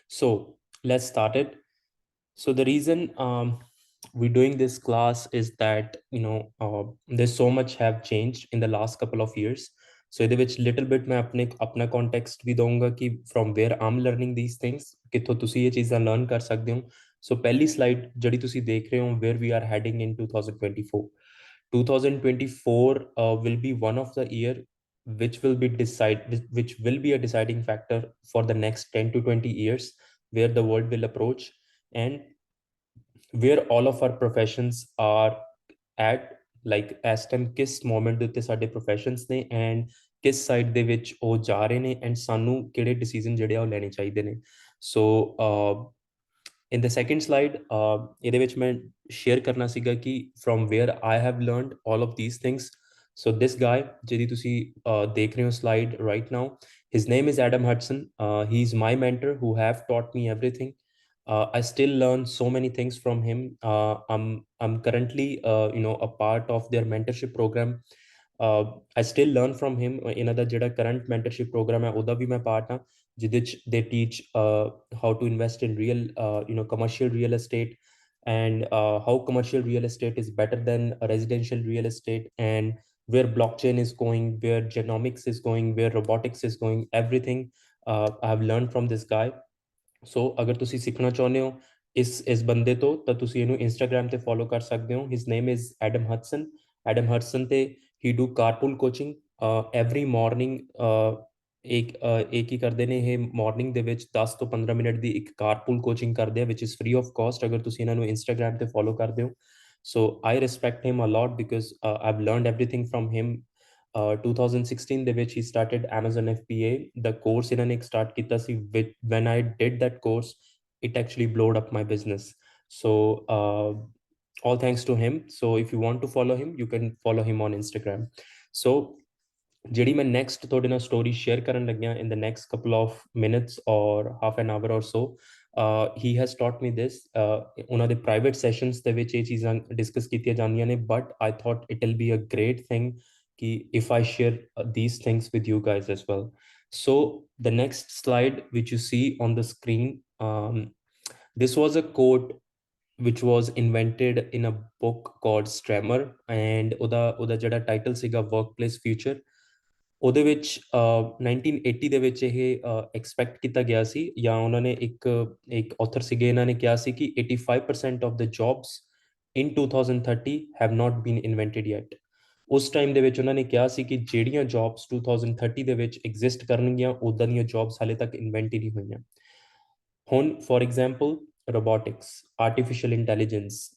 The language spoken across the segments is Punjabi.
So let's start it. So the reason we're doing this class is that there's so much have changed in the last couple of years. So ਇਹਦੇ ਵਿੱਚ little bit मैं अपना context भी दूंगा कि from where I'm learning these things ਕਿੱਥੋਂ ਤੁਸੀਂ ਇਹ ਚੀਜ਼ਾਂ learn ਕਰ ਸਕਦੇ ਹੋ. So ਪਹਿਲੀ slide ਜਿਹੜੀ ਤੁਸੀਂ ਦੇਖ ਰਹੇ ਹੋ where we are heading in 2024. 2024 will be one of the year which will be a deciding factor for the next 10 to 20 years where the world will approach and where all of our professions are at, like ਇਸ ਟਾਈਮ ਕਿਸ ਮੋਮੈਂਟ ਦੇ ਉੱਤੇ ਸਾਡੇ ਪ੍ਰੋਫੈਸ਼ਨਸ ਨੇ ਐਂਡ ਕਿਸ ਸਾਈਡ ਦੇ ਵਿੱਚ ਉਹ ਜਾ ਰਹੇ ਨੇ ਐਂਡ ਸਾਨੂੰ ਕਿਹੜੇ ਡਿਸੀਜਨ ਜਿਹੜੇ ਆ ਉਹ ਲੈਣੇ ਚਾਹੀਦੇ ਨੇ. ਸੋ in the second slide ਇਹਦੇ ਵਿੱਚ ਮੈਂ ਸ਼ੇਅਰ ਕਰਨਾ ਸੀਗਾ ਕਿ from where I have learned all of these things. So this guy ਜਿਹਦੀ ਤੁਸੀਂ ਦੇਖ ਰਹੇ ਹੋ slide right now, his name is Adam Hudson. He's my mentor who have taught me everything. I still learn so many things from him. I'm currently a part of their mentorship program. I still learn from him. ਇਹਨਾਂ ਦਾ ਜਿਹੜਾ current mentorship program ਹੈ ਉਹਦਾ ਵੀ ਮੈਂ part ਹਾਂ ਜਿਹਦੇ ਚ they teach how to invest in real commercial real estate and how commercial real estate is better than a residential real estate and where blockchain is going, where genomics is going, where robotics is going, everything I have learned from this guy. So ਅਗਰ ਤੁਸੀਂ ਸਿੱਖਣਾ ਚਾਹੁੰਦੇ ਹੋ ਇਸ ਬੰਦੇ ਤੋਂ ਤਾਂ ਤੁਸੀਂ ਇਹਨੂੰ ਇੰਸਟਾਗ੍ਰam ਤੇ ਫੋਲੋ ਕਰ ਸਕਦੇ ਹੋ. His name is Adam Hudson. Adam Hudson ਤੇ he do carpool coaching every morning. ਇੱਕ ਹੀ ਕਰਦੇ ਨੇ ਇਹ ਮਾਰਨਿੰਗ ਦੇ ਵਿੱਚ 10 ਤੋਂ 15 ਮਿੰਟ ਦੀ ਇੱਕ ਕਾਰਪੂਲ ਕੋਚਿੰਗ ਕਰਦੇ ਆ which is free of cost ਅਗਰ ਤੁਸੀਂ ਇਹਨਾਂ ਨੂੰ ਇੰਸਟਾਗ੍ਰam ਤੇ ਫੋਲੋ ਕਰਦੇ ਹੋ. So I respect him a lot because I've learned everything from him. 2016 ਦੇ ਵਿੱਚ he started Amazon FBA. The course ਇਹਨਾਂ ਨੇ start ਕੀਤਾ ਸੀ when I did that course it actually blowed up my business. So all thanks to him. So if you want to follow him you can follow him on Instagram. So ਜਿਹੜੀ ਮੈਂ next ਤੁਹਾਡੇ ਨਾਲ story share ਕਰਨ ਲੱਗਿਆ in the next couple of minutes or half an hour or so, he has taught me this. ਉਹਨਾਂ ਦੇ private sessions ਦੇ ਵਿੱਚ ਇਹ ਚੀਜ਼ਾਂ discuss ਕੀਤੀਆਂ ਜਾਂਦੀਆਂ ਨੇ but I thought it will be a great thing ਕਿ if I share these things with you guys as well. So the next slide which you see on the screen, this was a quote which was invented in a book called Strammer and ਉਹਦਾ ਜਿਹੜਾ title ਸੀਗਾ Workplace Future. ਉਹਦੇ ਵਿੱਚ 1980 ਦੇ ਵਿੱਚ ਇਹ ਐਕਸਪੈਕਟ ਕੀਤਾ ਗਿਆ ਸੀ ਜਾਂ ਉਹਨਾਂ ਨੇ ਇੱਕ ਆਥਰ ਸੀਗੇ ਇਹਨਾਂ ਨੇ ਕਿਹਾ ਸੀ ਕਿ 85% of the jobs in 2030 have not been invented yet. ਉਸ ਟਾਈਮ ਦੇ ਵਿੱਚ ਉਹਨਾਂ ਨੇ ਕਿਹਾ ਸੀ ਕਿ ਜਿਹੜੀਆਂ ਜੌਬਸ 2030 ਦੇ ਵਿੱਚ ਐਗਜ਼ਿਸਟ ਕਰਨਗੀਆਂ ਉਦਾਂ ਦੀਆਂ ਜੌਬਸ ਹਾਲੇ ਤੱਕ ਇਨਵੈਂਟ ਹੀ ਨਹੀਂ ਹੋਈਆਂ. ਹੁਣ for example robotics, artificial intelligence,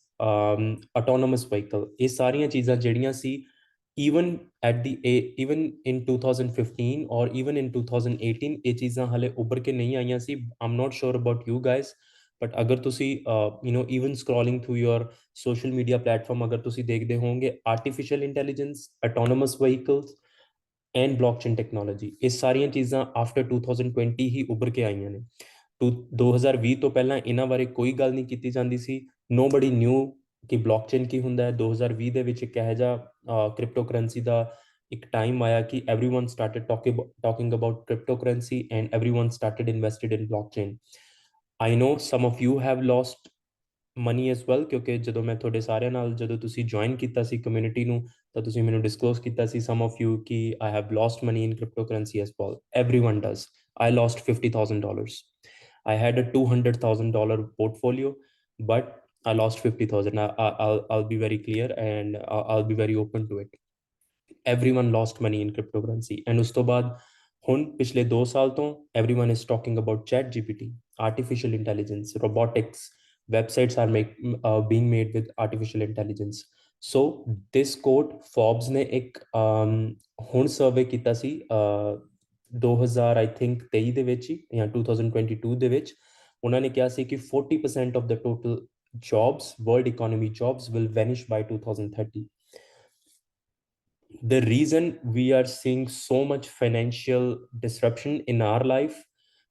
autonomous vehicle, ਇਹ ਸਾਰੀਆਂ ਚੀਜ਼ਾਂ ਜਿਹੜੀਆਂ ਸੀ even even in 2015 or even in 2018 ਇਹ ਚੀਜ਼ਾਂ ਹਲੇ ਉੱਭਰ ਕੇ ਨਹੀਂ ਆਈਆਂ ਸੀ. I'm not sure about you guys but ਅਗਰ ਤੁਸੀਂ even scrolling through your social media platform ਅਗਰ ਤੁਸੀਂ ਦੇਖਦੇ ਹੋਵੋਗੇ artificial intelligence, autonomous vehicles and blockchain technology ਇਹ ਸਾਰੀਆਂ ਚੀਜ਼ਾਂ after 2020 ਹੀ ਉੱਭਰ ਕੇ ਆਈਆਂ ਨੇ. 2020 ਤੋਂ ਪਹਿਲਾਂ ਇਹਨਾਂ ਬਾਰੇ ਕੋਈ ਗੱਲ ਨਹੀਂ ਕੀਤੀ ਜਾਂਦੀ ਸੀ. nobody knew ਕਿ ਬਲੌਕਚੇਨ ਕੀ ਹੁੰਦਾ ਹੈ. 2020 ਦੇ ਵਿੱਚ ਇੱਕ ਇਹੋ ਜਿਹਾ ਕ੍ਰਿਪਟੋ ਕਰੰਸੀ ਦਾ ਇੱਕ ਟਾਈਮ ਆਇਆ ਕਿ everyone started talking about cryptocurrency and everyone started invested in blockchain. I know some of you have lost money as well ਕਿਉਂਕਿ ਜਦੋਂ ਮੈਂ ਤੁਹਾਡੇ ਸਾਰਿਆਂ ਨਾਲ ਜਦੋਂ ਤੁਸੀਂ ਜੁਆਇਨ ਕੀਤਾ ਸੀ ਕਮਿਊਨਿਟੀ ਨੂੰ ਤਾਂ ਤੁਸੀਂ ਮੈਨੂੰ ਡਿਸਕਲੋਜ਼ ਕੀਤਾ ਸੀ some of you ਕਿ I have lost money in cryptocurrency as well. Everyone does. I lost $50,000. I had a $200,000 portfolio but I lost 50,000. I'll be very clear and I'll be very open to it. Everyone lost money in cryptocurrency. And ਉਸ ਤੋਂ ਬਾਅਦ ਹੁਣ ਪਿਛਲੇ 2 ਸਾਲ ਤੋਂ everyone is talking about ChatGPT, artificial intelligence, robotics, websites are being made with artificial intelligence. So this quote Forbes ਨੇ ਇੱਕ ਹੁਣ ਸਰਵੇ ਕੀਤਾ ਸੀ 2000 I think 23 ਦੇ ਵਿੱਚ ਜਾਂ 2022 ਦੇ ਵਿੱਚ ਉਹਨਾਂ ਨੇ ਕਿਹਾ ਸੀ ਕਿ 40% of the total jobs, world economy jobs will vanish by 2030. The reason we are seeing so much financial disruption in our life,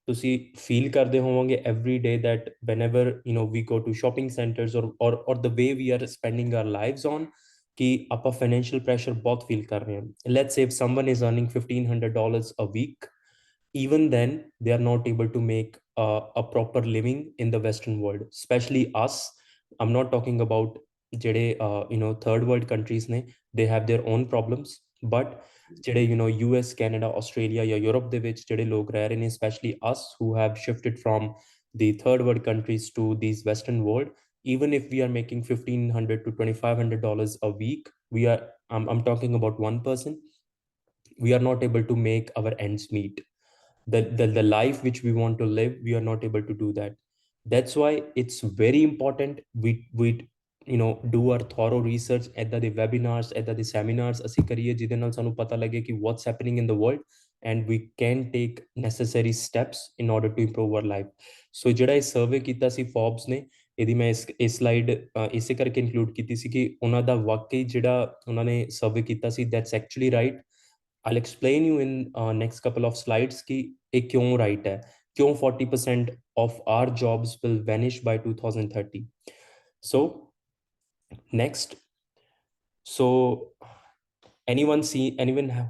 ਤੁਸੀਂ feel ਕਰਦੇ ਹੋਵੋਗੇ every day that whenever we go to shopping centers or the way we are spending our lives on ਕਿ ਆਪਾਂ financial pressure ਬਹੁਤ feel ਕਰ ਰਹੇ ਹਾਂ. Let's say if someone is earning $1,500 a week even then they are not able to make a proper living in the Western world, especially us. I'm not talking about ਜਿਹੜੇ third world countries ਨੇ, they have their own problems, but ਜਿਹੜੇ US, Canada, Australia ਜਾਂ Europe ਦੇ ਵਿੱਚ ਜਿਹੜੇ ਲੋਕ ਰਹਿ ਰਹੇ ਨੇ, especially us who have shifted from the third world countries to these Western world, even if we are making $1,500 to $2,500 a week, I'm talking about one person, we are not able to make our ends meet. The life which we want to live, we are not able to do that. That's why it's very important we do our thorough research at the webinars, at the seminars ਅਸੀਂ ਕਰੀਏ ਜਿਹਦੇ ਨਾਲ ਸਾਨੂੰ ਪਤਾ ਲੱਗੇ ਕਿ what's happening in the world, and we can take necessary steps in order to improve our life. So ਜਿਹੜਾ ਇਹ ਸਰਵੇ ਕੀਤਾ ਸੀ ਫੋਰਬਸ ਨੇ, ਇਹਦੀ ਮੈਂ ਇਸ ਸਲਾਈਡ ਇਸੇ ਕਰਕੇ ਇਨਕਲੂਡ ਕੀਤੀ ਸੀ ਕਿ ਉਹਨਾਂ ਦਾ ਵਾਕਈ ਜਿਹੜਾ ਉਹਨਾਂ ਨੇ ਸਰਵੇ ਕੀਤਾ ਸੀ, that's actually right. I'll explain you in next couple of slides कि ये क्यों right है, क्यों 40% of our jobs will vanish by 2030. So next, so anyone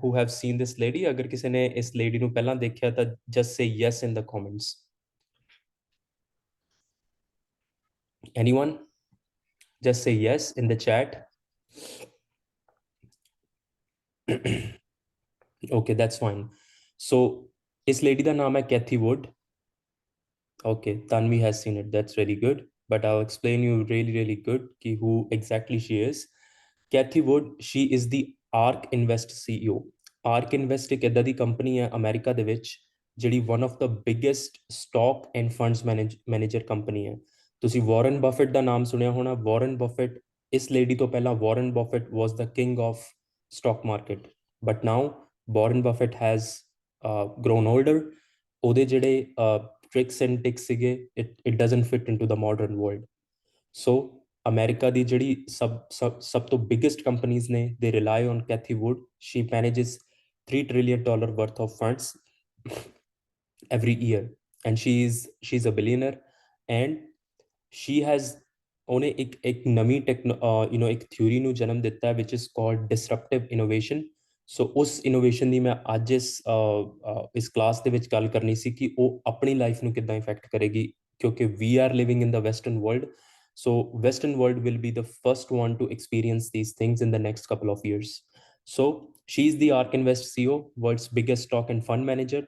who have seen this lady, अगर किसी ने इस lady ਨੂੰ ਪਹਿਲਾਂ देखा ਤਾਂ just say yes in the comments. Anyone? Just say yes in the chat. Okay, that's fine. So इस lady का नाम है Kathy Wood. Okay, Tanvi has seen it. That's really good. But I'll explain you really good ki who exactly she is. Kathy Wood, she is the ARK Invest CEO. ARK Invest एक इदां दी कंपनी है अमेरिका दे विच ਜਿਹੜੀ one of the biggest stock and funds manager company ਹੈ. ਤੁਸੀਂ ਵਾਰਨ ਬਫਟ ਦਾ ਨਾਮ ਸੁਣਿਆ ਹੋਣਾ. ਵਾਰਨ ਬਫਟ, ਇਸ ਲੇਡੀ ਤੋਂ ਪਹਿਲਾਂ ਵਾਰਨ ਬਫਟ was the king of stock market. But now Warren Buffett has grown older. ਉਹਦੇ ਜਿਹੜੇ tricks and ticks sige, it doesn't fit into the modern world. So America ਦੀ ਜਿਹੜੀ ਸਭ ਤੋਂ biggest companies ਨੇ, they rely on Kathy Wood. She manages $3 trillion worth of funds every year, and she's a billionaire, and she has ਉਹਨੇ ਇੱਕ ਨਵੀਂ ਇੱਕ ਥਿਊਰੀ ਨੂੰ ਜਨਮ ਦਿੱਤਾ ਹੈ which is called disruptive innovation. ਸੋ ਉਸ ਇਨੋਵੇਸ਼ਨ ਦੀ ਮੈਂ ਅੱਜ ਇਸ ਕਲਾਸ ਦੇ ਵਿੱਚ ਗੱਲ ਕਰਨੀ ਸੀ ਕਿ ਉਹ ਆਪਣੀ ਲਾਈਫ ਨੂੰ ਕਿੱਦਾਂ ਇਫੈਕਟ ਕਰੇਗੀ, ਕਿਉਂਕਿ we are living in the western world. So Western world will be the first one to experience these things in the next couple of years. So she's the ARK Invest CEO, world's biggest stock and fund manager.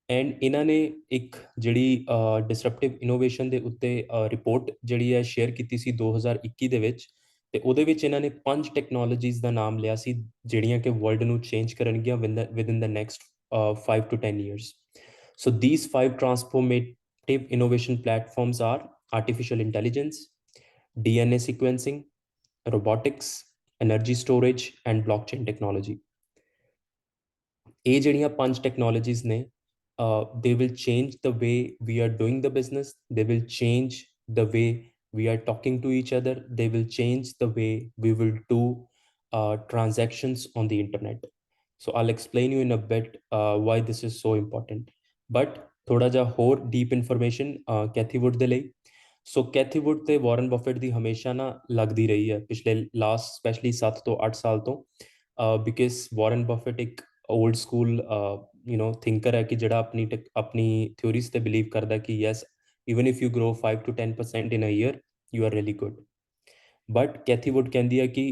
And ਇਹਨਾਂ ਨੇ ਇੱਕ ਜਿਹੜੀ ਡਿਸਰਪਟਿਵ ਇਨੋਵੇਸ਼ਨ ਦੇ ਉੱਤੇ ਰਿਪੋਰਟ ਜਿਹੜੀ ਹੈ ਸ਼ੇਅਰ ਕੀਤੀ ਸੀ 2021 ਦੇ ਵਿੱਚ, ਤੇ ਉਹਦੇ ਵਿੱਚ ਇਹਨਾਂ ਨੇ 5 ਟੈਕਨੋਲੋਜੀਜ਼ ਦਾ ਨਾਮ ਲਿਆ ਸੀ ਜਿਹੜੀਆਂ ਕਿ ਵਰਲਡ ਨੂੰ ਚੇਂਜ ਕਰਨਗੀਆਂ within the next 5 to 10 years. So these 5 transformative innovation platforms are artificial intelligence, DNA sequencing, robotics, energy storage, and blockchain technology. ਇਹ ਜਿਹੜੀਆਂ 5 ਟੈਕਨੋਲੋਜੀਜ਼ ਨੇ, they will change the way we are doing the business. They will change the way we are talking to each other. They will change the way we will do transactions on the internet. So I'll explain you in a bit why this is so important. But थोड़ा जा ਹੋਰ deep information Kathy Wood ਦੇ ਲਈ. So Kathy Wood ਤੇ ਵਾਰਨ ਬਫਟ ਦੀ ਹਮੇਸ਼ਾ ਨਾ ਲੱਗਦੀ ਰਹੀ ਹੈ ਪਿਛਲੇ ਲਾਸਟ ਸਪੈਸ਼ਲੀ 7 ਤੋਂ 8 ਸਾਲ ਤੋਂ, ਬਿਕਾਜ਼ ਵਾਰਨ ਬਫਟ ਇੱਕ ओल्ड स्कूल थिंकर है कि ਜਿਹੜਾ ਆਪਣੀ ਥਿਊਰੀਜ਼ ਤੇ ਬਿਲੀਵ ਕਰਦਾ ਕਿ yes, even if you grow 5 to 10% in a year, you are really good. But Kathy Wood ਕਹਿੰਦੀ ਹੈ ਕਿ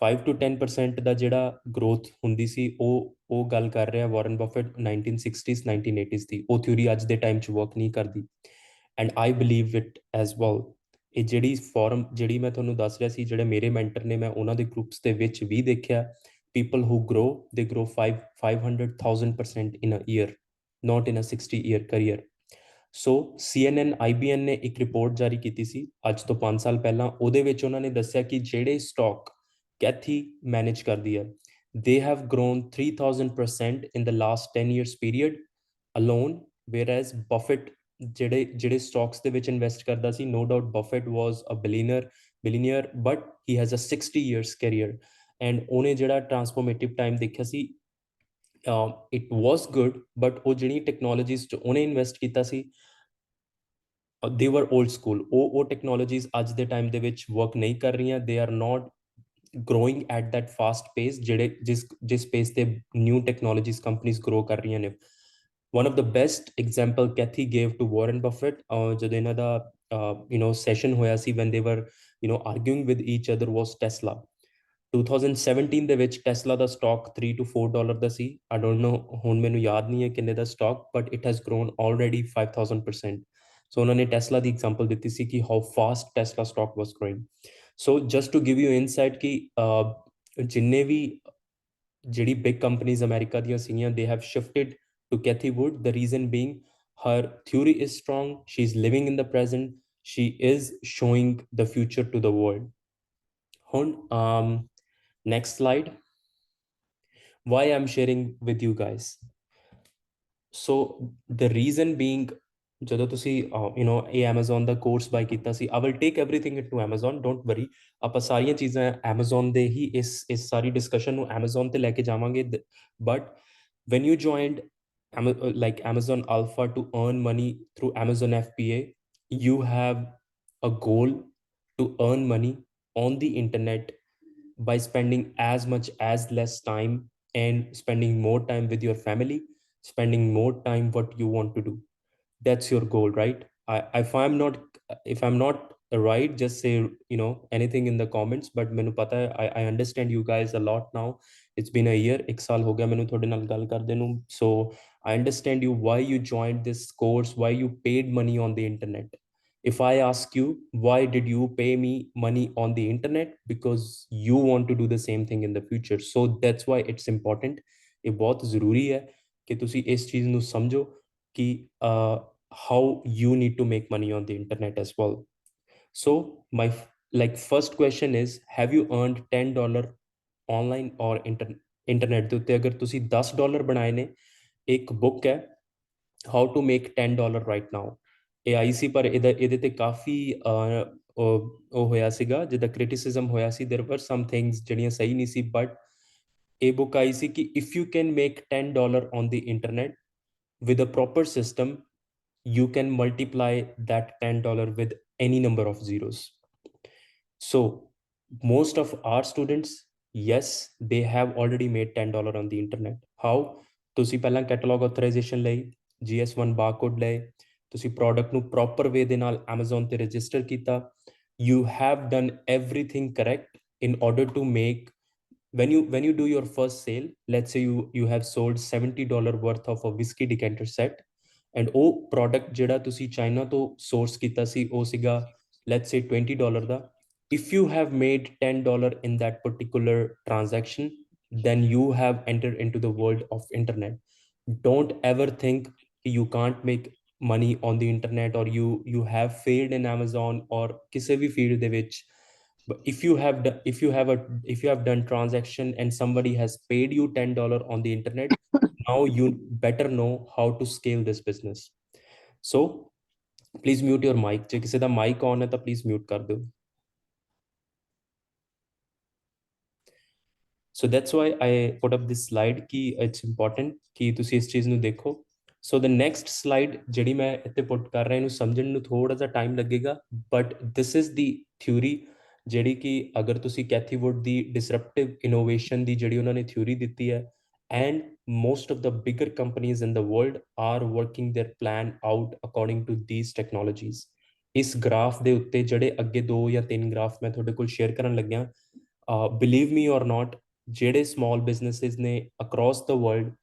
5 to 10% ਦਾ ਜਿਹੜਾ ਗਰੋਥ ਹੁੰਦੀ ਸੀ ਉਹ ਗੱਲ ਕਰ ਰਿਹਾ ਵਾਰਨ ਬਫਟ 1960s 1980s ਦੀ. ਉਹ ਥਿਊਰੀ ਅੱਜ ਦੇ ਟਾਈਮ 'ਚ ਵਰਕ ਨਹੀਂ ਕਰਦੀ, and I believe it as well. ਇਹ ਜਿਹੜੀ ਫੋਰਮ ਜਿਹੜੀ ਮੈਂ ਤੁਹਾਨੂੰ ਦੱਸ ਰਿਹਾ ਸੀ, ਜਿਹੜੇ ਮੇਰੇ ਮੈਂਟਰ ਨੇ, ਮੈਂ ਉਹਨਾਂ ਦੇ ਗਰੁੱਪਸ ਦੇ ਵਿੱਚ ਵੀ ਦੇਖਿਆ. People who grow, they grow 500,000% in a year, not in a 60-year career. So CNN IBN ਨੇ ਇੱਕ ਰਿਪੋਰਟ ਜਾਰੀ ਕੀਤੀ ਸੀ ਅੱਜ ਤੋਂ 5 ਸਾਲ ਪਹਿਲਾਂ. ਉਹਦੇ ਵਿੱਚ ਉਹਨਾਂ ਨੇ ਦੱਸਿਆ ਕਿ ਜਿਹੜੇ ਸਟਾਕ ਕੈਥੀ ਮੈਨੇਜ ਕਰਦੀ ਹੈ, they have grown 3000% in the last 10 years period alone, whereas Buffett ਜਿਹੜੇ ਸਟਾਕਸ ਦੇ ਵਿੱਚ ਇਨਵੈਸਟ ਕਰਦਾ ਸੀ, no doubt Buffett was a billionaire, but he has a 60 years career. And ਉਹਨੇ ਜਿਹੜਾ ਟਰਾਂਸਫੋਰਮੇਟਿਵ ਟਾਈਮ ਦੇਖਿਆ ਸੀ, ਇਟ ਵਾਸ ਗੁੱਡ, ਬਟ ਉਹ ਜਿਹੜੀ ਟੈਕਨੋਲੋਜੀਜ਼ 'ਚ ਉਹਨੇ ਇਨਵੈਸਟ ਕੀਤਾ ਸੀ, ਦੇ ਵਰ ਓਲਡ ਸਕੂਲ. ਉਹ ਟੈਕਨੋਲੋਜੀਜ਼ ਅੱਜ ਦੇ ਟਾਈਮ ਦੇ ਵਿੱਚ ਵਰਕ ਨਹੀਂ ਕਰ ਰਹੀਆਂ. They are not growing at that fast pace ਜਿਸ pace ਤੇ ਨਿਊ ਟੈਕਨੋਲੋਜੀਜ਼ ਕੰਪਨੀਜ਼ ਗਰੋ ਕਰ ਰਹੀਆਂ ਨੇ. one of the best example Kathy gave to Warren Buffett, ਜਦੋਂ ਇਹਨਾਂ ਦਾ session ਹੋਇਆ ਸੀ when they were arguing with each other, was Tesla. 2017 ਦੇ ਵਿੱਚ ਟੈਸਲਾ ਦਾ ਸਟਾਕ 3 to 4 ਡਾਲਰ ਦਾ ਸੀ। ਆਈ ਡੋਨਟ ਨੋ, ਹੁਣ ਮੈਨੂੰ ਯਾਦ ਨਹੀਂ ਹੈ ਕਿੰਨੇ ਦਾ stock, but it has grown already 5000%। So ਉਹਨਾਂ ਨੇ ਟੈਸਲਾ ਦੀ ਐਗਜ਼ਾਮਪਲ ਦਿੱਤੀ ਸੀ ਕਿ how fast Tesla stock was growing. So just to give you insight ਕਿ ਜਿੰਨੇ ਵੀ ਜਿਹੜੀ ਬਿਗ ਕੰਪਨੀਜ਼ ਅਮਰੀਕਾ ਦੀਆਂ ਸੀਗੀਆਂ, they have shifted to Cathie Wood. The reason being her theory is strong, she's living in the present, she is showing the future to the world. Next slide. Why I'm sharing with you guys. So the reason being, ਜਦੋਂ ਤੁਸੀਂ ਇਹ Amazon ਦਾ ਕੋਰਸ ਬਾਈ ਕੀਤਾ ਸੀ, I will take everything into Amazon, don't worry। ਆਪਾਂ ਸਾਰੀਆਂ ਚੀਜ਼ਾਂ Amazon ਦੇ ਹੀ ਇਸ ਸਾਰੀ ਡਿਸਕਸ਼ਨ ਨੂੰ Amazon ਤੇ ਲੈ ਕੇ ਜਾਵਾਂਗੇ। But when you joined like Amazon Alpha to earn money through Amazon FBA, you have a goal to earn money on the internet by spending as much as less time and spending more time with your family, spending more time what you want to do. That's your goal, right? If I'm not right, just say anything in the comments, but mainu pata hai, I understand you guys a lot now। It's been a year, ek saal ho gaya mainu thode naal gall karde nu। So I understand you, why you joined this course, why you paid money on the internet। If I ask you, why did you pay me money on the internet? Because you want to do the same thing in the future। So that's why it's important। ਇਹ ਬਹੁਤ ਜ਼ਰੂਰੀ ਹੈ ਕਿ ਤੁਸੀਂ ਇਸ ਚੀਜ਼ ਨੂੰ ਸਮਝੋ ਕਿ how you need to make money on the internet as well। So my first question is, have you earned $10 online or internet ਦੇ ਉੱਤੇ? ਅਗਰ ਤੁਸੀਂ $10 ਬਣਾਏ ਨੇ, ਇੱਕ ਬੁੱਕ ਹੈ how to make $10 right now। ਇਹ ਆਈ ਸੀ, ਪਰ ਇਹਦੇ ਤੇ ਕਾਫੀ ਉਹ ਹੋਇਆ ਸੀਗਾ, ਜਿੱਦਾਂ ਕ੍ਰਿਟਿਸਿਜ਼ਮ ਹੋਇਆ ਸੀ। there were some things ਜਿਹੜੀਆਂ ਸਹੀ ਨਹੀਂ ਸੀ, ਬਟ ਇਹ ਬੁੱਕ ਆਈ ਸੀ ਕਿ if you can make $10 on the internet with a proper system, you can multiply that $10 with any number of zeros। So most of our students, yes, they have already made $10 on the internet। How? ਤੁਸੀਂ ਪਹਿਲਾਂ ਕੈਟਲੌਗ ਆਥੋਰਾਈਜੇਸ਼ਨ ਲਈ GS1 ਬਾਰਕੋਡ ਲਏ, ਤੁਸੀਂ ਪ੍ਰੋਡਕਟ ਨੂੰ ਪ੍ਰੋਪਰ ਵੇ ਦੇ ਨਾਲ Amazon ਤੇ ਰਜਿਸਟਰ ਕੀਤਾ। You have done everything correct in order to make, when you do your first sale, let's say you have sold $70 worth of a whiskey decanter set, and ਉਹ ਪ੍ਰੋਡਕਟ ਜਿਹੜਾ ਤੁਸੀਂ ਚਾਈਨਾ ਤੋਂ ਸੋਰਸ ਕੀਤਾ ਸੀ, ਉਹ ਸੀਗਾ let's say $20 the. if you have made $10 in that particular transaction, then you have entered into the world of internet। don't ever think you can't make money on the internet, or you have failed in Amazon or ਕਿਸੇ ਵੀ field ਦੇ ਵਿੱਚ। but if you have done transaction and somebody has paid you $10 on the internet, now you better know how to scale this business। so please mute your mic। ਜੇ ਕਿਸੇ ਦਾ mic on ਹੈ ਤਾਂ please mute ਕਰ ਦਿਓ। so that's why I put up this slide ਕਿ it's important ਕਿ ਤੁਸੀਂ ਇਸ ਚੀਜ਼ ਨੂੰ ਦੇਖੋ। so the next slide ਜਿਹੜੀ ਮੈਂ ਇੱਥੇ put ਕਰ ਰਿਹਾ, ਇਹਨੂੰ ਸਮਝਣ ਨੂੰ ਥੋੜਾ ਜਿਹਾ time ਲੱਗੇਗਾ, but this is the theory ਜਿਹੜੀ ਕਿ ਅਗਰ ਤੁਸੀਂ ਕੈਥੀ ਵੁੱਡ ਦੀ disruptive innovation ਦੀ ਜਿਹੜੀ ਉਹਨਾਂ ਨੇ theory ਦਿੱਤੀ ਹੈ, and most of the bigger companies in the world are working their plan out according to these technologies। ਇਸ ਗ੍ਰਾਫ ਦੇ ਉੱਤੇ ਜਿਹੜੇ ਅੱਗੇ 2 ਜਾਂ 3 ਗ੍ਰਾਫ ਮੈਂ ਤੁਹਾਡੇ ਕੋਲ ਸ਼ੇਅਰ ਕਰਨ ਲੱਗਿਆ, believe me or not, ਜਿਹੜੇ small businesses ਨੇ across the world,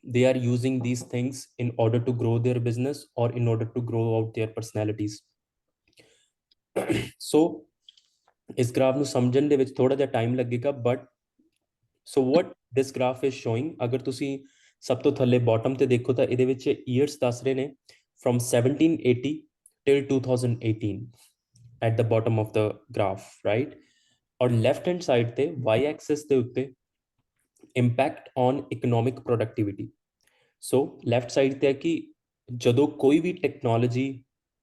they are using these things in order to grow their business or in order to grow out their personalities। so ਇਸ ਗ੍ਰਾਫ ਨੂੰ ਸਮਝਣ ਦੇ ਵਿੱਚ ਥੋੜਾ ਜਿਹਾ ਟਾਈਮ ਲੱਗੇਗਾ, but so what this graph is showing, ਅਗਰ ਤੁਸੀਂ ਸਭ ਤੋਂ ਥੱਲੇ ਬਾਟਮ ਤੇ ਦੇਖੋ ਤਾਂ ਇਹਦੇ ਵਿੱਚ years ਦੱਸ ਰਹੇ ਨੇ from 1780 till 2018 at the bottom of the graph, right? ਔਰ ਲੈਫਟ ਹੈਂਡ ਸਾਈਡ ਤੇ y axis ਦੇ ਉੱਤੇ impact on economic productivity। so left side ਤੇ ਹੈ ਕਿ ਜਦੋਂ ਕੋਈ ਵੀ ਟੈਕਨੋਲੋਜੀ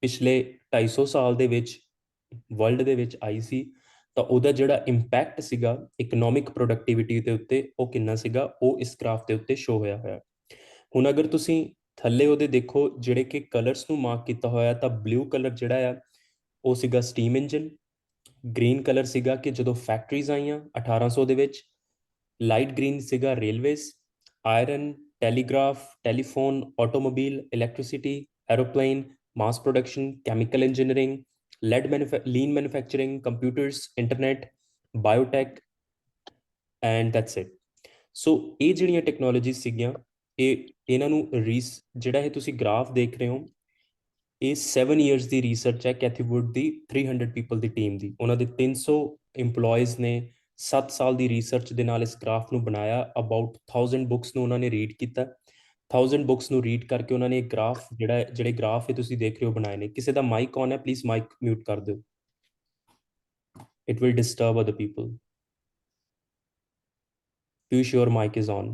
ਪਿਛਲੇ 250 ਸਾਲ ਦੇ ਵਿੱਚ ਵਰਲਡ ਦੇ ਵਿੱਚ ਆਈ ਸੀ, ਤਾਂ ਉਹਦਾ ਜਿਹੜਾ ਇੰਪੈਕਟ ਸੀਗਾ ਇਕਨੋਮਿਕ ਪ੍ਰੋਡਕਟਿਵਿਟੀ ਦੇ ਉੱਤੇ, ਉਹ ਕਿੰਨਾ ਸੀਗਾ, ਉਹ ਇਸ ਗ੍ਰਾਫ ਦੇ ਉੱਤੇ ਸ਼ੋ ਹੋਇਆ ਹੋਇਆ। ਹੁਣ ਅਗਰ ਤੁਸੀਂ ਥੱਲੇ ਉਹਦੇ ਦੇਖੋ ਜਿਹੜੇ ਕਿ ਕਲਰਸ ਨੂੰ ਮਾਰਕ ਕੀਤਾ ਹੋਇਆ, ਤਾਂ ਬਲੂ ਕਲਰ ਜਿਹੜਾ ਆ ਉਹ ਸੀਗਾ ਸਟੀਮ ਇੰਜਨ, ਗ੍ਰੀਨ ਕਲਰ ਸੀਗਾ ਕਿ ਜਦੋਂ ਫੈਕਟਰੀਜ਼ ਆਈਆਂ 1800 ਦੇ ਵਿੱਚ, ਲਾਈਟ ਗ੍ਰੀਨ ਸੀਗਾ railways, iron telegraph, telephone, automobile, electricity, aeroplane, mass production, chemical engineering, lean manufacturing, computers, internet, biotech, and that's it. ਸੋ ਇਹ ਜਿਹੜੀਆਂ ਟੈਕਨੋਲੋਜੀ ਸੀਗੀਆਂ, ਇਹਨਾਂ ਨੂੰ ਜਿਹੜਾ ਇਹ ਤੁਸੀਂ ਗ੍ਰਾਫ ਦੇਖ ਰਹੇ ਹੋ, ਇਹ 7 ਇਅਰਸ ਦੀ ਰਿਸਰਚ ਹੈ ਕੈਥੀਵੁੱਡ ਦੀ 300 ਪੀਪਲ ਦੀ ਟੀਮ ਦੀ। ਉਹਨਾਂ ਦੇ 300 EMPLOYEES ਨੇ 7 ਸਾਲ ਦੀ ਰਿਸਰਚ ਦੇ ਨਾਲ ਇਸ ਗ੍ਰਾਫ ਨੂੰ ਬਣਾਇਆ। ਅਬਾਊਟ 1000 ਬੁੱਕਸ ਨੂੰ ਉਹਨਾਂ ਨੇ ਰੀਡ ਕੀਤਾ। 1000 ਬੁੱਕਸ ਨੂੰ ਰੀਡ ਕਰਕੇ ਉਹਨਾਂ ਨੇ ਇਹ ਗ੍ਰਾਫ ਜਿਹੜੇ ਗ੍ਰਾਫ ਇਹ ਤੁਸੀਂ ਦੇਖ ਰਹੇ ਹੋ ਬਣਾਏ ਨੇ। ਕਿਸੇ ਦਾ ਮਾਈਕ ਔਨ ਹੈ? ਪਲੀਜ਼ ਮਾਈਕ ਮਿਊਟ ਕਰ ਦਿਓ, it will disturb other people. Piyush, your mic is on.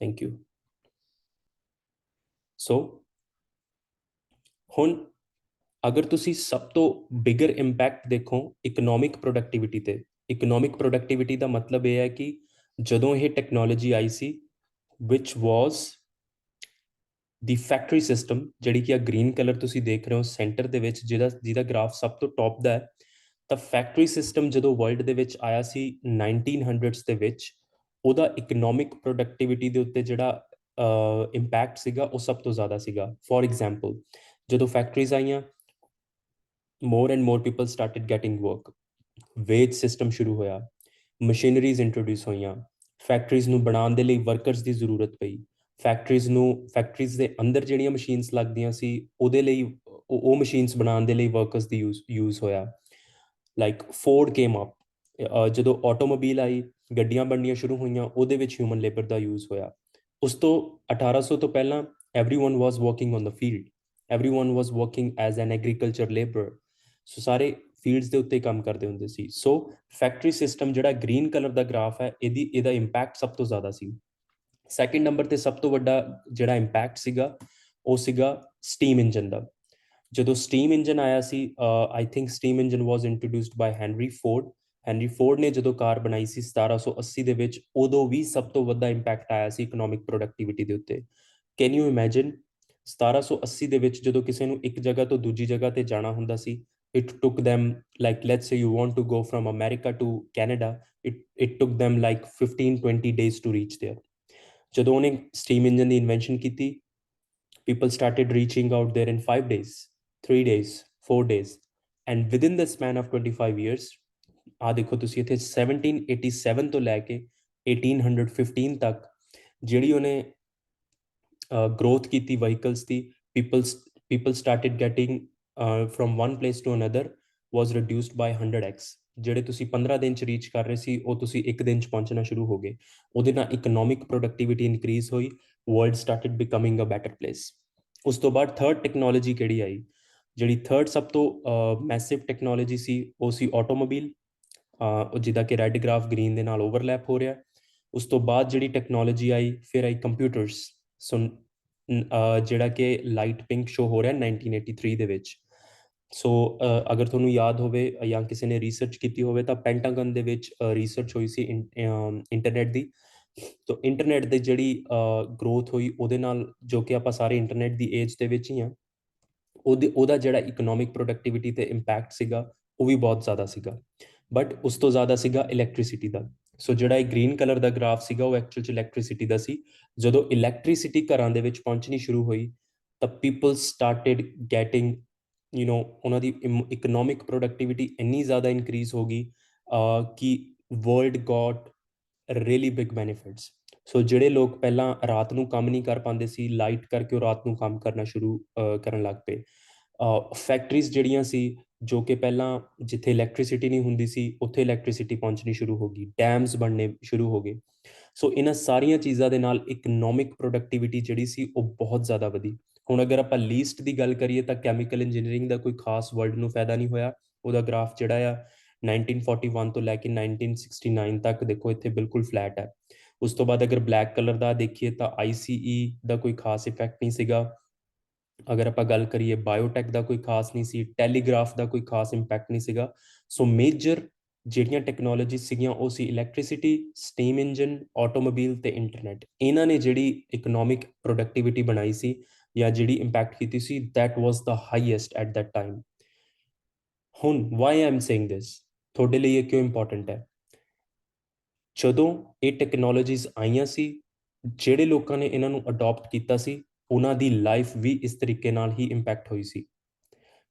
Thank you. So ਹੁਣ ਅਗਰ ਤੁਸੀਂ ਸਭ ਤੋਂ ਬਿਗਰ ਇੰਪੈਕਟ ਦੇਖੋ ਇਕਨੋਮਿਕ ਪ੍ਰੋਡਕਟਿਵਿਟੀ ਤੇ। ਇਕਨੋਮਿਕ ਪ੍ਰੋਡਕਟਿਵਿਟੀ ਦਾ ਮਤਲਬ ਇਹ ਹੈ ਕਿ ਜਦੋਂ ਇਹ technology I C, which was the factory system, ਜਿਹੜੀ ਕਿ ਆ ਗ੍ਰੀਨ ਕਲਰ ਤੁਸੀਂ ਦੇਖ ਰਹੇ ਹੋ ਸੈਂਟਰ ਦੇ ਵਿੱਚ, ਜਿਹਦਾ ਗ੍ਰਾਫ ਸਭ ਤੋਂ ਟੌਪ ਦਾ ਹੈ। ਤਾਂ ਫੈਕਟਰੀ ਸਿਸਟਮ ਜਦੋਂ ਵਰਲਡ ਦੇ ਵਿੱਚ ਆਇਆ ਸੀ 1900s ਦੇ ਵਿੱਚ, ਉਹਦਾ ਇਕਨੋਮਿਕ ਪ੍ਰੋਡਕਟਿਵਿਟੀ ਦੇ ਉੱਤੇ ਜਿਹੜਾ ਇੰਪੈਕਟ ਸੀਗਾ ਉਹ ਸਭ ਤੋਂ ਜ਼ਿਆਦਾ ਸੀਗਾ। ਫੋਰ ਐਗਜ਼ਾਮਪਲ, ਜਦੋਂ ਫੈਕਟਰੀਜ਼ ਆਈਆਂ, more and more people started getting work, wage system ਸ਼ੁਰੂ ਹੋਇਆ, ਮਸ਼ੀਨਰੀਜ਼ ਇੰਟਰੋਡਿਊਸ ਹੋਈਆਂ, ਫੈਕਟਰੀਜ਼ ਨੂੰ ਬਣਾਉਣ ਦੇ ਲਈ ਵਰਕਰਸ ਦੀ ਜ਼ਰੂਰਤ ਪਈ। ਫੈਕਟਰੀਜ਼ ਦੇ ਅੰਦਰ ਜਿਹੜੀਆਂ ਮਸ਼ੀਨਸ ਲੱਗਦੀਆਂ ਸੀ ਉਹਦੇ ਲਈ ਉਹ ਮਸ਼ੀਨਸ ਬਣਾਉਣ ਦੇ ਲਈ ਵਰਕਰਸ ਦੀ ਯੂਜ਼ ਹੋਇਆ। ਲਾਈਕ ਫੋਰਡ ਕੇਮ ਅਪ, ਜਦੋਂ ਆਟੋਮੋਬਾਈਲ ਆਈ, ਗੱਡੀਆਂ ਬਣਨੀਆਂ ਸ਼ੁਰੂ ਹੋਈਆਂ, ਉਹਦੇ ਵਿੱਚ ਹਿਊਮਨ ਲੇਬਰ ਦਾ ਯੂਜ਼ ਹੋਇਆ। ਉਸ ਤੋਂ 1800 ਤੋਂ ਪਹਿਲਾਂ everyone was working on the field, everyone was working as an agriculture laborer, ਸੋ ਸਾਰੇ ਫੀਲਡਸ ਦੇ ਉੱਤੇ ਕੰਮ ਕਰਦੇ ਹੁੰਦੇ ਸੀ। ਸੋ ਫੈਕਟਰੀ ਸਿਸਟਮ ਜਿਹੜਾ ਗ੍ਰੀਨ ਕਲਰ ਦਾ ਗ੍ਰਾਫ ਹੈ, ਇਹਦਾ ਇੰਪੈਕਟ ਸਭ ਤੋਂ ਜ਼ਿਆਦਾ ਸੀ। ਸੈਕਿੰਡ ਨੰਬਰ ਤੇ ਸਭ ਤੋਂ ਵੱਡਾ ਜਿਹੜਾ ਇੰਪੈਕਟ ਸੀਗਾ ਉਹ ਸੀਗਾ ਸਟੀਮ ਇੰਜਨ ਦਾ। ਜਦੋਂ ਸਟੀਮ ਇੰਜਨ ਆਇਆ ਸੀ, I think steam engine was introduced by Henry Ford ਨੇ ਜਦੋਂ ਕਾਰ ਬਣਾਈ ਸੀ 1780 ਦੇ ਵਿੱਚ, ਉਦੋਂ ਵੀ ਸਭ ਤੋਂ ਵੱਡਾ ਇੰਪੈਕਟ ਆਇਆ ਸੀ ਇਕਨੋਮਿਕ ਪ੍ਰੋਡਕਟਿਵਿਟੀ ਦੇ ਉੱਤੇ। ਕੈਨ ਯੂ ਇਮੇਜਿਨ 1780 ਦੇ ਵਿੱਚ ਜਦੋਂ ਕਿਸੇ ਨੂੰ ਇੱਕ ਜਗ੍ਹਾ ਤੋਂ ਦੂਜੀ ਜਗ੍ਹਾ ਤੇ ਜਾਣਾ ਹੁੰਦਾ ਸੀ, it took them, like let's say you want to go from America to Canada, it took them like 15-20 days to reach there. ਜਦੋਂ ਉਹਨੇ ਸਟੀਮ ਇੰਜਨ ਦੀ ਇਨਵੈਂਸ਼ਨ ਕੀਤੀ, people started reaching out there in 5 days, 3 days, 4 days, and within the span of 25 years, ਆ ਦੇਖੋ ਤੁਸੀਂ ਇੱਥੇ 1787 ਤੋਂ ਲੈ ਕੇ 1815 ਤੱਕ ਜਿਹੜੀ ਉਹਨੇ growth ਕੀਤੀ vehicles the, people started getting from one place to another was reduced by 100x। ਜਿਹੜੇ ਤੁਸੀਂ 15 ਦਿਨ ਚ ਰੀਚ ਕਰ ਰਹੇ ਸੀ, ਉਹ ਤੁਸੀਂ ਇੱਕ ਦਿਨ ਚ ਪਹੁੰਚਣਾ ਸ਼ੁਰੂ ਹੋ ਗਏ। ਉਹਦੇ ਨਾਲ ਇਕਨੋਮਿਕ ਪ੍ਰੋਡਕਟਿਵਿਟੀ ਇਨਕਰੀਜ਼ ਹੋਈ, world started becoming a better place. ਉਸ ਤੋਂ ਬਾਅਦ ਥਰਡ ਟੈਕਨੋਲੋਜੀ ਕਿਹੜੀ ਆਈ? ਜਿਹੜੀ ਥਰਡ ਸਭ ਤੋਂ ਮੈਸਿਵ ਟੈਕਨੋਲੋਜੀ ਸੀ ਉਹ ਸੀ ਆਟੋਮੋਬਾਈਲ, ਜਿਹਦਾ ਕਿ ਰੈੱਡ ਗ੍ਰਾਫ ਗ੍ਰੀਨ ਦੇ ਨਾਲ ਓਵਰਲੈਪ ਹੋ ਰਿਹਾ। ਉਸ ਤੋਂ ਬਾਅਦ ਜਿਹੜੀ ਟੈਕਨੋਲੋਜੀ ਆਈ, ਫਿਰ ਆਈ ਕੰਪਿਊਟਰਸ, ਸੋ ਜਿਹੜਾ ਕਿ ਲਾਈਟ ਪਿੰਕ ਸ਼ੋ ਹੋ ਰਿਹਾ 1983 ਦੇ ਵਿੱਚ। ਸੋ ਅਗਰ ਤੁਹਾਨੂੰ ਯਾਦ ਹੋਵੇ ਜਾਂ ਕਿਸੇ ਨੇ ਰਿਸਰਚ ਕੀਤੀ ਹੋਵੇ ਤਾਂ ਪੈਂਟਾਗਨ ਦੇ ਵਿੱਚ ਰਿਸਰਚ ਹੋਈ ਸੀ ਇੰਟਰਨੈਟ ਦੀ। ਤੋ ਇੰਟਰਨੈਟ ਦੀ ਜਿਹੜੀ ਗਰੋਥ ਹੋਈ ਉਹਦੇ ਨਾਲ, ਜੋ ਕਿ ਆਪਾਂ ਸਾਰੇ ਇੰਟਰਨੈਟ ਦੀ ਏਜ ਦੇ ਵਿੱਚ ਹੀ ਹਾਂ, ਉਹਦਾ ਜਿਹੜਾ ਇਕਨੋਮਿਕ ਪ੍ਰੋਡਕਟਿਵਿਟੀ ਤੇ ਇੰਪੈਕਟ ਸੀਗਾ ਉਹ ਵੀ ਬਹੁਤ ਜ਼ਿਆਦਾ ਸੀਗਾ। ਬਟ ਉਸ ਤੋਂ ਜ਼ਿਆਦਾ ਸੀਗਾ ਇਲੈਕਟ੍ਰੀਸਿਟੀ ਦਾ। ਸੋ ਜਿਹੜਾ ਇਹ ਗ੍ਰੀਨ ਕਲਰ ਦਾ ਗ੍ਰਾਫ ਸੀਗਾ ਉਹ ਐਕਚੁਅਲ 'ਚ ਇਲੈਕਟ੍ਰੀਸਿਟੀ ਦਾ ਸੀ। ਜਦੋਂ ਇਲੈਕਟ੍ਰੀਸਿਟੀ ਘਰਾਂ ਦੇ ਵਿੱਚ ਪਹੁੰਚਣੀ ਸ਼ੁਰੂ ਹੋਈ ਤਾਂ ਪੀਪਲ ਸਟਾਰਟਡ ਗੈਟਿੰਗ, ਉਹਨਾਂ ਦੀ ਇਕਨੋਮਿਕ ਪ੍ਰੋਡਕਟਿਵਿਟੀ ਇੰਨੀ ਜ਼ਿਆਦਾ ਇਨਕਰੀਜ਼ ਹੋ ਗਈ ਕਿ world got really big benefits. So ਜਿਹੜੇ ਲੋਕ ਪਹਿਲਾਂ ਰਾਤ ਨੂੰ ਕੰਮ ਨਹੀਂ ਕਰ ਪਾਉਂਦੇ ਸੀ, ਲਾਈਟ ਕਰਕੇ ਉਹ ਰਾਤ ਨੂੰ ਕੰਮ ਕਰਨਾ ਸ਼ੁਰੂ ਕਰਨ ਲੱਗ ਪਏ। ਫੈਕਟਰੀਜ਼ ਜਿਹੜੀਆਂ ਸੀ, ਜੋ ਕਿ ਪਹਿਲਾਂ ਜਿੱਥੇ ਇਲੈਕਟ੍ਰੀਸਿਟੀ ਨਹੀਂ ਹੁੰਦੀ ਸੀ ਉੱਥੇ ਇਲੈਕਟ੍ਰੀਸਿਟੀ ਪਹੁੰਚਣੀ ਸ਼ੁਰੂ ਹੋ ਗਈ, ਡੈਮਸ ਬਣਨੇ ਸ਼ੁਰੂ ਹੋ ਗਏ। ਸੋ ਇਹਨਾਂ ਸਾਰੀਆਂ ਚੀਜ਼ਾਂ ਦੇ ਨਾਲ ਇਕਨੋਮਿਕ ਪ੍ਰੋਡਕਟਿਵਿਟੀ ਜਿਹੜੀ ਸੀ ਉਹ ਬਹੁਤ ਜ਼ਿਆਦਾ ਵਧੀ। ਹੁਣ ਅਗਰ ਆਪਾਂ ਲੀਸਟ ਦੀ ਗੱਲ ਕਰੀਏ ਤਾਂ ਕੈਮੀਕਲ ਇੰਜੀਨੀਅਰਿੰਗ ਦਾ ਕੋਈ ਖਾਸ ਵਰਲਡ ਨੂੰ ਫਾਇਦਾ ਨਹੀਂ ਹੋਇਆ। ਉਹਦਾ ਗ੍ਰਾਫ ਜਿਹੜਾ ਆ 1941 ਤੋਂ ਲੈ ਕੇ 1969 ਤੱਕ ਦੇਖੋ ਇੱਥੇ ਬਿਲਕੁਲ ਫਲੈਟ ਹੈ। ਉਸ ਤੋਂ ਬਾਅਦ ਅਗਰ ਬਲੈਕ ਕਲਰ ਦਾ ਦੇਖੀਏ ਤਾਂ ICE ਦਾ ਕੋਈ ਖਾਸ ਇਫੈਕਟ ਨਹੀਂ ਸੀਗਾ। ਅਗਰ ਆਪਾਂ ਗੱਲ ਕਰੀਏ ਬਾਇਓਟੈਕ ਦਾ ਕੋਈ ਖਾਸ ਨਹੀਂ ਸੀ, ਟੈਲੀਗ੍ਰਾਫ ਦਾ ਕੋਈ ਖਾਸ ਇੰਪੈਕਟ ਨਹੀਂ ਸੀਗਾ। ਸੋ ਮੇਜਰ ਜਿਹੜੀਆਂ ਟੈਕਨੋਲੋਜੀ ਸੀਗੀਆਂ ਉਹ ਸੀ ਇਲੈਕਟ੍ਰੀਸਿਟੀ, ਸਟੀਮ ਇੰਜਨ, ਆਟੋਮੋਬਾਈਲ ਤੇ ਇੰਟਰਨੈਟ। ਇਹਨਾਂ ਨੇ ਜਿਹੜੀ ਇਕਨੋਮਿਕ ਪ੍ਰੋਡਕਟਿਵਿਟੀ ਬਣਾਈ ਸੀ ਜਾਂ ਜਿਹੜੀ ਇੰਪੈਕਟ ਕੀਤੀ ਸੀ, that was the highest at that time। ਹੁਣ why I am saying this, ਤੁਹਾਡੇ ਲਈ ਇਹ ਕਿਉਂ ਇੰਪੋਰਟੈਂਟ ਹੈ? ਜਦੋਂ ਇਹ ਟੈਕਨੋਲੋਜੀਜ਼ ਆਈਆਂ ਸੀ, ਜਿਹੜੇ ਲੋਕਾਂ ਨੇ ਇਹਨਾਂ ਨੂੰ ਅਡਾਪਟ ਕੀਤਾ ਸੀ, ਉਹਨਾਂ ਦੀ ਲਾਈਫ ਵੀ ਇਸ ਤਰੀਕੇ ਨਾਲ ਹੀ ਇੰਪੈਕਟ ਹੋਈ ਸੀ।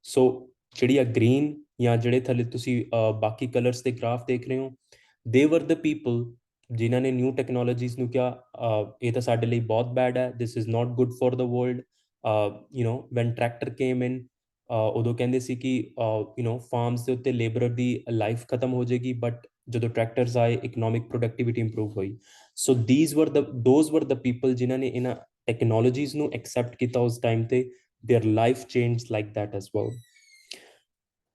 ਸੋ ਜਿਹੜੀ ਆ ਗ੍ਰੀਨ ਜਾਂ ਜਿਹੜੇ ਥੱਲੇ ਤੁਸੀਂ ਬਾਕੀ ਕਲਰਸ ਦੇ ਗ੍ਰਾਫ ਦੇਖ ਰਹੇ ਹੋ, ਦੇ ਵਰ ਦ ਪੀਪਲ ਜਿਨ੍ਹਾਂ ਨੇ ਨਿਊ ਟੈਕਨੋਲੋਜੀਜ਼ ਨੂੰ ਕਿਹਾ ਇਹ ਤਾਂ ਸਾਡੇ ਲਈ ਬਹੁਤ ਬੈਡ ਹੈ, this is not good for the world. When tractor came in, ਉਦੋਂ ਕਹਿੰਦੇ ਸੀ ਕਿ ਫਾਰਮਸ ਦੇ ਉੱਤੇ ਲੇਬਰਰ ਦੀ ਲਾਈਫ ਖਤਮ ਹੋ ਜਾਏਗੀ, ਬਟ ਜਦੋਂ ਟਰੈਕਟਰਸ ਆਏ ਇਕਨੋਮਿਕ ਪ੍ਰੋਡਕਟਿਵਿਟੀ ਇੰਪਰੂਵ ਹੋਈ। ਸੋ ਦੋਜ਼ ਵਰ ਦ ਪੀਪਲ ਜਿਨ੍ਹਾਂ ਨੇ ਇਹਨਾਂ ਟੈਕਨੋਲੋਜੀਜ਼ ਨੂੰ ਐਕਸੈਪਟ ਕੀਤਾ ਉਸ ਟਾਈਮ ਤੇ, their life changed like that as well.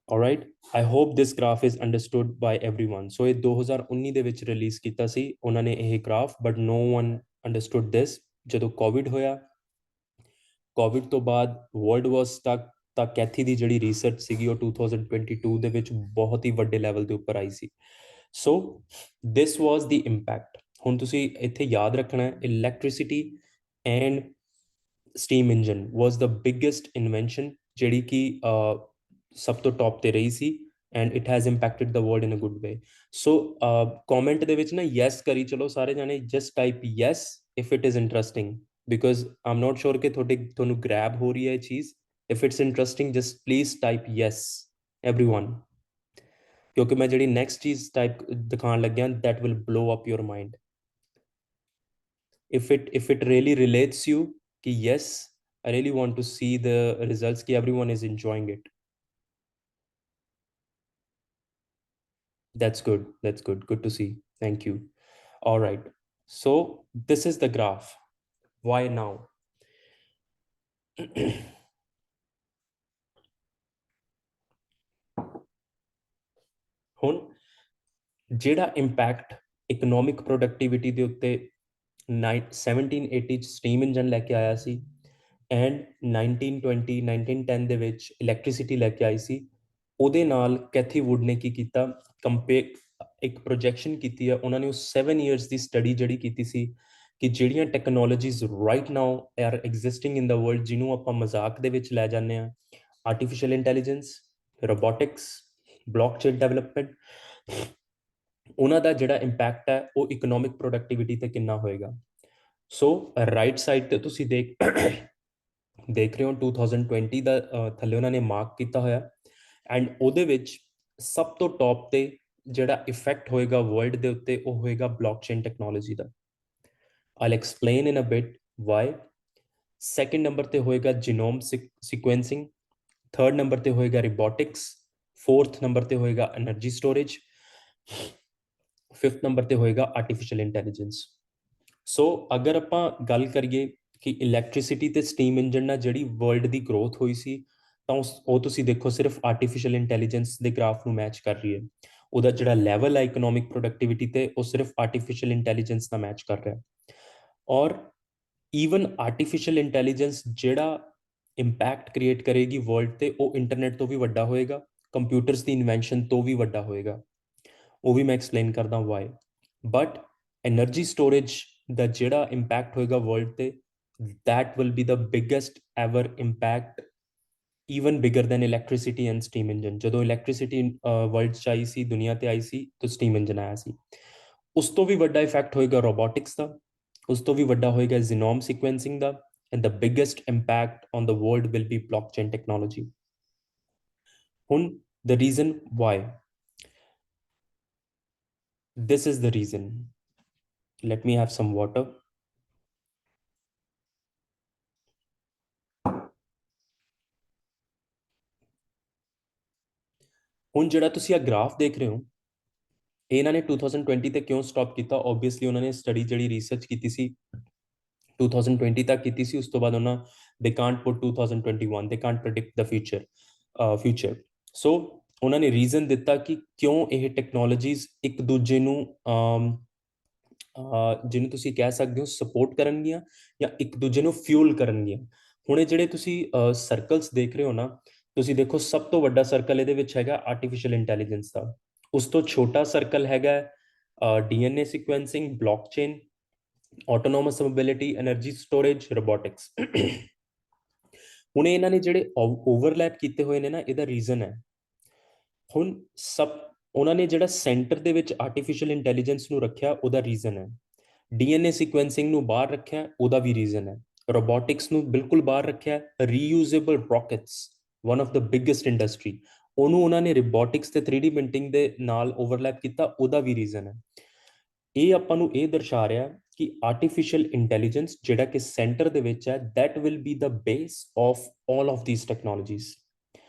All right, I hope this graph is understood by everyone. So ਇਹ 2019 ਦੇ ਵਿੱਚ ਰਿਲੀਜ਼ ਕੀਤਾ ਸੀ ਉਹਨਾਂ ਨੇ ਇਹ graph, but no one understood this। ਜਦੋਂ ਕੋਵਿਡ ਹੋਇਆ, ਕੋਵਿਡ ਤੋਂ ਬਾਅਦ ਵਰਲਡ ਵਾਸ ਸਟਕ, ਤਾਂ ਕੈਥੀ ਦੀ ਜਿਹੜੀ ਰਿਸਰਚ ਸੀਗੀ ਉਹ 2022 ਦੇ ਵਿੱਚ ਬਹੁਤ ਹੀ ਵੱਡੇ ਲੈਵਲ ਦੇ ਉੱਪਰ ਆਈ ਸੀ। ਸੋ this was the impact। ਹੁਣ ਤੁਸੀਂ ਇੱਥੇ ਯਾਦ ਰੱਖਣਾ ਹੈ, electricity and steam engine was the biggest invention ਜਿਹੜੀ ਕਿ ਸਭ ਤੋਂ ਟੌਪ ਤੇ ਰਹੀ ਸੀ, and it has impacted the world in a good way। so comment ਦੇ ਵਿੱਚ ਨਾ yes ਕਰੀ ਚਲੋ ਸਾਰੇ ਜਾਣੇ, just type yes if it is interesting, because I'm not sure ਕਿ ਤੁਹਾਨੂੰ grab ਹੋ ਰਹੀ ਹੈ ਇਹ ਚੀਜ਼। if it's interesting just please type yes everyone, ਕਿਉਂਕਿ ਮੈਂ ਜਿਹੜੀ next ਚੀਜ਼ type ਦਿਖਾਉਣ ਲੱਗਿਆ that will blow up your mind। if it really relates you कि yes, I really want to see the results कि everyone is enjoying it। That's good, that's good to see, thank you। All right, so this is the graph। why now? ਹੁਣ ਜਿਹੜਾ ਇੰਪੈਕਟ ਇਕਨੋਮਿਕ ਪ੍ਰੋਡਕਟਿਵਿਟੀ ਦੇ ਉੱਤੇ 1780 ਚ ਸਟੀਮ ਇੰਜਨ ਲੈ ਕੇ ਆਇਆ ਸੀ, ਐਂਡ 1920 1910 ਦੇ ਵਿੱਚ ਇਲੈਕਟ੍ਰਿਸਿਟੀ ਲੈ ਕੇ ਆਈ ਸੀ, ਉਹਦੇ ਨਾਲ ਕੈਥੀ ਵੁੱਡ ਨੇ ਕੀ ਕੀਤਾ, ਇੱਕ ਪ੍ਰੋਜੈਕਸ਼ਨ ਕੀਤੀ ਹੈ ਉਹਨਾਂ ਨੇ। ਉਹ 7 ਇਅਰਸ ਦੀ ਸਟੱਡੀ ਜਿਹੜੀ ਕੀਤੀ ਸੀ ਕਿ ਜਿਹੜੀਆਂ technologies right now are existing in the world, ਜਿਹਨੂੰ ਆਪਾਂ ਮਜ਼ਾਕ ਦੇ ਵਿੱਚ ਲੈ ਜਾਂਦੇ ਹਾਂ, artificial intelligence, robotics, blockchain development, ਉਹਨਾਂ ਦਾ ਜਿਹੜਾ ਇੰਪੈਕਟ ਹੈ ਉਹ ਇਕਨੋਮਿਕ ਪ੍ਰੋਡਕਟਿਵਿਟੀ ਤੇ ਕਿੰਨਾ ਹੋਏਗਾ। ਸੋ ਰਾਈਟ ਸਾਈਡ ਤੇ ਤੁਸੀਂ ਦੇਖ ਰਹੇ ਹੋ 2020 ਦਾ ਥੱਲੇ ਉਹਨਾਂ ਨੇ ਮਾਰਕ ਕੀਤਾ ਹੋਇਆ, ਐਂਡ ਉਹਦੇ ਵਿੱਚ ਸਭ ਤੋਂ ਟੌਪ ਤੇ ਜਿਹੜਾ ਇਫੈਕਟ ਹੋਏਗਾ ਵਰਲਡ ਦੇ ਉੱਤੇ ਉਹ ਹੋਏਗਾ blockchain technology the. I'll explain in a bit why। Second number ਤੇ ਹੋਏਗਾ ਜੀਨੋਮ ਸੀਕੁਐਂਸਿੰਗ, ਥਰਡ ਨੰਬਰ ਤੇ ਹੋਏਗਾ ਰਿਬੋਟਿਕਸ, ਫੋਰਥ ਨੰਬਰ ਤੇ ਹੋਏਗਾ એનર્ਜੀ ਸਟੋਰੇਜ, ਫਿਫਥ ਨੰਬਰ ਤੇ ਹੋਏਗਾ ਆਰਟੀਫਿਸ਼ੀਅਲ ਇੰਟੈਲੀਜੈਂਸ। ਸੋ ਅਗਰ ਆਪਾਂ ਗੱਲ ਕਰੀਏ ਕਿ ਇਲੈਕਟ੍ਰਿਸਿਟੀ ਤੇ ਸਟੀਮ ਇੰਜਨ ਨਾਲ ਜਿਹੜੀ ਵਰਲਡ ਦੀ ਗਰੋਥ ਹੋਈ ਸੀ, ਤਾਂ ਉਹ ਤੁਸੀਂ ਦੇਖੋ ਸਿਰਫ ਆਰਟੀਫਿਸ਼ੀਅਲ ਇੰਟੈਲੀਜੈਂਸ ਦੇ ਗ੍ਰਾਫ ਨੂੰ ਮੈਚ ਕਰ ਰਹੀ ਹੈ। ਉਹਦਾ ਜਿਹੜਾ ਲੈਵਲ ਹੈ ਇਕਨੋਮਿਕ ਪ੍ਰੋਡਕਟਿਵਿਟੀ ਤੇ ਉਹ ਸਿਰਫ ਆਰਟੀਫਿਸ਼ੀਅਲ ਇੰਟੈਲੀਜੈਂਸ ਨਾਲ ਮੈਚ ਕਰ ਰਿਹਾ। ਔਰ ਈਵਨ ਆਰਟੀਫਿਸ਼ੀਅਲ ਇੰਟੈਲੀਜੈਂਸ ਜਿਹੜਾ ਇੰਪੈਕਟ ਕ੍ਰੀਏਟ ਕਰੇਗੀ ਵਰਲਡ ਤੇ, ਉਹ ਇੰਟਰਨੈਟ ਤੋਂ ਵੀ ਵੱਡਾ ਹੋਏਗਾ, ਕੰਪਿਊਟਰਸ ਦੀ ਇਨਵੈਂਸ਼ਨ ਤੋਂ ਵੀ ਵੱਡਾ ਹੋਏਗਾ। ਉਹ ਵੀ ਮੈਂ ਐਕਸਪਲੇਨ ਕਰਦਾ ਵਾਈ। ਬਟ એનર્ਜੀ ਸਟੋਰੇਜ ਦਾ ਜਿਹੜਾ ਇੰਪੈਕਟ ਹੋਏਗਾ ਵਰਲਡ ਤੇ, that will be the biggest ever impact, even bigger than electricity and steam engine। ਜਦੋਂ ਇਲੈਕਟ੍ਰਿਸਿਟੀ ਵਰਲਡ 'ਚ ਆਈ ਸੀ, ਦੁਨੀਆ ਤੇ ਆਈ ਸੀ, ਤਾਂ ਸਟੀਮ ਇੰਜਨ ਆਇਆ ਸੀ। ਉਸ ਤੋਂ ਵੀ ਵੱਡਾ ਇਫੈਕਟ ਹੋਏਗਾ ਰੋਬੋਟਿਕਸ ਦਾ, ਉਸ ਤੋਂ ਵੀ ਵੱਡਾ ਹੋਏਗਾ ਜੀਨੋਮ ਸੀਕੁਐਂਸਿੰਗ ਦਾ, and the biggest impact on the world will be blockchain technology। ਹੁਣ the reason why, this is the reason। let me have some water। ਹੁਣ ਜਿਹੜਾ ਤੁਸੀਂ ਆ ਗ੍ਰਾਫ ਦੇਖ ਰਹੇ ਹੋ, ਇਹਨਾਂ ਨੇ 2020 ਤੇ ਕਿਉਂ ਸਟਾਪ ਕੀਤਾ? ਆਬਵੀਅਸਲੀ ਉਹਨਾਂ ਨੇ ਸਟੱਡੀ ਜਿਹੜੀ ਰਿਸਰਚ ਕੀਤੀ ਸੀ 2020 ਤੱਕ ਕੀਤੀ ਸੀ, ਉਸ ਤੋਂ ਬਾਅਦ ਉਹਨਾਂ ਦੇ ਕਾਂਟ ਪੁੱਟ 2021, ਦੇ ਕਾਂਟ ਪ੍ਰੈਡਿਕਟ ਦਾ ਫਿਊਚਰ। ਸੋ ਉਹਨਾਂ ਨੇ ਰੀਜ਼ਨ ਦਿੱਤਾ ਕਿ ਕਿਉਂ ਇਹ ਟੈਕਨੋਲੋਜੀਜ਼ ਇੱਕ ਦੂਜੇ ਨੂੰ ਜਿਹਨੂੰ ਤੁਸੀਂ ਕਹਿ ਸਕਦੇ ਹੋ ਸਪੋਰਟ ਕਰਨਗੀਆਂ ਜਾਂ ਇੱਕ ਦੂਜੇ ਨੂੰ ਫਿਊਲ ਕਰਨਗੀਆਂ। ਹੁਣ ਇਹ ਜਿਹੜੇ ਤੁਸੀਂ ਸਰਕਲਸ ਦੇਖ ਰਹੇ ਹੋ ਨਾ, ਤੁਸੀਂ ਦੇਖੋ ਸਭ ਤੋਂ ਵੱਡਾ ਸਰਕਲ ਇਹਦੇ ਵਿੱਚ ਹੈਗਾ ਆਰਟੀਫਿਸ਼ੀਅਲ ਇੰਟੈਲੀਜੈਂਸ ਦਾ, ਉਸ ਤੋਂ ਛੋਟਾ ਸਰਕਲ ਹੈਗਾ DNA sequencing, blockchain, autonomous mobility, energy storage, robotics. ਹੁਣ ਇਹਨਾਂ ਨੇ ਜਿਹੜੇ ਓਵਰਲੈਪ ਕੀਤੇ ਹੋਏ ਨੇ ਨਾ, ਇਹਦਾ ਰੀਜ਼ਨ ਹੈ ਹੁਣ ਉਹਨਾਂ ਨੇ ਜਿਹੜਾ ਸੈਂਟਰ ਦੇ ਵਿੱਚ ਆਰਟੀਫੀਸ਼ੀਅਲ ਇੰਟੈਲੀਜੈਂਸ ਨੂੰ ਰੱਖਿਆ, ਉਹਦਾ ਰੀਜ਼ਨ ਹੈ। ਡੀਐਨਏ ਸੀਕੁਐਂਸਿੰਗ ਨੂੰ ਬਾਹਰ ਰੱਖਿਆ, ਉਹਦਾ ਵੀ ਰੀਜ਼ਨ ਹੈ। ਰੋਬੋਟਿਕਸ ਨੂੰ ਬਿਲਕੁਲ ਬਾਹਰ ਰੱਖਿਆ, reusable rockets, one of the biggest industry, ਉਹਨੂੰ ਉਹਨਾਂ ਨੇ ਰੋਬੋਟਿਕਸ ਤੇ 3D ਪ੍ਰਿੰਟਿੰਗ ਦੇ ਨਾਲ ਓਵਰਲੈਪ ਕੀਤਾ, ਉਹਦਾ ਵੀ ਰੀਜ਼ਨ ਹੈ। ਇਹ ਆਪਾਂ ਨੂੰ ਇਹ ਦਰਸਾ ਰਿਹਾ ਕਿ ਆਰਟੀਫੀਸ਼ੀਅਲ ਇੰਟੈਲੀਜੈਂਸ ਜਿਹੜਾ ਕਿ ਸੈਂਟਰ ਦੇ ਵਿੱਚ ਹੈ, that will be the base of all of these technologies।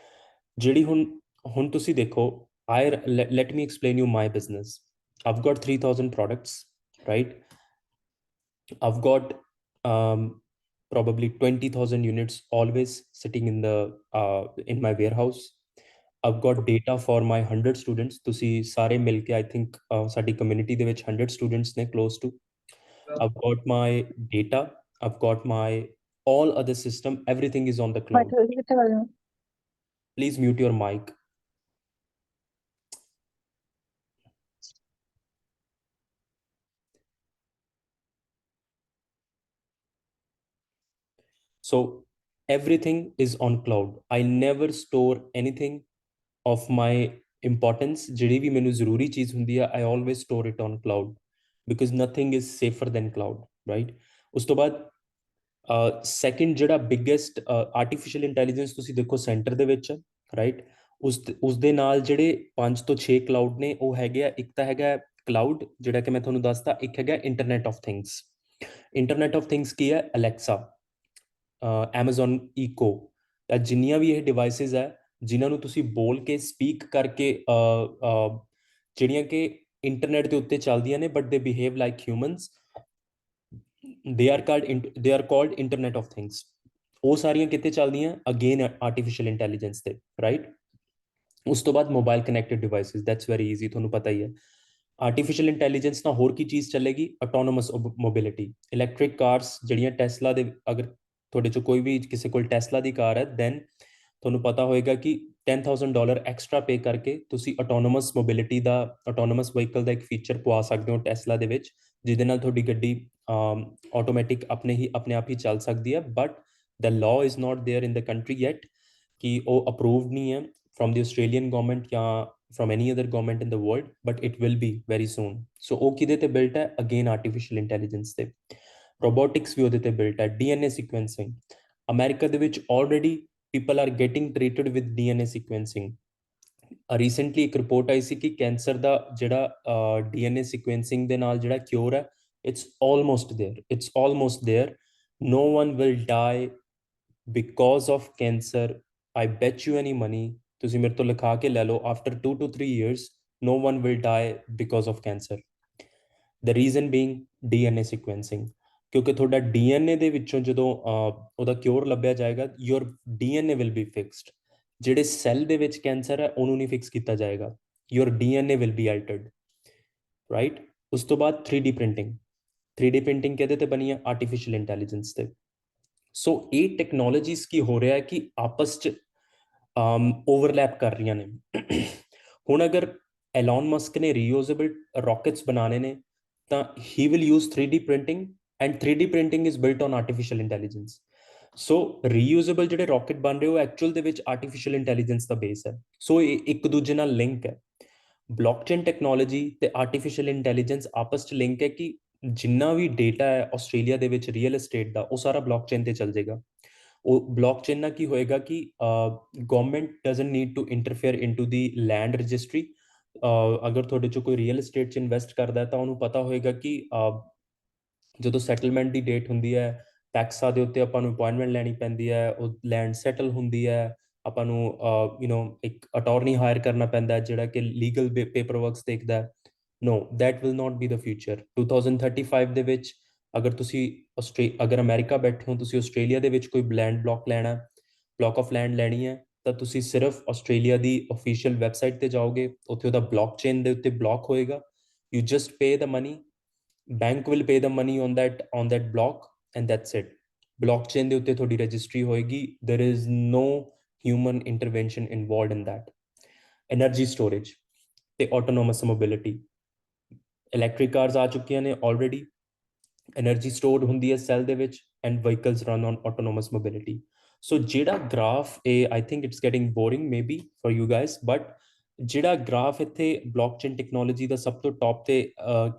ਜਿਹੜੀ ਹੁਣ ਤੁਸੀਂ ਦੇਖੋ, let me explain you my business। I've got 3,000 products, right? I've got probably 20,000 units always sitting in my warehouse। I've got data for my 100 students। ਤੁਸੀਂ ਸਾਰੇ ਮਿਲ ਕੇ I think ਸਾਡੀ community ਦੇ ਵਿੱਚ 100 students ਨੇ close to। I've got my data, I've got my all other system, everything is on the cloud। Please mute your mic। So everything is on cloud। I never store anything of my importance। ਜਿਹੜੀ ਵੀ ਮੈਨੂੰ ਜ਼ਰੂਰੀ ਚੀਜ਼ ਹੁੰਦੀ ਹੈ, I always store it on cloud because nothing is safer than cloud, right? ਉਸ ਤੋਂ ਬਾਅਦ ਸੈਕਿੰਡ ਜਿਹੜਾ ਬਿਗੇਸਟ ਆਰਟੀਫੀਸ਼ੀਅਲ ਇੰਟੈਲੀਜੈਂਸ ਤੁਸੀਂ ਦੇਖੋ ਸੈਂਟਰ ਦੇ ਵਿੱਚ, ਰਾਈਟ? ਉਸ ਦੇ ਨਾਲ ਜਿਹੜੇ 5 ਤੋਂ 6 ਕਲਾਊਡ ਨੇ, ਉਹ ਹੈਗੇ ਆ, ਇੱਕ ਤਾਂ ਹੈਗਾ ਕਲਾਊਡ ਜਿਹੜਾ ਕਿ ਮੈਂ ਤੁਹਾਨੂੰ ਦੱਸਦਾ, ਇੱਕ ਹੈਗਾ internet of things. Internet of things ਕੀ ਹੈ? ਅਲੈਕਸਾ, ਐਮਾਜ਼ਨ ਇਕੋ, ਜਿੰਨੀਆਂ ਵੀ ਇਹ ਡਿਵਾਈਸਿਸ ਹੈ ਜਿਨ੍ਹਾਂ ਨੂੰ ਤੁਸੀਂ ਬੋਲ ਕੇ ਸਪੀਕ ਕਰਕੇ ਜਿਹੜੀਆਂ ਕਿ ਇੰਟਰਨੈਟ ਦੇ ਉੱਤੇ ਚੱਲਦੀਆਂ ਨੇ ਬਟ ਦੇ behave like humans, they are called internet of things। ਉਹ ਸਾਰੀਆਂ ਕਿੱਥੇ ਚੱਲਦੀਆਂ? ਅਗੇਨ ਆਰਟੀਫੀਸ਼ੀਅਲ ਇੰਟੈਲੀਜੈਂਸ ਤੇ, ਰਾਈਟ? ਉਸ ਤੋਂ ਬਾਅਦ mobile connected devices, that's very easy, ਤੁਹਾਨੂੰ ਪਤਾ ਹੀ ਹੈ। ਆਰਟੀਫੀਸ਼ੀਅਲ ਇੰਟੈਲੀਜੈਂਸ ਨਾਲ ਹੋਰ ਕੀ ਚੀਜ਼ ਚੱਲੇਗੀ? ਆਟੋਨੋਮਸ ਮੋਬਿਲਿਟੀ, ਇਲੈਕਟ੍ਰਿਕ ਕਾਰਸ ਜਿਹੜੀਆਂ ਟੈਸਲਾ ਦੇ, ਅਗਰ ਤੁਹਾਡੇ ਚੋਂ ਕੋਈ ਵੀ ਕਿਸੇ ਕੋਲ ਟੈਸਲਾ ਦੀ ਕਾਰ ਹੈ, ਦੈਨ ਤੁਹਾਨੂੰ ਪਤਾ ਹੋਏਗਾ ਕਿ $10,000 ਐਕਸਟਰਾ ਪੇ ਕਰਕੇ ਤੁਸੀਂ ਆਟੋਨੋਮਸ ਮੋਬਿਲਿਟੀ ਦਾ, ਆਟੋਨੋਮਸ ਵਹੀਕਲ ਦਾ ਇੱਕ ਫੀਚਰ ਪਵਾ ਸਕਦੇ ਹੋ ਟੈਸਲਾ ਦੇ ਵਿੱਚ, ਜਿਹਦੇ ਨਾਲ ਤੁਹਾਡੀ ਗੱਡੀ ਆਟੋਮੈਟਿਕ ਆਪਣੇ ਆਪ ਹੀ ਚੱਲ ਸਕਦੀ ਹੈ। But the law is not there in the country yet, ਕਿ ਉਹ ਅਪਰੂਵਡ ਨਹੀਂ ਹੈ ਫਰੋਮ ਦ ਆਸਟ੍ਰੇਲੀਅਨ ਗਵਰਨਮੈਂਟ ਜਾਂ from any other government in the world, but it will be very soon। so ਉਹ ਕਿਹਦੇ ਤੇ built ਹੈ? again artificial intelligence ਤੇ। robotics ਵੀ ਉਹਦੇ ਤੇ built ਹੈ। DNA sequencing, ਅਮਰੀਕਾ ਦੇ ਵਿੱਚ already people are getting treated with DNA sequencing। Recently ਇੱਕ ਰਿਪੋਰਟ ਆਈ ਸੀ ਕਿ ਕੈਂਸਰ ਦਾ ਜਿਹੜਾ DNA sequencing ਦੇ ਨਾਲ ਜਿਹੜਾ ਕਿਉਰ ਹੈ, it's almost there। no one will die because of cancer। I bet you any money, ਤੁਸੀਂ ਮੇਰੇ ਤੋਂ ਲਿਖਾ ਕੇ ਲੈ ਲਓ, after 2 to 3 years no one will die because of cancer। the reason being DNA sequencing। ਕਿਉਂਕਿ ਤੁਹਾਡਾ DNA ਦੇ ਵਿੱਚੋਂ ਜਦੋਂ ਉਹਦਾ ਕਿਉਰ ਲੱਭਿਆ ਜਾਏਗਾ, your DNA will be fixed। ਜਿਹੜੇ ਸੈੱਲ ਦੇ ਵਿੱਚ ਕੈਂਸਰ ਹੈ ਉਹਨੂੰ ਨਹੀਂ ਫਿਕਸ ਕੀਤਾ ਜਾਏਗਾ, your DNA will be altered, right? ਉਸ ਤੋਂ ਬਾਅਦ 3D ਪ੍ਰਿੰਟਿੰਗ। 3D ਪ੍ਰਿੰਟਿੰਗ ਕਿਹਦੇ ਤੇ ਬਣੀ ਹੈ? ਆਰਟੀਫੀਸ਼ੀਅਲ ਇੰਟੈਲੀਜੈਂਸ ਤੇ। ਸੋ ਇਹ ਟੈਕਨੋਲੋਜੀਜ਼ ਕੀ ਹੋ ਰਿਹਾ ਹੈ ਕਿ ਆਪਸ 'ਚ ਓਵਰਲੈਪ ਕਰ ਰਹੀਆਂ ਨੇ। ਹੁਣ ਅਗਰ ਐਲਨ ਮਸਕ ਨੇ ਰੀਯੂਜ਼ੇਬਲ ਰੌਕਟਸ ਬਣਾਉਣੇ ਨੇ ਤਾਂ ਹੀ will use 3D printing, and 3D printing is built on artificial intelligence. So reusable ਜਿਹੜੇ ਰੌਕਟ ਬਣ ਰਹੇ ਉਹ ਐਕਚੁਅਲ ਦੇ ਵਿੱਚ ਆਰਟੀਫੀਸ਼ੀਅਲ ਇੰਟੈਲੀਜੈਂਸ ਦਾ ਬੇਸ ਹੈ। ਸੋ ਇਹ ਇੱਕ ਦੂਜੇ ਨਾਲ ਲਿੰਕ ਹੈ। ਬਲੌਕਚੇਨ ਟੈਕਨੋਲੋਜੀ ਤੇ ਆਰਟੀਫੀਸ਼ੀਅਲ ਇੰਟੈਲੀਜੈਂਸ ਆਪਸ 'ਚ ਲਿੰਕ ਹੈ ਕਿ ਜਿੰਨਾ ਵੀ ਡੇਟਾ ਹੈ ਆਸਟ੍ਰੇਲੀਆ ਦੇ ਵਿੱਚ ਰੀਅਲ ਏਸਟੇਟ ਦਾ, ਉਹ ਸਾਰਾ ਬਲੌਕਚੇਨ ਤੇ ਚੱਲ ਜਾਏਗਾ। ਉਹ ਬਲੌਕਚੇਨ ਨਾਲ ਕੀ ਹੋਏਗਾ ਕਿ government doesn't need to interfere into the land registry. ਅਗਰ ਤੁਹਾਡੇ 'ਚੋਂ ਕੋਈ ਰੀਅਲ ਏਸਟੇਟ 'ਚ ਇਨਵੈਸਟ ਕਰਦਾ ਤਾਂ ਉਹਨੂੰ ਪਤਾ ਹੋਏਗਾ ਕਿ ਜਦੋਂ ਸੈਟਲਮੈਂਟ ਦੀ ਡੇਟ ਹੁੰਦੀ ਹੈ, ਟੈਕਸਾਂ ਦੇ ਉੱਤੇ ਆਪਾਂ ਨੂੰ ਅਪਾਇੰਟਮੈਂਟ ਲੈਣੀ ਪੈਂਦੀ ਹੈ, ਉਹ ਲੈਂਡ ਸੈਟਲ ਹੁੰਦੀ ਹੈ, ਆਪਾਂ ਨੂੰ ਇੱਕ ਅਟਾਰਨੀ ਹਾਇਰ ਕਰਨਾ ਪੈਂਦਾ ਜਿਹੜਾ ਕਿ ਲੀਗਲ ਪੇਪਰ ਵਰਕਸ ਦੇਖਦਾ ਹੈ। No, that will not be the future. 2035 ਦੇ ਵਿੱਚ ਅਗਰ ਤੁਸੀਂ ਅਗਰ ਅਮਰੀਕਾ ਬੈਠੇ ਹੋ, ਤੁਸੀਂ ਆਸਟ੍ਰੇਲੀਆ ਦੇ ਵਿੱਚ ਕੋਈ ਲੈਂਡ ਬਲੌਕ ਲੈਣਾ, ਬਲੌਕ ਆਫ ਲੈਂਡ ਲੈਣੀ ਹੈ, ਤਾਂ ਤੁਸੀਂ ਸਿਰਫ ਆਸਟ੍ਰੇਲੀਆ ਦੀ ਅਫੀਸ਼ੀਅਲ ਵੈਬਸਾਈਟ ਤੇ ਜਾਓਗੇ, ਉੱਥੇ ਉਹਦਾ ਬਲੌਕਚੇਨ ਦੇ ਉੱਤੇ ਬਲੌਕ ਹੋਏਗਾ। You just pay the money, bank will pay the money on that block, and that's it। blockchain ਦੇ ਉੱਤੇ ਤੁਹਾਡੀ ਰਜਿਸਟਰੀ ਹੋਏਗੀ। there is no human intervention involved in that। energy storage ਤੇ autonomous mobility, electric cars ਆ ਚੁੱਕੀਆਂ ਨੇ already। energy stored ਹੁੰਦੀ ਹੈ ਸੈੱਲ ਦੇ ਵਿੱਚ, and vehicles run on autonomous mobility। so ਜਿਹੜਾ graph I think it's getting boring maybe for you guys, but ਜਿਹੜਾ ਗ੍ਰਾਫ ਇੱਥੇ ਬਲੌਕਚੇਨ ਟੈਕਨੋਲੋਜੀ ਦਾ ਸਭ ਤੋਂ ਟੌਪ ਤੇ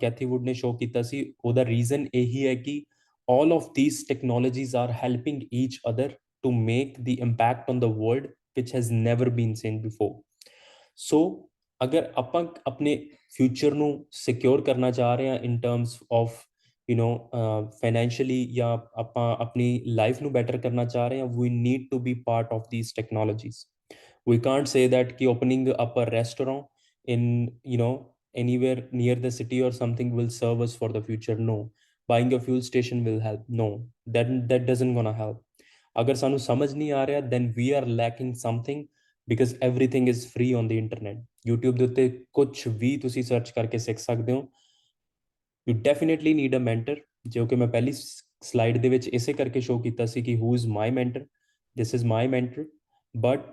ਕੈਥੀ ਵੁੱਡ ਨੇ ਸ਼ੋਅ ਕੀਤਾ ਸੀ, ਉਹਦਾ ਰੀਜ਼ਨ ਇਹੀ ਹੈ ਕਿ all of these technologies are helping each other to make the impact on the world which has never been seen before. So ਅਗਰ ਆਪਾਂ ਆਪਣੇ ਫਿਊਚਰ ਨੂੰ ਸਿਕਿਉਰ ਕਰਨਾ ਚਾਹ ਰਹੇ ਹਾਂ ਇਨ ਟਰਮਸ ਆਫ ਫਾਈਨੈਂਸ਼ੀਅਲੀ, ਜਾਂ ਆਪਾਂ ਆਪਣੀ ਲਾਈਫ ਨੂੰ ਬੈਟਰ ਕਰਨਾ ਚਾਹ ਰਹੇ ਹਾਂ, we need to be part of these technologies. We can't say that ki opening up a restaurant in anywhere near the city or something will serve us for the future. No. Buying a fuel station will help. No. That doesn't gonna help. Agar sanu samajh nahi aa raha, then we are lacking something, because everything is free on the internet. YouTube de utte kuch bhi tusi search karke sikh sakde ho. You definitely need a mentor, jo कि मैं पहली slide ਦੇ ਵਿੱਚ ਇਸੇ ਕਰਕੇ show ਕੀਤਾ ਸੀ ਕਿ who is my mentor. This is my mentor. But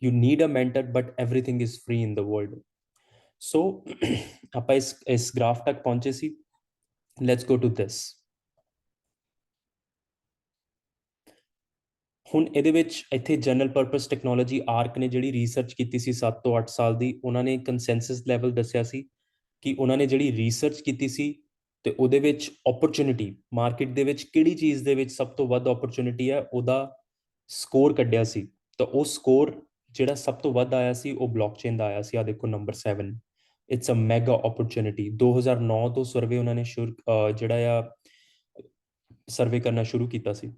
you need a mentor, but everything is free in the world. So ਆਪਾਂ ਇਸ graph ਤੱਕ ਪਹੁੰਚੇ ਸੀ. Let's go to this. ਹੁਣ ਇਹਦੇ ਵਿੱਚ ਇੱਥੇ ਜਨਰਲ ਪਰਪਸ ਟੈਕਨੋਲੋਜੀ ਆਰਕ ਨੇ ਜਿਹੜੀ ਰਿਸਰਚ ਕੀਤੀ ਸੀ 7 ਤੋਂ 8 ਸਾਲ ਦੀ, ਉਹਨਾਂ ਨੇ ਕੰਸੈਂਸਸ ਲੈਵਲ ਦੱਸਿਆ ਸੀ ਕਿ ਉਹਨਾਂ ਨੇ ਜਿਹੜੀ ਰਿਸਰਚ ਕੀਤੀ ਸੀ ਤੇ ਉਹਦੇ ਵਿੱਚ ਓਪਰਚੁਨਿਟੀ, ਮਾਰਕੀਟ ਦੇ ਵਿੱਚ ਕਿਹੜੀ ਚੀਜ਼ ਦੇ ਵਿੱਚ ਸਭ ਤੋਂ ਵੱਧ ਓਪਰਚੁਨਿਟੀ ਹੈ, ਉਹਦਾ ਸਕੋਰ ਕੱਢਿਆ ਸੀ। ਤਾਂ ਉਹ ਸਕੋਰ ਜਿਹੜਾ ਸਭ ਤੋਂ ਵੱਧ ਆਇਆ ਸੀ ਉਹ ਬਲੌਕਚੇਨ ਦਾ ਆਇਆ ਸੀ। ਆ ਦੇਖੋ number 7, it's a mega opportunity. 2009 ਤੋਂ ਸਰਵੇ ਉਹਨਾਂ ਨੇ ਜਿਹੜਾ ਆ ਸਰਵੇ ਕਰਨਾ ਸ਼ੁਰੂ ਕੀਤਾ ਸੀ।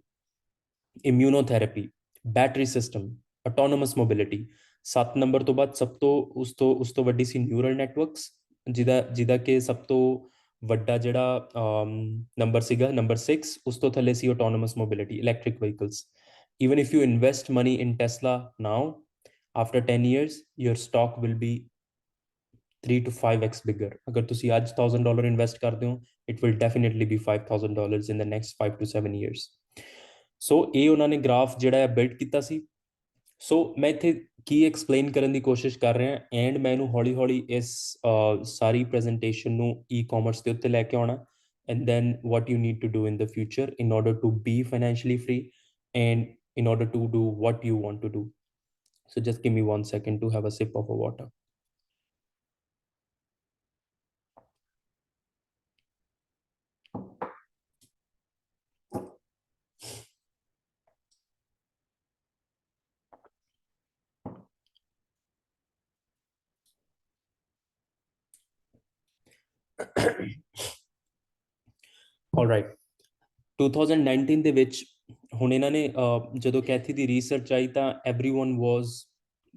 Immunotherapy, battery system, autonomous mobility. 7 number ਤੋਂ ਬਾਅਦ ਸਭ ਤੋਂ ਉਸ ਤੋਂ ਵੱਡੀ ਸੀ ਨਿਊਰਲ ਨੈਟਵਰਕਸ, ਜਿਹਦਾ ਕਿ ਸਭ ਤੋਂ ਵੱਡਾ ਜਿਹੜਾ ਨੰਬਰ ਸੀਗਾ ਨੰਬਰ 6। ਉਸ ਤੋਂ ਥੱਲੇ ਸੀ autonomous mobility, electric vehicles. even if you invest money in Tesla now, after 10 years your stock will be 3 to 5x bigger. agar tusi aaj $1000 invest ਕਰਦੇ ਹੋ, it will definitely be $5000 in the next 5 to 7 years. So ਇਹ ਉਹਨਾਂ ਨੇ ਗ੍ਰਾਫ ਜਿਹੜਾ ਹੈ ਬਿਲਡ ਕੀਤਾ ਸੀ। ਸੋ ਮੈਂ ਇੱਥੇ ਕੀ ਐਕਸਪਲੇਨ ਕਰਨ ਦੀ ਕੋਸ਼ਿਸ਼ ਕਰ ਰਿਹਾ ਐਂਡ ਮੈਂ ਇਹਨੂੰ ਹੌਲੀ ਹੌਲੀ ਇਸ ਸਾਰੀ ਪ੍ਰੈਜੈਂਟੇਸ਼ਨ ਨੂੰ ਈ-ਕਾਮਰਸ ਦੇ ਉੱਤੇ ਲੈ ਕੇ ਆਉਣਾ, and then what you need to do in the future in order to be financially free and in order to do what you want to do. So just give me 1 second to have a sip of a water. All right. 2019 ਦੇ ਵਿੱਚ ਹੁਣ ਇਹਨਾਂ ਨੇ ਜਦੋਂ ਕੈਥੀ ਦੀ ਰਿਸਰਚ ਆਈ ਤਾਂ ਐਵਰੀਵਨ ਵਾਸ,